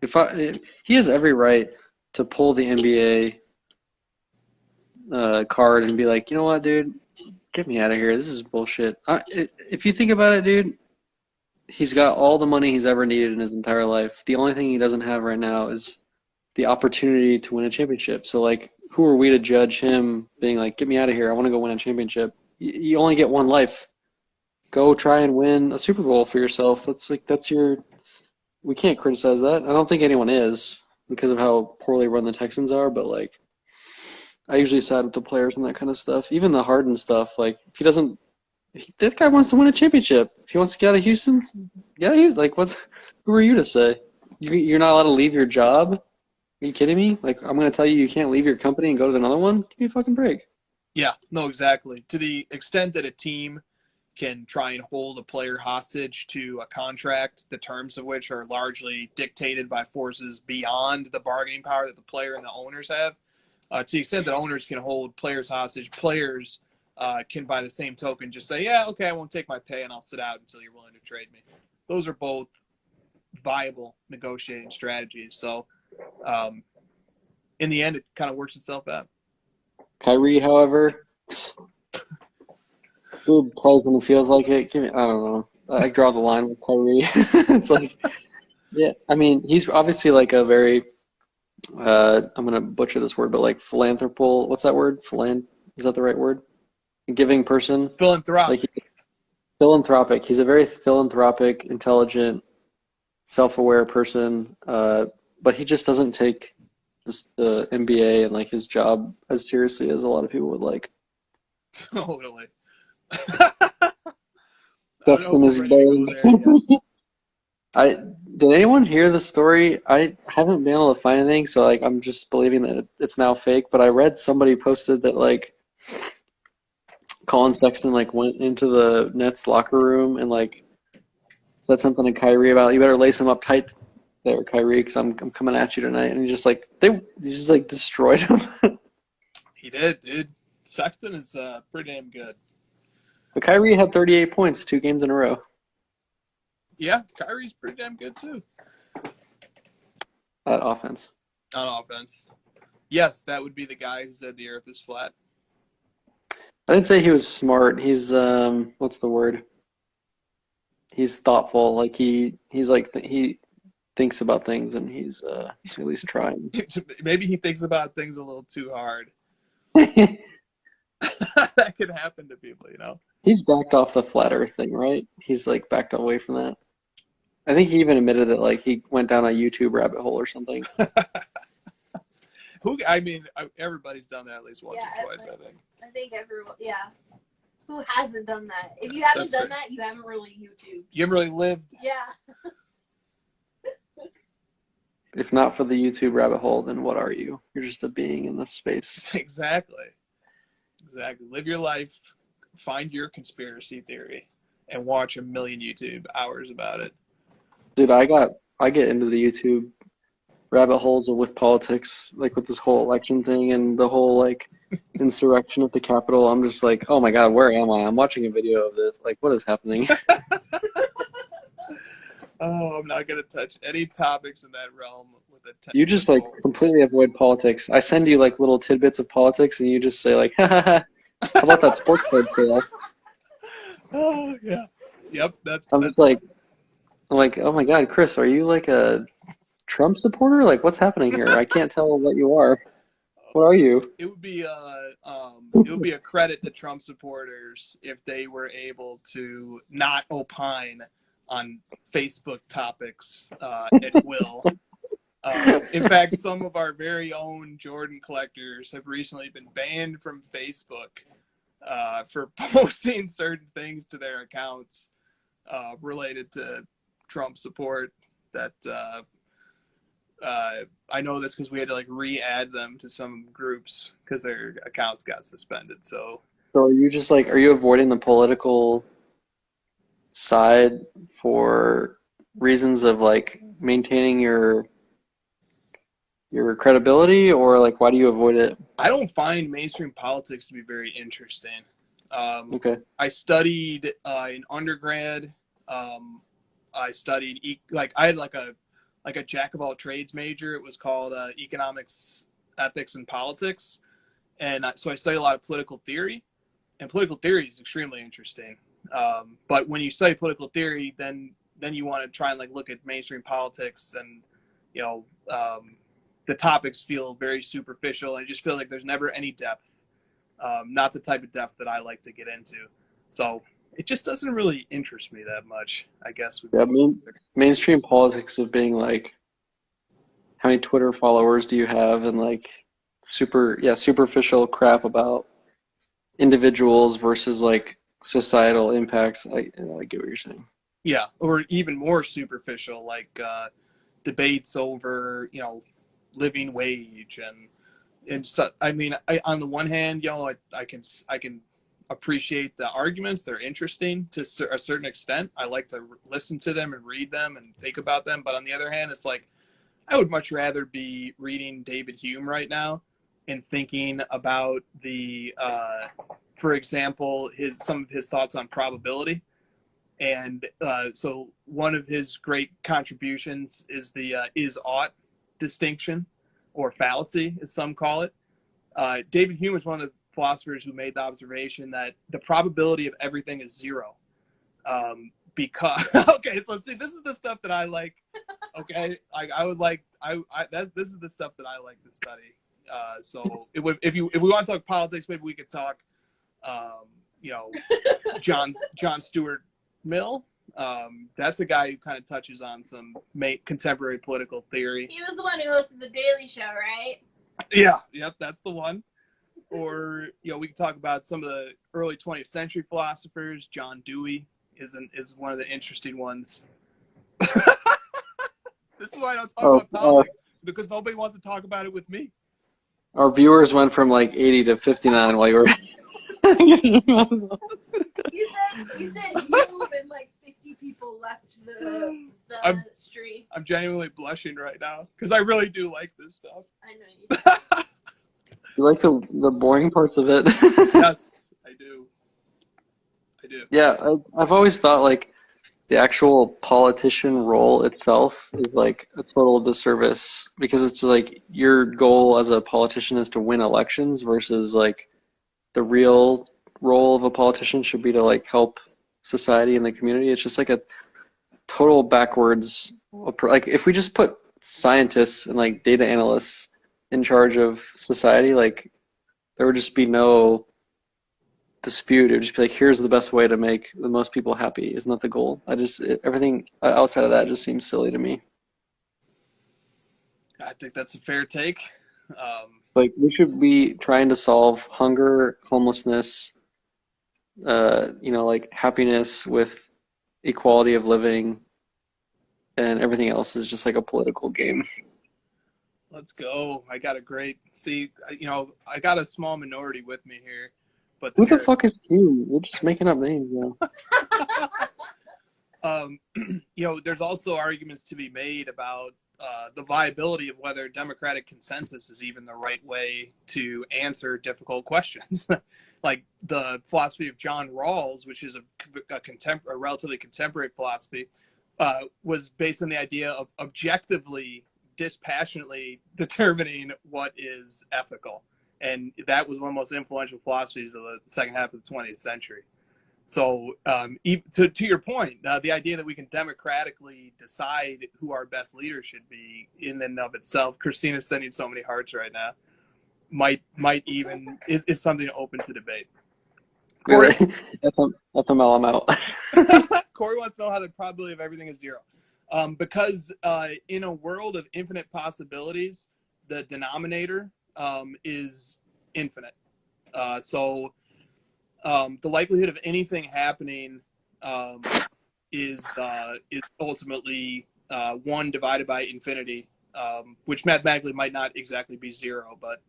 He has every right to pull the NBA card and be like, you know what, dude? Get me out of here. This is bullshit. If you think about it, dude, he's got all the money he's ever needed in his entire life. The only thing he doesn't have right now is the opportunity to win a championship. So, like, who are we to judge him being like, get me out of here. I want to go win a championship. You only get one life. Go try and win a Super Bowl for yourself. We can't criticize that. I don't think anyone is because of how poorly run the Texans are, but, like, I usually side with the players and that kind of stuff. Even the Harden stuff, like, that guy wants to win a championship. If he wants to get out of Houston, get out of Houston. Like, who are you to say? You're not allowed to leave your job? Are you kidding me? Like, I'm going to tell you can't leave your company and go to another one? Give me a fucking break. Yeah, no, exactly. To the extent that a team can try and hold a player hostage to a contract, the terms of which are largely dictated by forces beyond the bargaining power that the player and the owners have, to the extent that owners can hold players hostage, players can, by the same token, just say, yeah, okay, I won't take my pay and I'll sit out until you're willing to trade me. Those are both viable negotiating strategies. So, in the end, it kind of works itself out. Kyrie, however, dude plays when he feels like it. I don't know. I draw the line with Kyrie. It's like, yeah, I mean, he's obviously like a very I'm going to butcher this word, but like philanthropal. What's that word? Is that the right word? A giving person? Philanthropic. Like, philanthropic. He's a very philanthropic, intelligent, self-aware person, but he just doesn't take the NBA and like his job as seriously as a lot of people would like. Totally. Dustin is Did anyone hear the story? I haven't been able to find anything, so like I'm just believing that it's now fake. But I read somebody posted that like Colin Sexton like went into the Nets locker room and like said something to Kyrie about, you better lace him up tight there, Kyrie, because I'm coming at you tonight. And he just destroyed him. He did, dude. Sexton is pretty damn good. But Kyrie had 38 points 2 games in a row. Yeah, Kyrie's pretty damn good too. At offense. On offense. Yes, that would be the guy who said the earth is flat. I didn't say he was smart. He's what's the word? He's thoughtful. Like he thinks about things, and he's at least trying. Maybe he thinks about things a little too hard. That could happen to people, you know. He's backed off the flat Earth thing, right? He's like backed away from that. I think he even admitted that like he went down a YouTube rabbit hole or something. Everybody's done that at least once or twice, I think. I think everyone, yeah. Who hasn't done that? If you haven't done that, you haven't really YouTubed. You haven't really lived. Yeah. If not for the YouTube rabbit hole, then what are you? You're just a being in the space. Exactly. Live your life, find your conspiracy theory, and watch a million YouTube hours about it. Dude, I get into the YouTube rabbit holes with politics, like with this whole election thing and the whole like insurrection at the Capitol. I'm just like, oh my God, where am I? I'm watching a video of this. Like, what is happening? Oh, I'm not gonna touch any topics in that realm with a. You just like completely avoid politics. I send you like little tidbits of politics, and you just say like, how about that sports card sale? Oh yeah, yep. I'm like, oh my God, Chris, are you like a Trump supporter? Like, what's happening here? I can't tell what you are. What are you? It would be a credit to Trump supporters if they were able to not opine on Facebook topics at will. In fact, some of our very own Jordan collectors have recently been banned from Facebook for posting certain things to their accounts related to Trump support. That I know this because we had to like re-add them to some groups because their accounts got suspended. So are you just like, are you avoiding the political side for reasons of like maintaining your credibility, or like why do you avoid it? I don't find mainstream politics to be very interesting. Okay. I studied in undergrad. I studied I had like a jack of all trades major. It was called economics, ethics, and politics, and so I studied a lot of political theory, and political theory is extremely interesting. But when you study political theory, then you want to try and like look at mainstream politics, and you know the topics feel very superficial. I just feel like there's never any depth, not the type of depth that I like to get into. So it just doesn't really interest me that much, I guess. Yeah, mainstream politics of being like, how many Twitter followers do you have, and like superficial crap about individuals versus like societal impacts. I get what you're saying. Yeah, or even more superficial, like debates over living wage and stuff. I mean, on the one hand, I can appreciate the arguments. They're interesting to a certain extent. I like to listen to them and read them and think about them. But on the other hand, it's like I would much rather be reading David Hume right now and thinking about for example, some of his thoughts on probability. And so one of his great contributions is the is-ought distinction, or fallacy, as some call it. David Hume is one of the philosophers who made the observation that the probability of everything is zero. Because okay, so see, this is the stuff that I like. Okay, this is the stuff that I like to study. So if we want to talk politics, maybe we could talk, John Stuart Mill. That's the guy who kind of touches on some contemporary political theory. He was the one who hosted the Daily Show, right? Yeah, yep, that's the one. Or we can talk about some of the early 20th century philosophers. John Dewey is one of the interesting ones. This is why I don't talk about politics, because nobody wants to talk about it with me. Our viewers went from like 80 to 59 while you were. You said you and like 50 people left the stream. I'm genuinely blushing right now because I really do like this stuff. I know you do. You like the boring parts of it? Yes, I do. Yeah, I've always thought like the actual politician role itself is like a total disservice because it's like your goal as a politician is to win elections versus like the real role of a politician should be to like help society and the community. It's just like a total backwards. Like if we just put scientists and like data analysts in charge of society, like there would just be no dispute. It would just be like, here's the best way to make the most people happy. Isn't that the goal? Everything outside of that just seems silly to me. I think that's a fair take. Like we should be trying to solve hunger, homelessness, like happiness with equality of living, and everything else is just like a political game. Let's go. I got a great, I got a small minority with me here. But who the fuck is you? You're just making up names, there's also arguments to be made about the viability of whether democratic consensus is even the right way to answer difficult questions. Like the philosophy of John Rawls, which is a relatively contemporary philosophy, was based on the idea of objectively, dispassionately determining what is ethical. And that was one of the most influential philosophies of the second half of the 20th century. So to your point, the idea that we can democratically decide who our best leader should be in and of itself, Christina's sending so many hearts right now, might even is something open to debate. Really? FML, I'm out. Corey wants to know how the probability of everything is 0. Because in a world of infinite possibilities, the denominator is infinite. So the likelihood of anything happening is ultimately 1 divided by infinity, which mathematically might not exactly be 0, but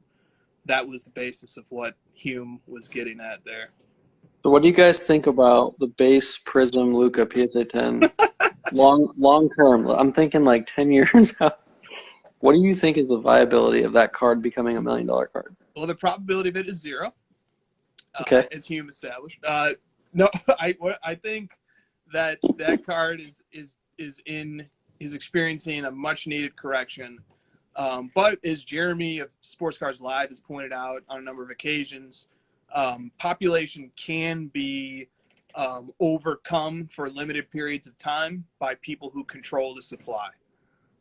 that was the basis of what Hume was getting at there. So what do you guys think about the base Prism Luka PSA 10? long term, I'm thinking like 10 years out. What do you think is the viability of that card becoming $1 million card? Well, the probability of it is 0. Okay. As Hume established. No, I think that card is experiencing a much needed correction. But as Jeremy of Sports Cards Live has pointed out on a number of occasions, population can be overcome for limited periods of time by people who control the supply.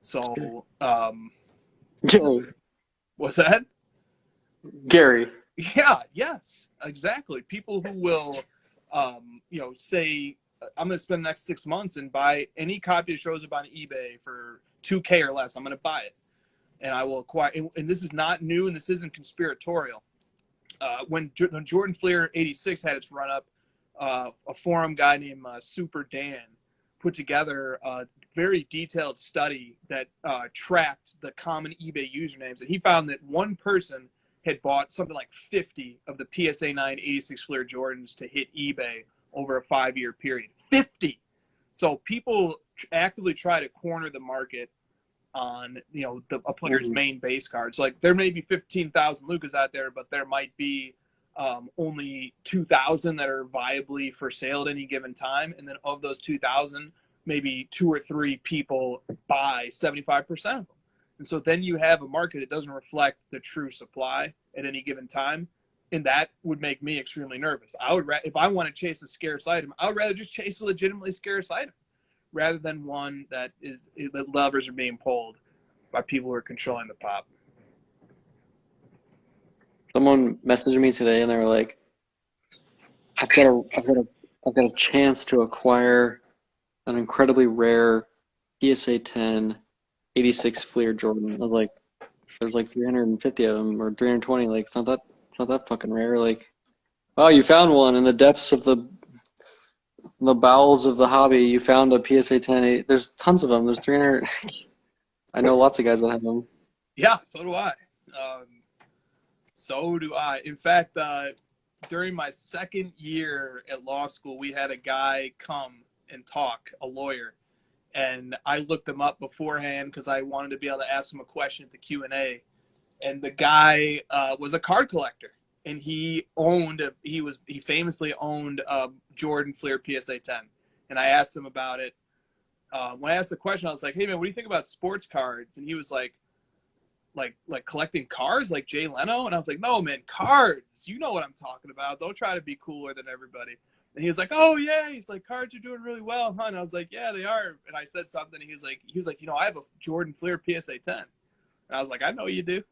So, Gary. what's that? Gary. Yeah, yes, exactly. People who will, say, I'm going to spend the next 6 months and buy any copy that shows up on eBay for $2,000 or less. I'm going to buy it. And I will acquire, and this is not new and this isn't conspiratorial. When Jordan Fleer 86 had its run up, a forum guy named Super Dan put together a very detailed study that tracked the common eBay usernames. And he found that one person had bought something like 50 of the PSA 9 86 Fleer Jordans to hit eBay over a 5-year period. 50! So people actively try to corner the market on a player's main base cards. Like there may be 15,000 Lukas out there, but there might be only 2,000 that are viably for sale at any given time, and then of those 2,000, maybe 2 or 3 people buy 75% of them. And so then you have a market that doesn't reflect the true supply at any given time, and that would make me extremely nervous. I would if I want to chase a scarce item, I would rather just chase a legitimately scarce item rather than one that the levers are being pulled by people who are controlling the pop. Someone messaged me today and they were like, I've got a chance to acquire an incredibly rare PSA 10 86 Fleer Jordan. I was like, there's like 350 of them or 320. Like it's not that fucking rare. Like, oh, you found one in the depths of the bowels of the hobby. You found a PSA 10. There's tons of them. There's 300. I know lots of guys that have them. Yeah, so do I. In fact, during my second year at law school, we had a guy come and talk, a lawyer, and I looked him up beforehand because I wanted to be able to ask him a question at the Q&A. And the guy was a card collector, and he famously owned a Jordan Fleer PSA 10, and I asked him about it. When I asked the question, I was like, "Hey man, what do you think about sports cards?" And he was like collecting cards like Jay Leno, and I was like, "No man, cards. You know what I'm talking about. Don't try to be cooler than everybody." And he was like, "Oh yeah," he's like, "Cards are doing really well, huh?" And I was like, "Yeah, they are." And I said something, and he was like, "You know, I have a Jordan Fleer PSA 10." And I was like, "I know you do.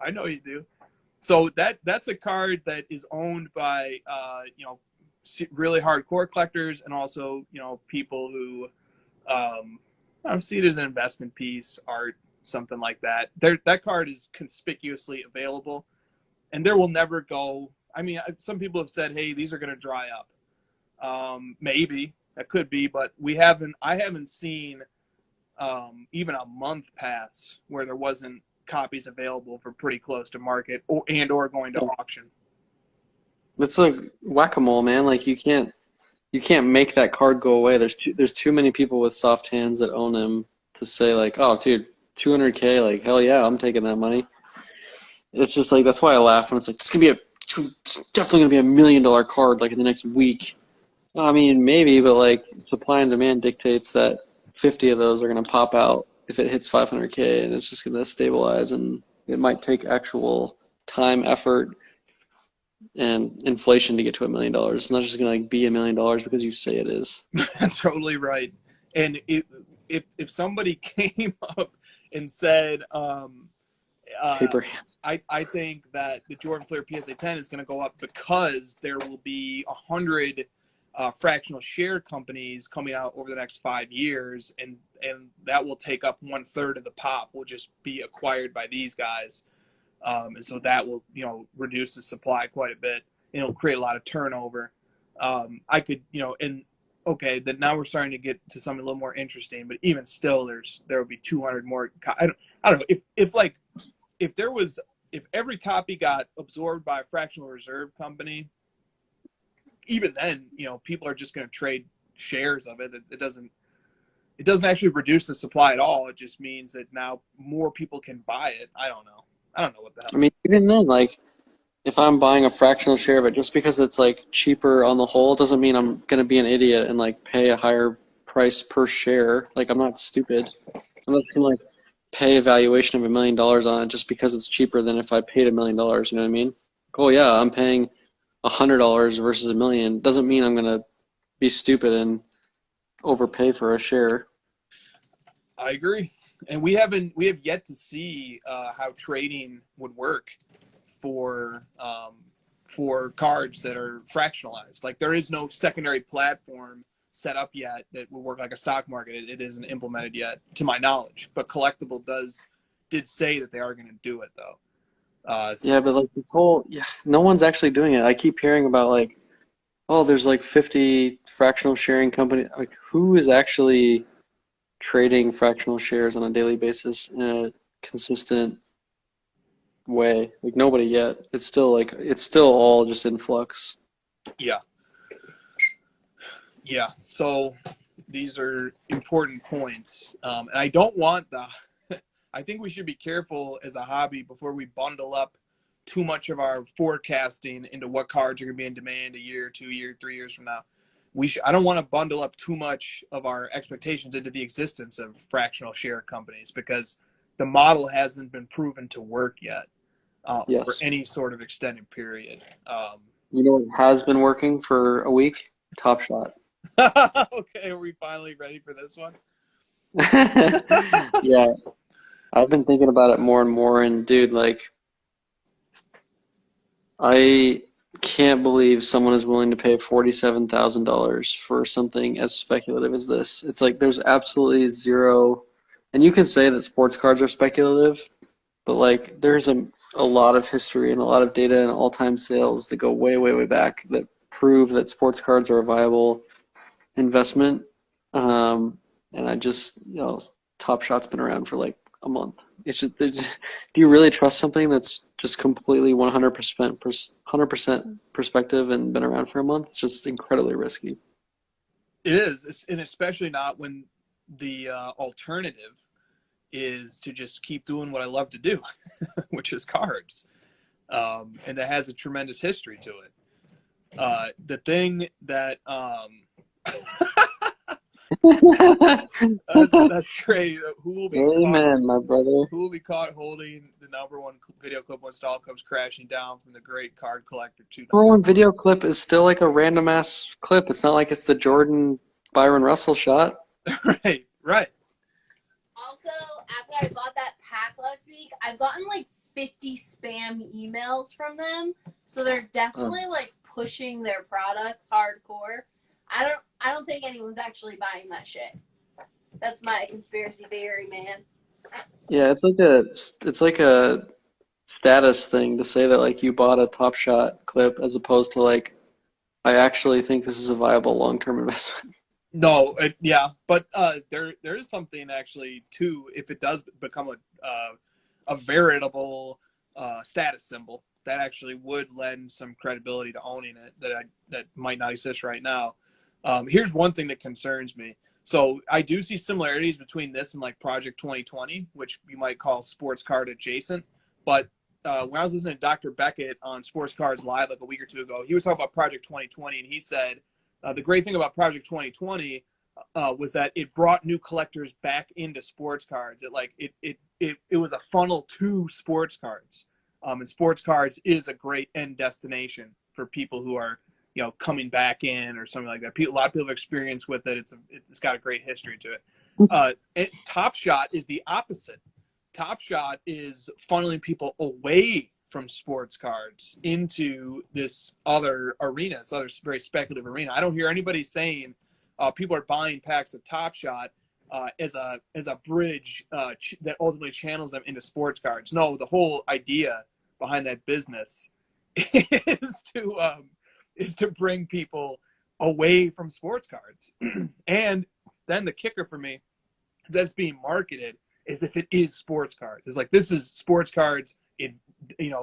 I know you do." So that's a card that is owned by you know, really hardcore collectors, and also, you know, people who I see it as an investment piece, art, something like that. That card is conspicuously available, and there will never go. I mean, some people have said, "Hey, these are going to dry up." Maybe that could be, but I haven't seen even a month pass where there wasn't copies available for pretty close to market or going to auction. It's like whack-a-mole, man. Like you can't make that card go away. There's too many people with soft hands that own them to say like, "Oh, dude, $200K, like hell yeah, I'm taking that money." It's just like, that's why I laughed when it's like, it's definitely gonna be $1 million card like in the next week. I mean, maybe, but like supply and demand dictates that 50 of those are gonna pop out if it hits 500K, and it's just gonna stabilize, and it might take actual time, effort, and inflation to get to $1 million. It's not just gonna like be $1 million because you say it is. That's totally right. And if somebody came up and said, I think that the Jordan Fleer PSA 10 is going to go up because there will be 100 fractional share companies coming out over the next 5 years, and that will take up 1/3 of the pop will just be acquired by these guys, and so that will, you know, reduce the supply quite a bit, and it'll create a lot of turnover. I could, you know, and okay, then now we're starting to get to something a little more interesting, but even still, there will be 200 more. I don't know if every copy got absorbed by a fractional reserve company, even then, you know, people are just going to trade shares of it. It doesn't actually reduce the supply at all. It just means that now more people can buy it. I don't know what the hell. I mean, even then, like, if I'm buying a fractional share, but just because it's like cheaper on the whole doesn't mean I'm going to be an idiot and like pay a higher price per share. Like, I'm not stupid. I'm not going to like pay a valuation of $1 million on it just because it's cheaper than if I paid $1 million. You know what I mean? Oh yeah, I'm paying $100 versus $1 million. Doesn't mean I'm gonna be stupid and overpay for a share. I agree, and we have yet to see how trading would work for cards that are fractionalized. Like, there is no secondary platform set up yet that will work like a stock market. It isn't implemented yet, to my knowledge. But Collectible did say that they are going to do it, though. Yeah, but like no one's actually doing it. I keep hearing about like, oh, there's like 50 fractional sharing company. Like, who is actually trading fractional shares on a daily basis in a consistent way? Like, nobody yet. It's still all just in flux. Yeah, so these are important points. And I don't want I think we should be careful as a hobby before we bundle up too much of our forecasting into what cards are going to be in demand a year, 2 years, 3 years from now. I don't want to bundle up too much of our expectations into the existence of fractional share companies, because the model hasn't been proven to work yet for any sort of extended period. You know what has been working for a week? Top Shot. Okay, are we finally ready for this one? Yeah, I've been thinking about it more and more, and dude, like, I can't believe someone is willing to pay $47,000 for something as speculative as this. It's like there's absolutely zero, and you can say that sports cards are speculative, but like there's a lot of history and a lot of data and all-time sales that go way, way, way back that prove that sports cards are a viable investment. And I just, you know, Top Shot's been around for like a month. It's just, do you really trust something that's just completely 100% perspective and been around for a month? It's just incredibly risky. It is, and especially not when the alternative is to just keep doing what I love to do, which is cards, and that has a tremendous history to it. The thing that That's great. Who will be Amen, my brother. Who will be caught holding the #1 video clip when Stall comes crashing down from the great card collector? One video clip is still like a random ass clip. It's not like it's the Jordan Byron Russell shot. Right. Also, after I bought that pack last week, I've gotten like 50 spam emails from them. So they're definitely like pushing their products hardcore. I don't think anyone's actually buying that shit. That's my conspiracy theory, man. Yeah, it's like a status thing to say that like you bought a Top Shot clip as opposed to like I actually think this is a viable long-term investment. No, but there is something actually too. If it does become a veritable status symbol, that actually would lend some credibility to owning it that might not exist right now. Here's one thing that concerns me. So I do see similarities between this and like Project 2020, which you might call sports card adjacent. But when I was listening to Dr. Beckett on Sports Cards Live like a week or two ago, he was talking about Project 2020, and he said the great thing about Project 2020 was that it brought new collectors back into sports cards. It was a funnel to sports cards, and sports cards is a great end destination for people who are coming back in or something like that. A lot of people have experience with it. It's got a great history to it. Top Shot is the opposite. Top Shot is funneling people away from sports cards into this other arena, this other very speculative arena. I don't hear anybody saying people are buying packs of Top Shot as a bridge that ultimately channels them into sports cards. No, the whole idea behind that business is to bring people away from sports cards. And then the kicker for me that's being marketed is if it is sports cards. It's like, this is sports cards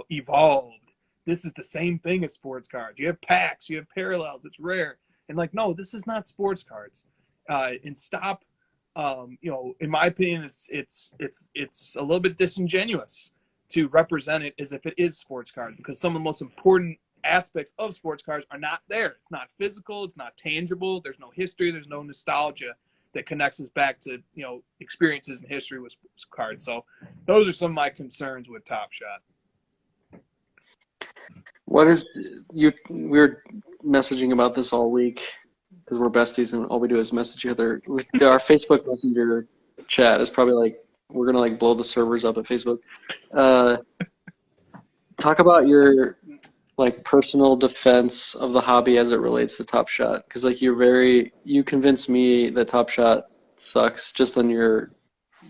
evolved. This is the same thing as sports cards. You have packs, you have parallels, it's rare. And like, no, this is not sports cards. And stop, in my opinion, it's a little bit disingenuous to represent it as if it is sports cards, because some of the most important aspects of sports cards are not there. It's not physical, it's not tangible, there's no history, there's no nostalgia that connects us back to experiences and history with sports cards. So those are some of my concerns with Top Shot. We were messaging about this all week because we're besties and all we do is message each other. Our Facebook Messenger chat is probably like, we're gonna like blow the servers up at Facebook. Talk about your like personal defense of the hobby as it relates to Top Shot, because like you convinced me that Top Shot sucks just on your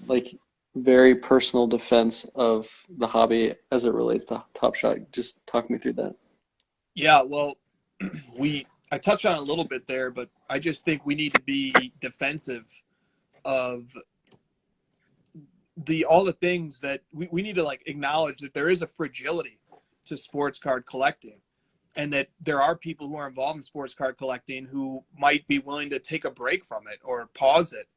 like very personal defense of the hobby as it relates to Top Shot. Just talk me through that. Yeah, well, I touched on it a little bit there, but I just think we need to be defensive of all the things that we need to like acknowledge that there is a fragility to sports card collecting, and that there are people who are involved in sports card collecting who might be willing to take a break from it or pause it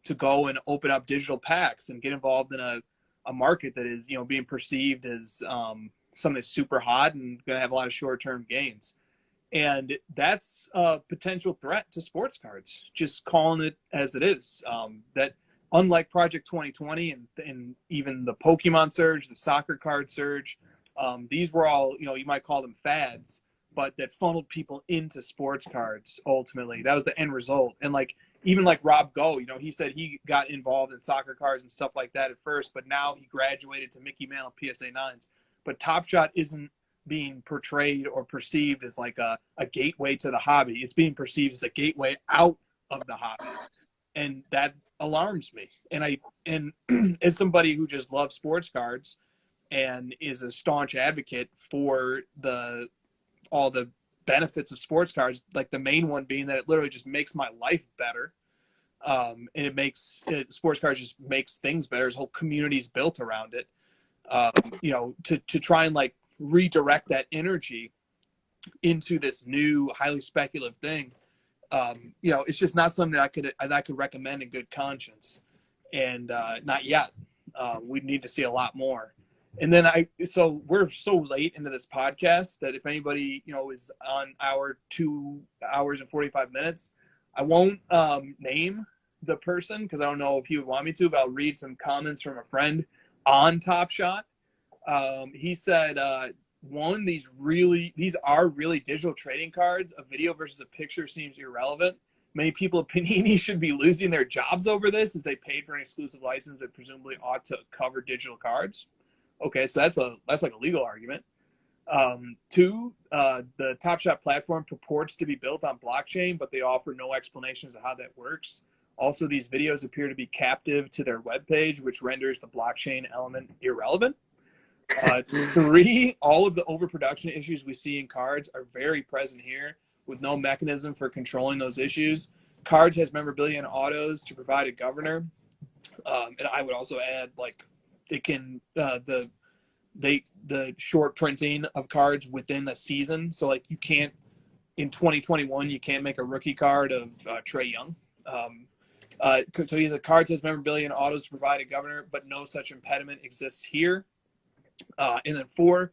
to go and open up digital packs and get involved in a market that is being perceived as something that's super hot and going to have a lot of short-term gains. And that's a potential threat to sports cards, just calling it as it is. That unlike Project 2020 and even the Pokemon surge, the soccer card surge, these were all, you might call them fads, but that funneled people into sports cards ultimately. That was the end result. And even like Rob Go, he said he got involved in soccer cards and stuff like that at first, but now he graduated to Mickey Mantle PSA 9s. But Top Shot isn't being portrayed or perceived as like a gateway to the hobby. It's being perceived as a gateway out of the hobby. And that alarms me. And as somebody who just loves sports cards and is a staunch advocate for all the benefits of sports cards, like the main one being that it literally just makes my life better. And sports cards just makes things better. There's whole communities built around it. To try and like redirect that energy into this new highly speculative thing. It's just not something that I could recommend in good conscience, and not yet. We need to see a lot more. And then so we're so late into this podcast that if anybody, is on our 2 hours and 45 minutes, I won't name the person because I don't know if he would want me to, but I'll read some comments from a friend on Top Shot. He said, one, these are really digital trading cards. A video versus a picture seems irrelevant. Many people at Panini should be losing their jobs over this as they paid for an exclusive license that presumably ought to cover digital cards. Okay, so that's like a legal argument. Two, the Top Shot platform purports to be built on blockchain, but they offer no explanations of how that works. Also, these videos appear to be captive to their webpage, which renders the blockchain element irrelevant. Three, all of the overproduction issues we see in cards are very present here, with no mechanism for controlling those issues. Cards has memorabilia and autos to provide a governor. And I would also add, like, it can the short printing of cards within a season. So, like, you can't, in 2021, you can't make a rookie card of Trae Young. So he has a card has memorabilia and autos to provide a governor, but no such impediment exists here. And then four,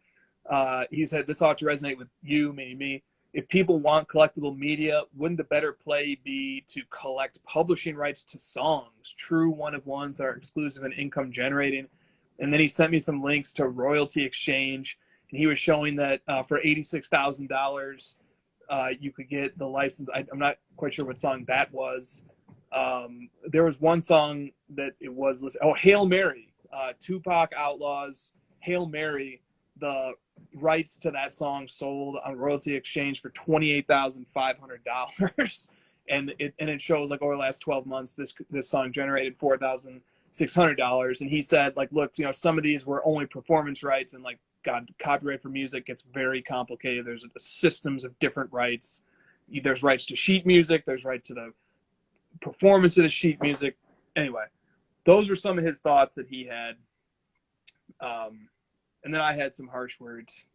he said this ought to resonate with you, meaning me. If people want collectible media, wouldn't the better play be to collect publishing rights to songs? True one-of-ones are exclusive and income generating. And then he sent me some links to Royalty Exchange, and he was showing that for $86,000, you could get the license. I'm not quite sure what song that was. There was one song that it was listed. Oh, Hail Mary, Tupac Outlaws, Hail Mary. The rights to that song sold on Royalty Exchange for $28,500, and it shows like over the last 12 months this song generated $4,600. And he said, like, look, you know, some of these were only performance rights, and like, God, copyright for music gets very complicated. There's systems of different rights. There's rights to sheet music. There's right to the performance of the sheet music. Anyway, those were some of his thoughts that he had. And then I had some harsh words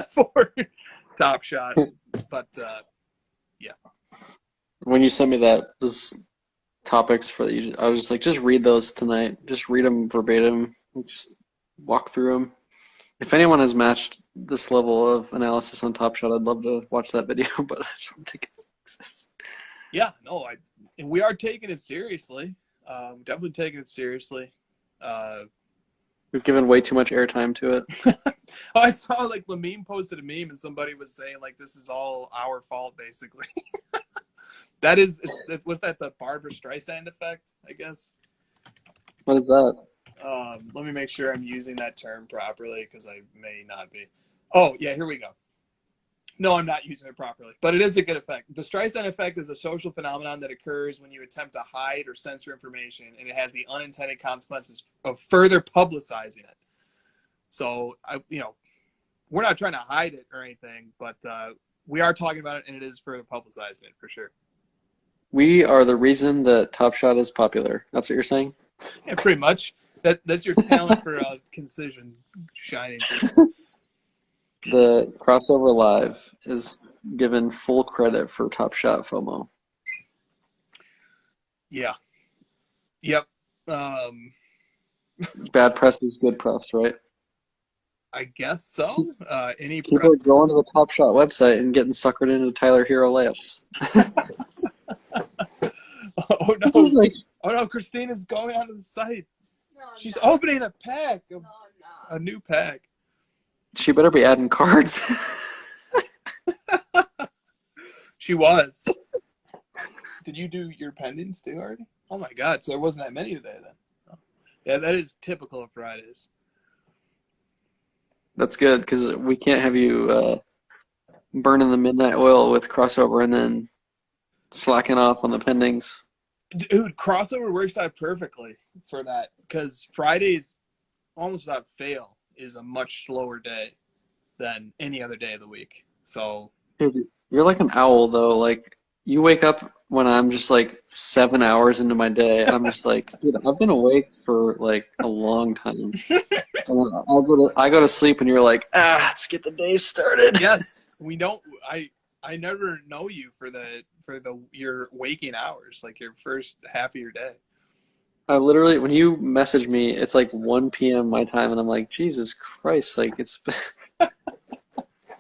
for Top Shot, but yeah. When you sent me those topics for you, I was just like, just read those tonight. Just read them verbatim. Just walk through them. If anyone has matched this level of analysis on Top Shot, I'd love to watch that video, but I don't think it exists. Yeah, no, and we are taking it seriously. Definitely taking it seriously. We've given way too much airtime to it. Oh, I saw like Lamine posted a meme and somebody was saying like this is all our fault basically. Was that the Barbra Streisand effect, I guess? What is that? Let me make sure I'm using that term properly because I may not be. Oh yeah, here we go. No, I'm not using it properly, but it is a good effect. The Streisand effect is a social phenomenon that occurs when you attempt to hide or censor information, and it has the unintended consequences of further publicizing it. So, we're not trying to hide it or anything, but we are talking about it, and it is further publicizing it for sure. We are the reason that Top Shot is popular. That's what you're saying? Yeah, pretty much. That's your talent for concision shining through. The Crossover Live is given full credit for Top Shot FOMO. Yeah. Yep. Bad press is good press, right? I guess so. People are going to the Top Shot website and getting suckered into Tyler Hero layups. Oh no, Christina's going onto the site. No, She's opening a pack. A new pack. She better be adding cards. She was. Did you do your pendings too already? Oh my God! So there wasn't that many today then. Oh. Yeah, that is typical of Fridays. That's good because we can't have you burning the midnight oil with Crossover and then slacking off on the pendings. Dude, Crossover works out perfectly for that because Fridays, almost without fail, is a much slower day than any other day of the week. So, dude, you're like an owl though. Like you wake up when I'm just like 7 hours into my day, and I'm just like, dude, I've been awake for like a long time. And I go to sleep, and you're like, let's get the day started. Yes, we don't. I never know you for your waking hours, like your first half of your day. I literally, when you message me, it's like 1 p.m. my time, and I'm like, Jesus Christ, like it's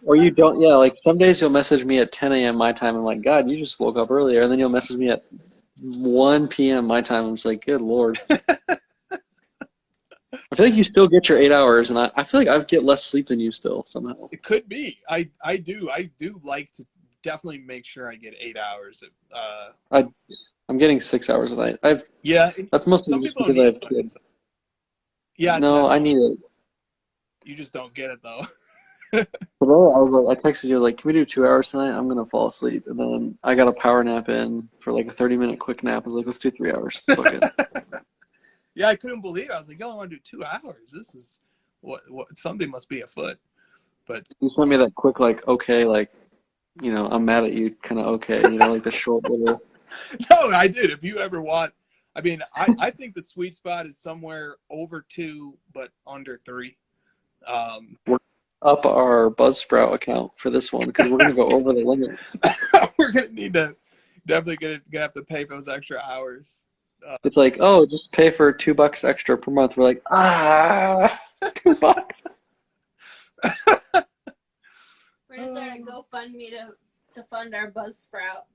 Or you don't, yeah, like some days you'll message me at 10 a.m. my time. I'm like, God, you just woke up earlier. And then you'll message me at 1 p.m. my time. I'm just like, good Lord. I feel like you still get your 8 hours, and I feel like I get less sleep than you still somehow. It could be. I do like to definitely make sure I get 8 hours. I'm getting 6 hours a night. That's mostly some just people because I have kids. Yeah. No, I need it. You just don't get it though. Today I was like, I texted you like, can we do 2 hours tonight? I'm gonna fall asleep, and then I got a power nap in for like a 30-minute quick nap. I was like, let's do 3 hours. Fuck it. Yeah, I couldn't believe it. I was like, yo, I want to do 2 hours. This is what something must be afoot. But You sent me that quick like, okay, like, I'm mad at you, kind of okay, like the short little. No, I did. If you ever want, I mean, I think the sweet spot is somewhere over 2, but under 3. We're up our Buzzsprout account for this one because we're gonna go over the limit. We're gonna need to definitely gonna have to pay for those extra hours. It's like, oh, just pay for $2 extra per month. We're like, $2. We're gonna start a GoFundMe to fund our Buzzsprout.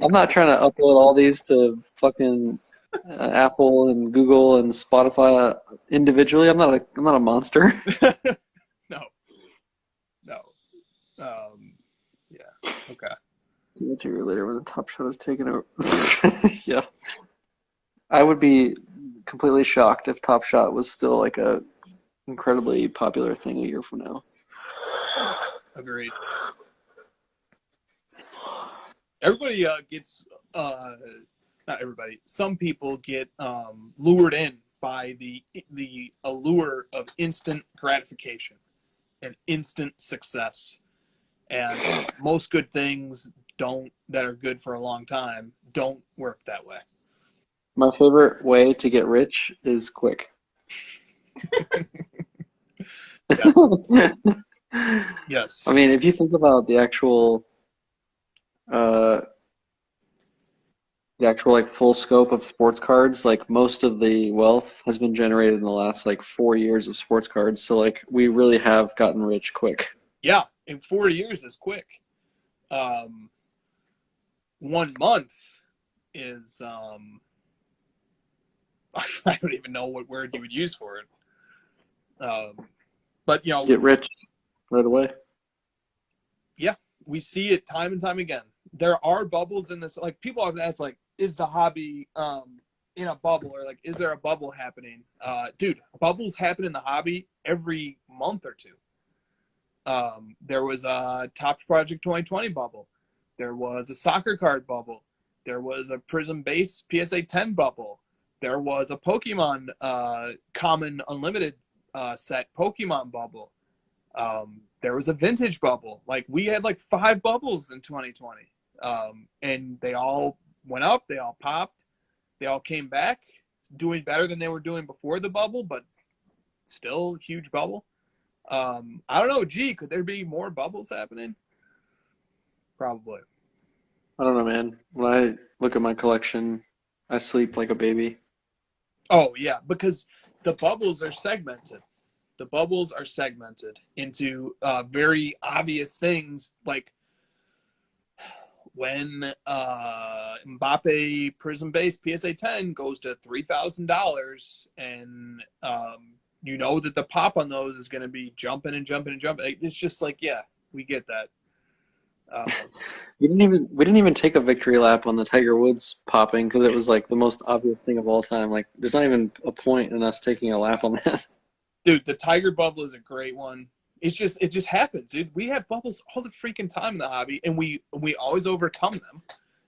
I'm not trying to upload all these to fucking Apple and Google and Spotify individually. I'm not a monster. No. Yeah. Okay. Much later when the Top Shot is taken over. Yeah. I would be completely shocked if Top Shot was still like a incredibly popular thing a year from now. Agreed. Everybody gets not everybody. Some people get lured in by the allure of instant gratification and instant success. And most good things that are good for a long time don't work that way. My favorite way to get rich is quick. Yes. I mean, if you think about the actual like full scope of sports cards, like most of the wealth has been generated in the last like 4 years of sports cards. So like we really have gotten rich quick. Yeah, in 4 years is quick. 1 month is I don't even know what word you would use for it. But get rich right away. Yeah, we see it time and time again. There are bubbles in this. Like people often ask, like, is the hobby in a bubble, or like, is there a bubble happening? Dude, bubbles happen in the hobby every month or two. There was a Topps Project 2020 bubble. There was a soccer card bubble. There was a Prism Base PSA 10 bubble. There was a Pokemon Common Unlimited set Pokemon bubble. There was a vintage bubble. Like we had like 5 bubbles in 2020. And they all went up, they all popped, they all came back doing better than they were doing before the bubble, but still huge bubble. I don't know, could there be more bubbles happening? Probably. I don't know, man. When I look at my collection, I sleep like a baby. Oh yeah, because the bubbles are segmented. The bubbles are segmented into very obvious things, like when Mbappe Prism Base PSA 10 goes to $3,000, and you know that the pop on those is going to be jumping and jumping and jumping. It's just like, yeah, we get that. We didn't even take a victory lap on the Tiger Woods popping because it was like the most obvious thing of all time. Like, there's not even a point in us taking a lap on that. Dude, the Tiger bubble is a great one. It just happens, dude. We have bubbles all the freaking time in the hobby, and we always overcome them,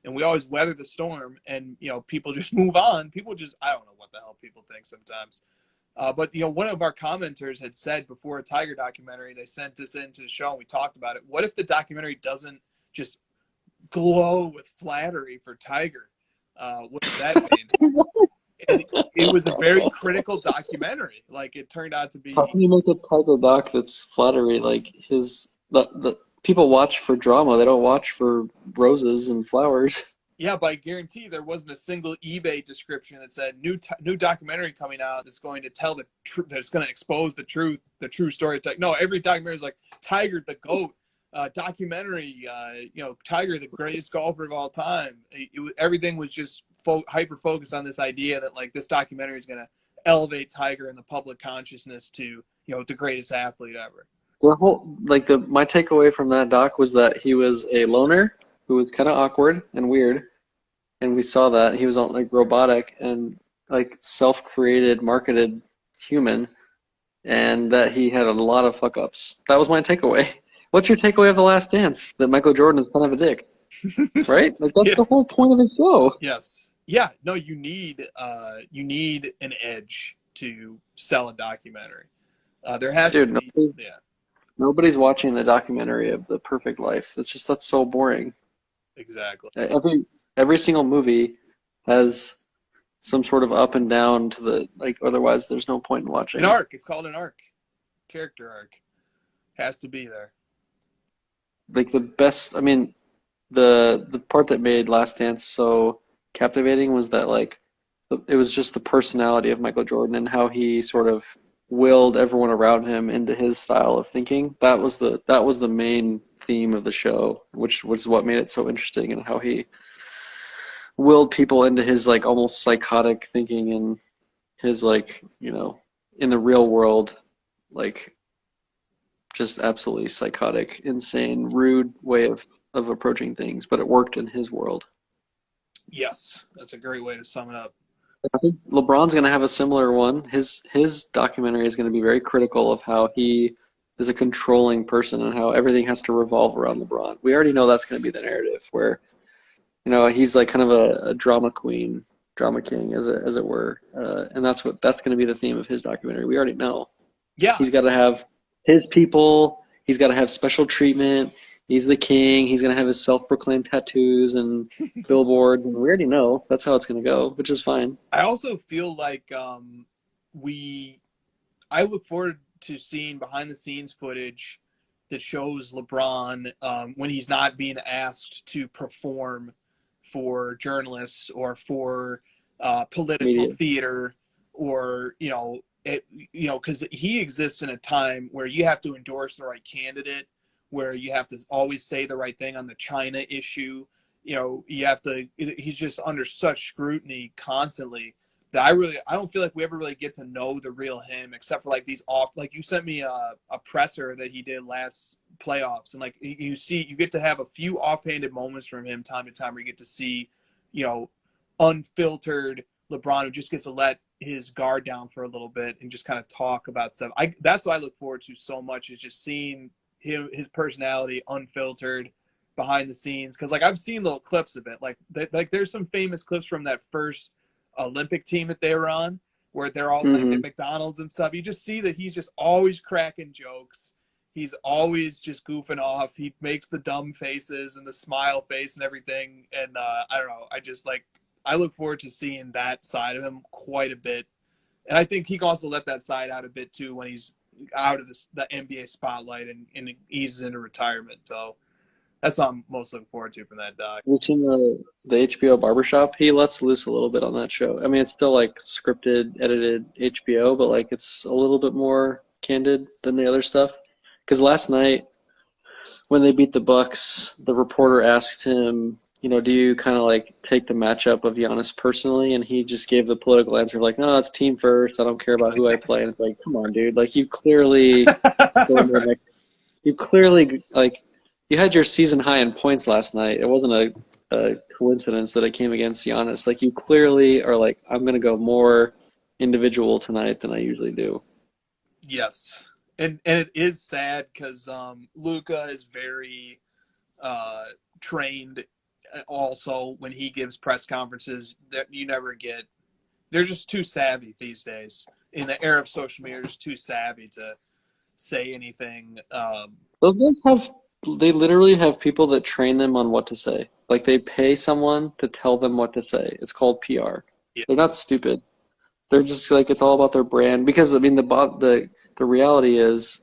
and we always weather the storm. And people just move on. People just, I don't know what the hell people think sometimes. But one of our commenters had said before a Tiger documentary, they sent us into the show and we talked about it. What if the documentary doesn't just glow with flattery for Tiger? What does that mean? And it was a very critical documentary. Like, it turned out to be. How can you make a Tiger doc that's flattery? Like, the people watch for drama. They don't watch for roses and flowers. Yeah, but I guarantee there wasn't a single eBay description that said new documentary coming out that's going to tell the truth, that's going to expose the true story. No, every documentary is like Tiger the GOAT documentary. Tiger the greatest golfer of all time. Everything was just hyper focused on this idea that like this documentary is going to elevate Tiger in the public consciousness to the greatest athlete ever. My takeaway from that doc was that he was a loner who was kind of awkward and weird. And we saw that he was like robotic and like self-created, marketed human, and that he had a lot of fuck-ups. That was my takeaway. What's your takeaway of The Last Dance? That Michael Jordan is kind of a dick, right? Like that's the whole point of the show. Yes. Yeah. No, you need an edge to sell a documentary. There has to be. Nobody's watching the documentary of The Perfect Life. That's so boring. Exactly. Every single movie has some sort of up and down to the otherwise there's no point in watching. An arc. It's called an arc. Character arc. Has to be there. Like the best, the part that made Last Dance so captivating was that it was just the personality of Michael Jordan and how he sort of willed everyone around him into his style of thinking. That was the main theme of the show, which was what made it so interesting, and how he willed people into his almost psychotic thinking and his in the real world just absolutely psychotic, insane, rude way of approaching things, but it worked in his world. Yes, that's a great way to sum it up. I think LeBron's going to have a similar one. His documentary is going to be very critical of how he is a controlling person and how everything has to revolve around LeBron. We already know that's going to be the narrative where he's like kind of a drama king, as it were, and that's going to be the theme of his documentary. We already know. Yeah, he's got to have his people. He's got to have special treatment. He's the king. He's going to have his self-proclaimed tattoos and billboard. And we already know that's how it's going to go, which is fine. I also feel like I look forward to seeing behind-the-scenes footage that shows LeBron when he's not being asked to perform for journalists or for political theater, or because he exists in a time where you have to endorse the right candidate, where you have to always say the right thing on the China issue. He's just under such scrutiny constantly that I don't feel like we ever really get to know the real him, except for these you sent me a presser that he did last playoffs, and you get to have a few offhanded moments from him time to time where you get to see, unfiltered LeBron who just gets to let his guard down for a little bit and just kind of talk about stuff. That's what I look forward to so much, is just seeing his personality unfiltered behind the scenes. Because I've seen little clips of it. There's some famous clips from that first Olympic team that they were on, where they're all at McDonald's and stuff. You just see that he's just always cracking jokes. He's always just goofing off. He makes the dumb faces and the smile face and everything. And I don't know. I look forward to seeing that side of him quite a bit. And I think he can also let that side out a bit too when he's out of the NBA spotlight and eases into retirement. So that's what I'm most looking forward to from that doc. You've seen the HBO Barbershop? He lets loose a little bit on that show. It's still scripted, edited HBO, but it's a little bit more candid than the other stuff. Because last night when they beat the Bucks, the reporter asked him, do you kind of take the matchup of Giannis personally? And he just gave the political answer no, it's team first. I don't care about who I play. And it's come on, dude. You clearly, you had your season high in points last night. It wasn't a coincidence that it came against Giannis. You clearly are I'm going to go more individual tonight than I usually do. Yes. And it is sad because Luka is very trained. Also, when he gives press conferences, that you never get, they're just too savvy these days. In the era of social media, they're just too savvy to say anything. They literally have people that train them on what to say. They pay someone to tell them what to say. It's called PR. Yeah. They're not stupid. They're just it's all about their brand. Because the reality is,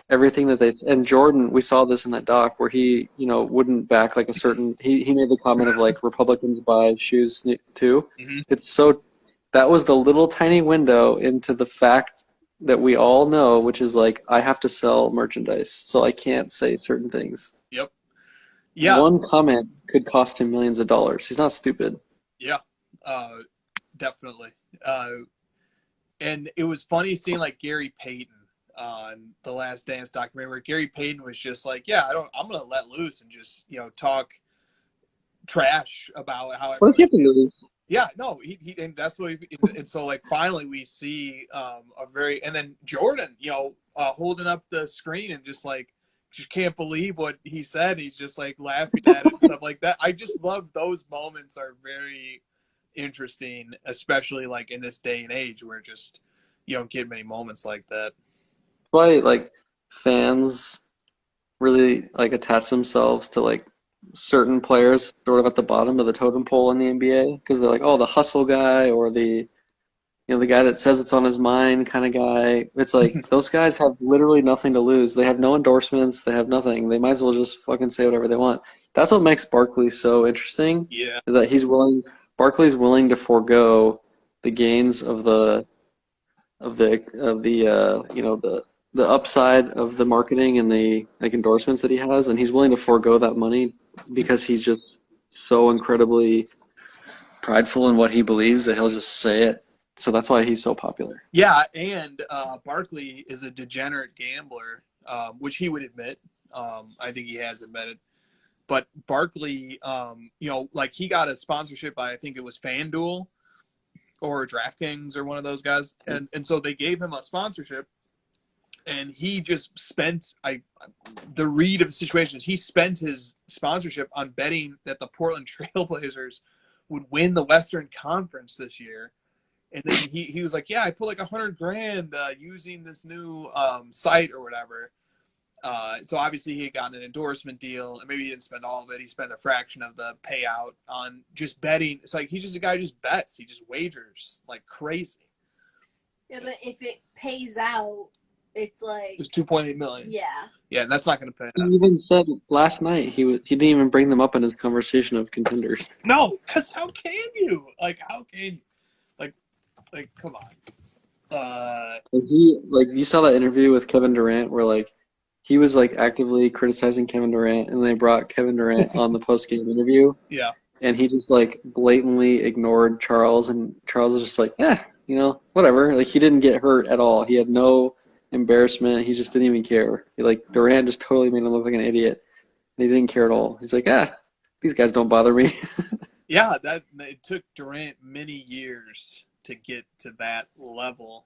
everything that they and Jordan, we saw this in that doc where he, wouldn't back like a certain. He made the comment of like Republicans buy shoes too. Mm-hmm. That was the little tiny window into the fact that we all know, which is like I have to sell merchandise, so I can't say certain things. Yep. Yeah. One comment could cost him millions of dollars. He's not stupid. Yeah. Definitely. And it was funny seeing like Gary Payton on the Last Dance documentary where Gary Payton was just like, yeah, I'm going to let loose and just, talk trash about how What if you have to lose? Yeah, no, he and that's what and so like finally we see and then Jordan, holding up the screen and just can't believe what he said. He's just like laughing at it and stuff like that. I just love those moments are very interesting, especially like in this day and age where just you don't get many moments like that. Why like fans really like attach themselves to like certain players sort of at the bottom of the totem pole in the NBA because they're like, oh, the hustle guy or the the guy that says it's on his mind kind of guy. It's like those guys have literally nothing to lose. They have no endorsements. They have nothing. They might as well just fucking say whatever they want. That's what makes Barkley so interesting. Yeah, that Barkley's willing to forego the gains of the upside of the marketing and the like endorsements that he has, and he's willing to forego that money because he's just so incredibly prideful in what he believes that he'll just say it. So that's why he's so popular. Yeah, and Barkley is a degenerate gambler, which he would admit. I think he has admitted. But Barkley, like he got a sponsorship by I think it was FanDuel or DraftKings or one of those guys, and so they gave him a sponsorship. And he just spent the read of the situation is he spent his sponsorship on betting that the Portland Trailblazers would win the Western Conference this year. And then he was like, yeah, I put like $100,000 using this new site or whatever. So obviously he had gotten an endorsement deal, and maybe he didn't spend all of it. He spent a fraction of the payout on just betting. It's like he's just a guy who just bets. He just wagers like crazy. Yeah, but if it pays out, it's like it's $2.8 million. Yeah. Yeah, and that's not going to pay. He even said last night he didn't even bring them up in his conversation of contenders. No, because how can you? Like, how can you? Like, come on. You saw that interview with Kevin Durant where like he was like actively criticizing Kevin Durant, and they brought Kevin Durant on the post-game interview. Yeah. And he just like blatantly ignored Charles, and Charles was just like, whatever. Like he didn't get hurt at all. He had no embarrassment. He just didn't even care. Durant just totally made him look like an idiot. And he didn't care at all. He's like, these guys don't bother me. Yeah, it took Durant many years to get to that level.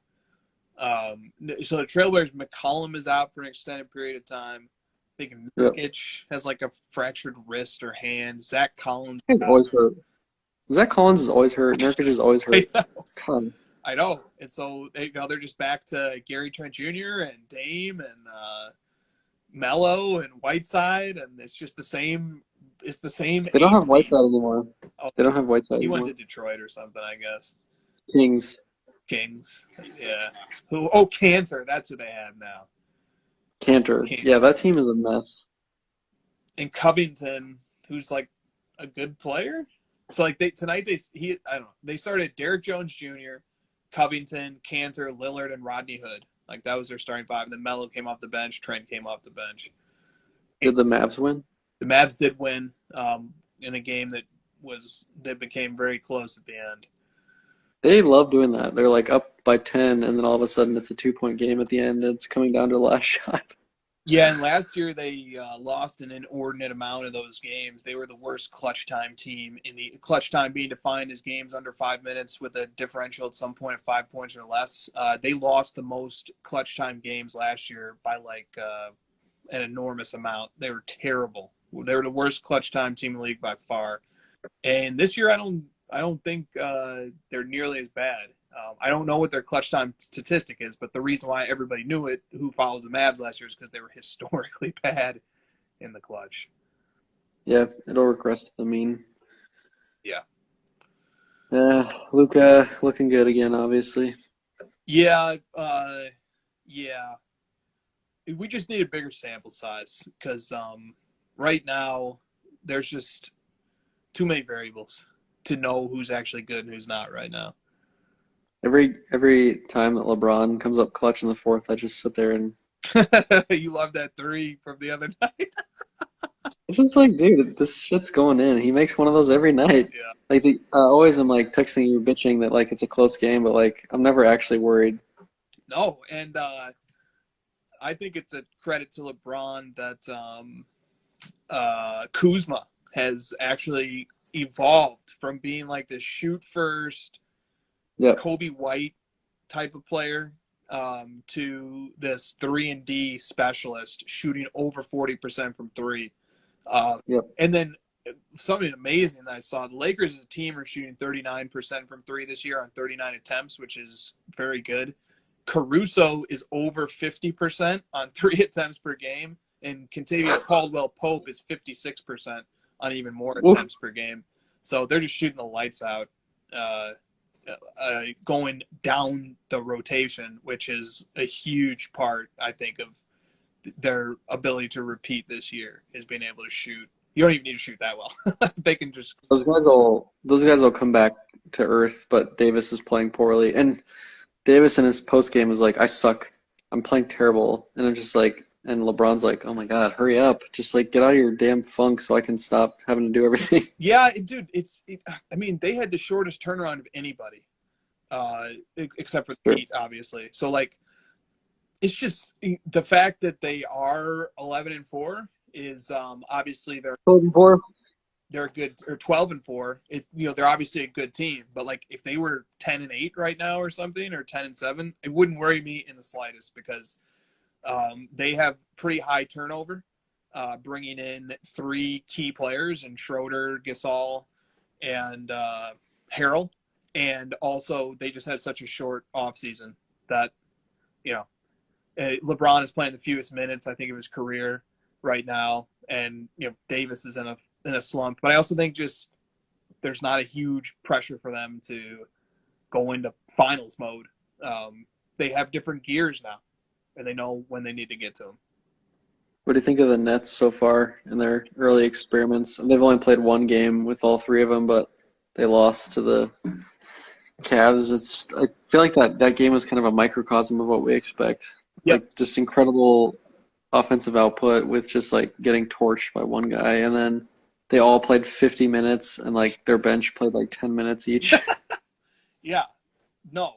So the Trailblazers, McCollum is out for an extended period of time. I think Nurkic has like a fractured wrist or hand. Zach Collins is always hurt. Zach Collins is always hurt. Nurkic is always hurt. I know. And so they're just back to Gary Trent Jr. and Dame and Melo and Whiteside, and it's just the same. It's the same. They don't have Whiteside anymore. Oh, they don't have Whiteside He anymore. went to Detroit or something, I guess. Kings. Yeah. Oh, Cantor. That's who they have now. Cantor. Yeah, that team is a mess. And Covington, who's like a good player. So like they started Derrick Jones Jr., Covington, Cantor, Lillard, and Rodney Hood. Like that was their starting five. And then Melo came off the bench. Trent came off the bench. Did the Mavs win? The Mavs did win in a game that became very close at the end. They love doing that. They're like up by 10, and then all of a sudden it's a 2-point game at the end. And it's coming down to the last shot. Yeah, and last year they lost an inordinate amount of those games. They were the worst clutch time team in the clutch time being defined as games under 5 minutes with a differential at some point of 5 points or less. They lost the most clutch time games last year by like an enormous amount. They were terrible. They were the worst clutch time team in the league by far. And this year I don't think they're nearly as bad. I don't know what their clutch time statistic is, but the reason why everybody knew it, who follows the Mavs last year, is because they were historically bad in the clutch. Yeah, it'll regress to the mean. Yeah. Luka looking good again, obviously. Yeah. we just need a bigger sample size because right now there's just too many variables to know who's actually good and who's not right now. Every time that LeBron comes up clutch in the fourth, I just sit there and you love that 3 from the other night. it's just like, dude, this shit's going in. He makes one of those every night. Yeah. Like always, I'm like texting you, bitching that like it's a close game, but like I'm never actually worried. No, and I think it's a credit to LeBron that Kuzma has actually evolved from being like this shoot first, Kobe White type of player to this 3-and-D specialist shooting over 40% from 3. And then something amazing that I saw, the Lakers as a team are shooting 39% from 3 this year on 39 attempts, which is very good. Caruso is over 50% on 3 attempts per game, and Kentavious Caldwell-Pope is 56% on even more attempts per game. So they're just shooting the lights out, going down the rotation, which is a huge part, I think, of their ability to repeat this year, is being able to shoot. You don't even need to shoot that well. They can just those guys will come back to earth, but Davis is playing poorly. And Davis in his post game was like, I suck. I'm playing terrible. And I'm just like, and LeBron's like, oh my God, hurry up. Just like get out of your damn funk so I can stop having to do everything. Yeah, dude, I mean, they had the shortest turnaround of anybody, except for the Heat, obviously. So like, it's just the fact that they are 11-4 is obviously they're 12-4. They're good, or 12-4. It's, they're obviously a good team. But like, if they were 10-8 right now or something, or 10-7, it wouldn't worry me in the slightest because they have pretty high turnover, bringing in 3 key players in Schroeder, Gasol, and Harrell, and also they just had such a short offseason that LeBron is playing the fewest minutes, I think, of his career right now, and Davis is in a slump. But I also think just there's not a huge pressure for them to go into finals mode. They have different gears now, and they know when they need to get to them. What do you think of the Nets so far in their early experiments? And they've only played one game with all 3 of them, but they lost to the Cavs. I feel like that game was kind of a microcosm of what we expect. Yep. Like just incredible offensive output with just like getting torched by one guy, and then they all played 50 minutes and like their bench played like 10 minutes each. Yeah. No.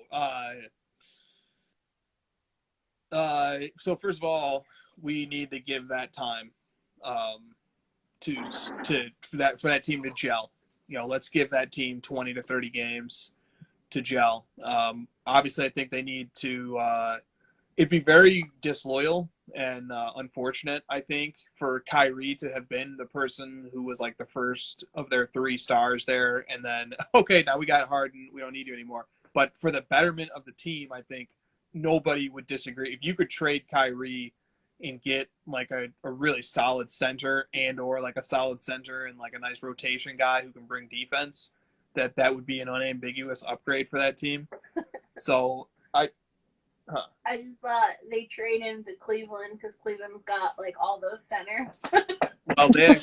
So first of all, we need to give that time for that team to gel. Let's give that team 20 to 30 games to gel. Obviously, I think they need to. It'd be very disloyal and unfortunate, I think, for Kyrie to have been the person who was like the first of their 3 stars there, and then okay, now we got Harden, we don't need you anymore. But for the betterment of the team, I think nobody would disagree if you could trade Kyrie and get like a really solid center or like a solid center and like a nice rotation guy who can bring defense. That would be an unambiguous upgrade for that team. So I just thought they trade him to Cleveland because Cleveland's got like all those centers. Well, they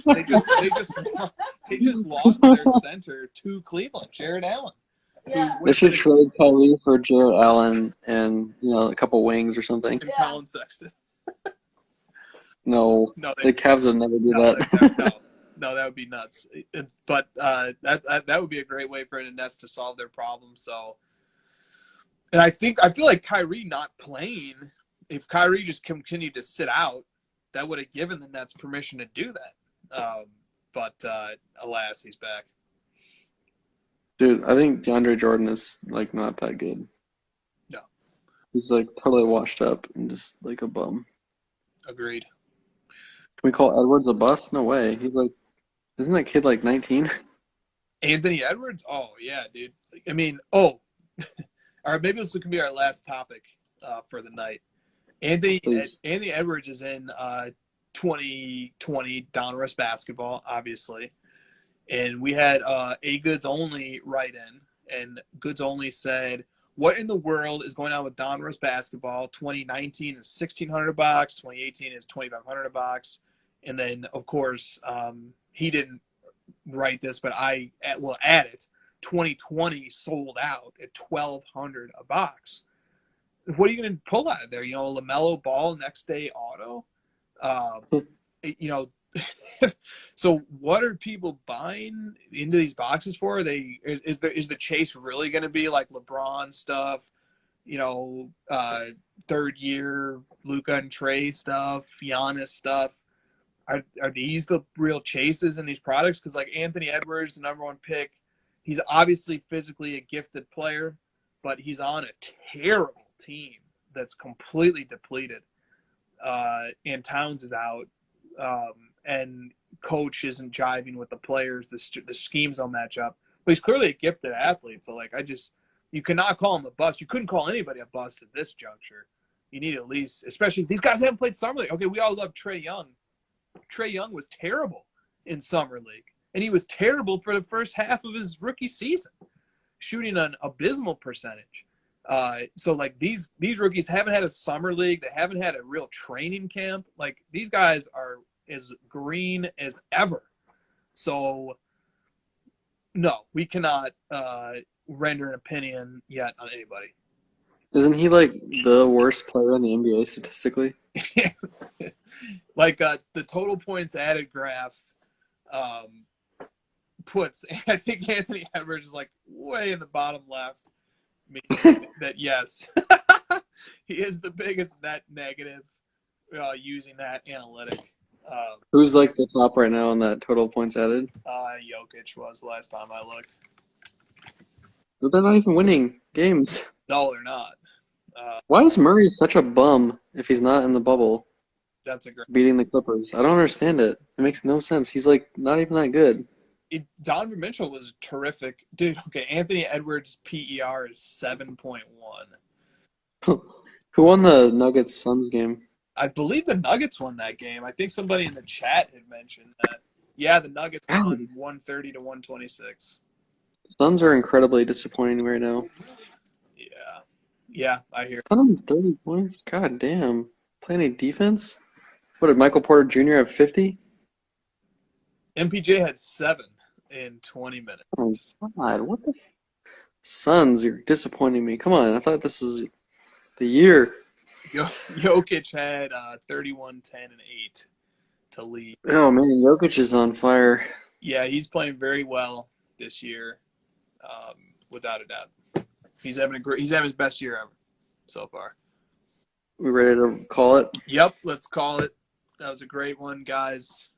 just lost their center to Cleveland, Jared Allen. Yeah. They should trade Kyrie for Jared Allen and a couple wings or something. And Colin Sexton. No, the Cavs would never do that. No, that would be nuts. But that would be a great way for the Nets to solve their problem. So, and I feel like Kyrie not playing, if Kyrie just continued to sit out, that would have given the Nets permission to do that. But alas, he's back. Dude, I think DeAndre Jordan is like not that good. No. He's like totally washed up and just like a bum. Agreed. Can we call Edwards a bust? No way. He's like, isn't that kid like 19? Anthony Edwards? Oh, yeah, dude. I mean, all right, maybe this can be our last topic for the night. Anthony Edwards is in 2020 Donruss basketball, obviously. And we had a Goods Only write-in, and Goods Only said, what in the world is going on with Donruss basketball? 2019 is $1,600, 2018 is $2,500 a box. And then, of course, he didn't write this, but I will add it. 2020 sold out at $1,200 a box. What are you going to pull out of there? LaMelo Ball next day auto. So what are people buying into these boxes for? Is the chase really going to be like LeBron stuff? Third year Luka and Trey stuff, Giannis stuff. Are these the real chases in these products? Because like Anthony Edwards, the number one pick, he's obviously physically a gifted player, but he's on a terrible team that's completely depleted. And Towns is out, and coach isn't jiving with the players. The schemes don't match up. But he's clearly a gifted athlete. So you cannot call him a bust. You couldn't call anybody a bust at this juncture. You need at least, especially these guys haven't played summer league. Okay, we all love Trae Young. Trae Young was terrible in summer league, and he was terrible for the first half of his rookie season, shooting an abysmal percentage. So these rookies haven't had a summer league. They haven't had a real training camp. Like, these guys are as green as ever. So no, we cannot render an opinion yet on anybody. Isn't he like the worst player in the NBA statistically? The total points added graph puts, I think Anthony Edwards is like way in the bottom left. Meaning that yes, he is the biggest net negative using that analytic. Who's like the top right now on that total points added? Jokic was the last time I looked. But they're not even winning games. No, they're not. Why is Murray such a bum if he's not in the bubble? That's a great beating the Clippers. I don't understand it. It makes no sense. He's like not even that good. Donovan Mitchell was terrific. Dude, okay, Anthony Edwards' PER is 7.1. Who won the Nuggets-Suns game? I believe the Nuggets won that game. I think somebody in the chat had mentioned that. Yeah, the Nuggets won 130 to 126. Suns are incredibly disappointing right now. Yeah, I hear. 130 points? God damn. Play any defense? What, did Michael Porter Jr. have 50? MPJ had 7 in 20 minutes. Oh, God, what the? Suns, you're disappointing me. Come on, I thought this was the year. Jokic had 31, 10, and 8 to lead. Oh, man, Jokic is on fire. Yeah, he's playing very well this year, without a doubt. He's having his best year ever so far. We ready to call it? Yep, let's call it. That was a great one, guys.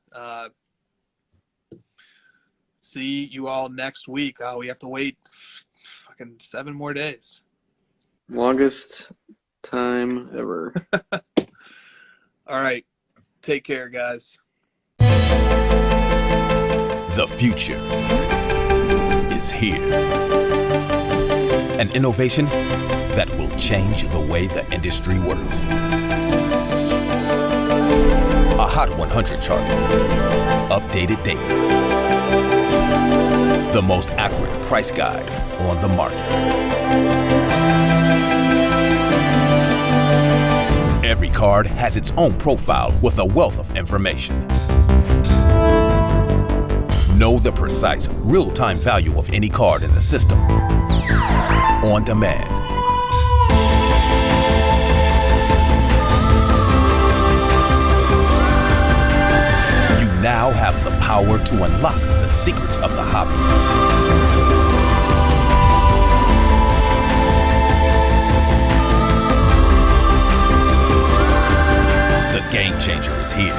See you all next week. We have to wait fucking 7 more days. Longest time ever. All right. Take care, guys. The future is here. An innovation that will change the way the industry works. A Hot 100 chart. Updated data. The most accurate price guide on the market. Every card has its own profile with a wealth of information. Know the precise, real-time value of any card in the system. On demand. You now have the power to unlock the secrets of the hobby. The game changer is here.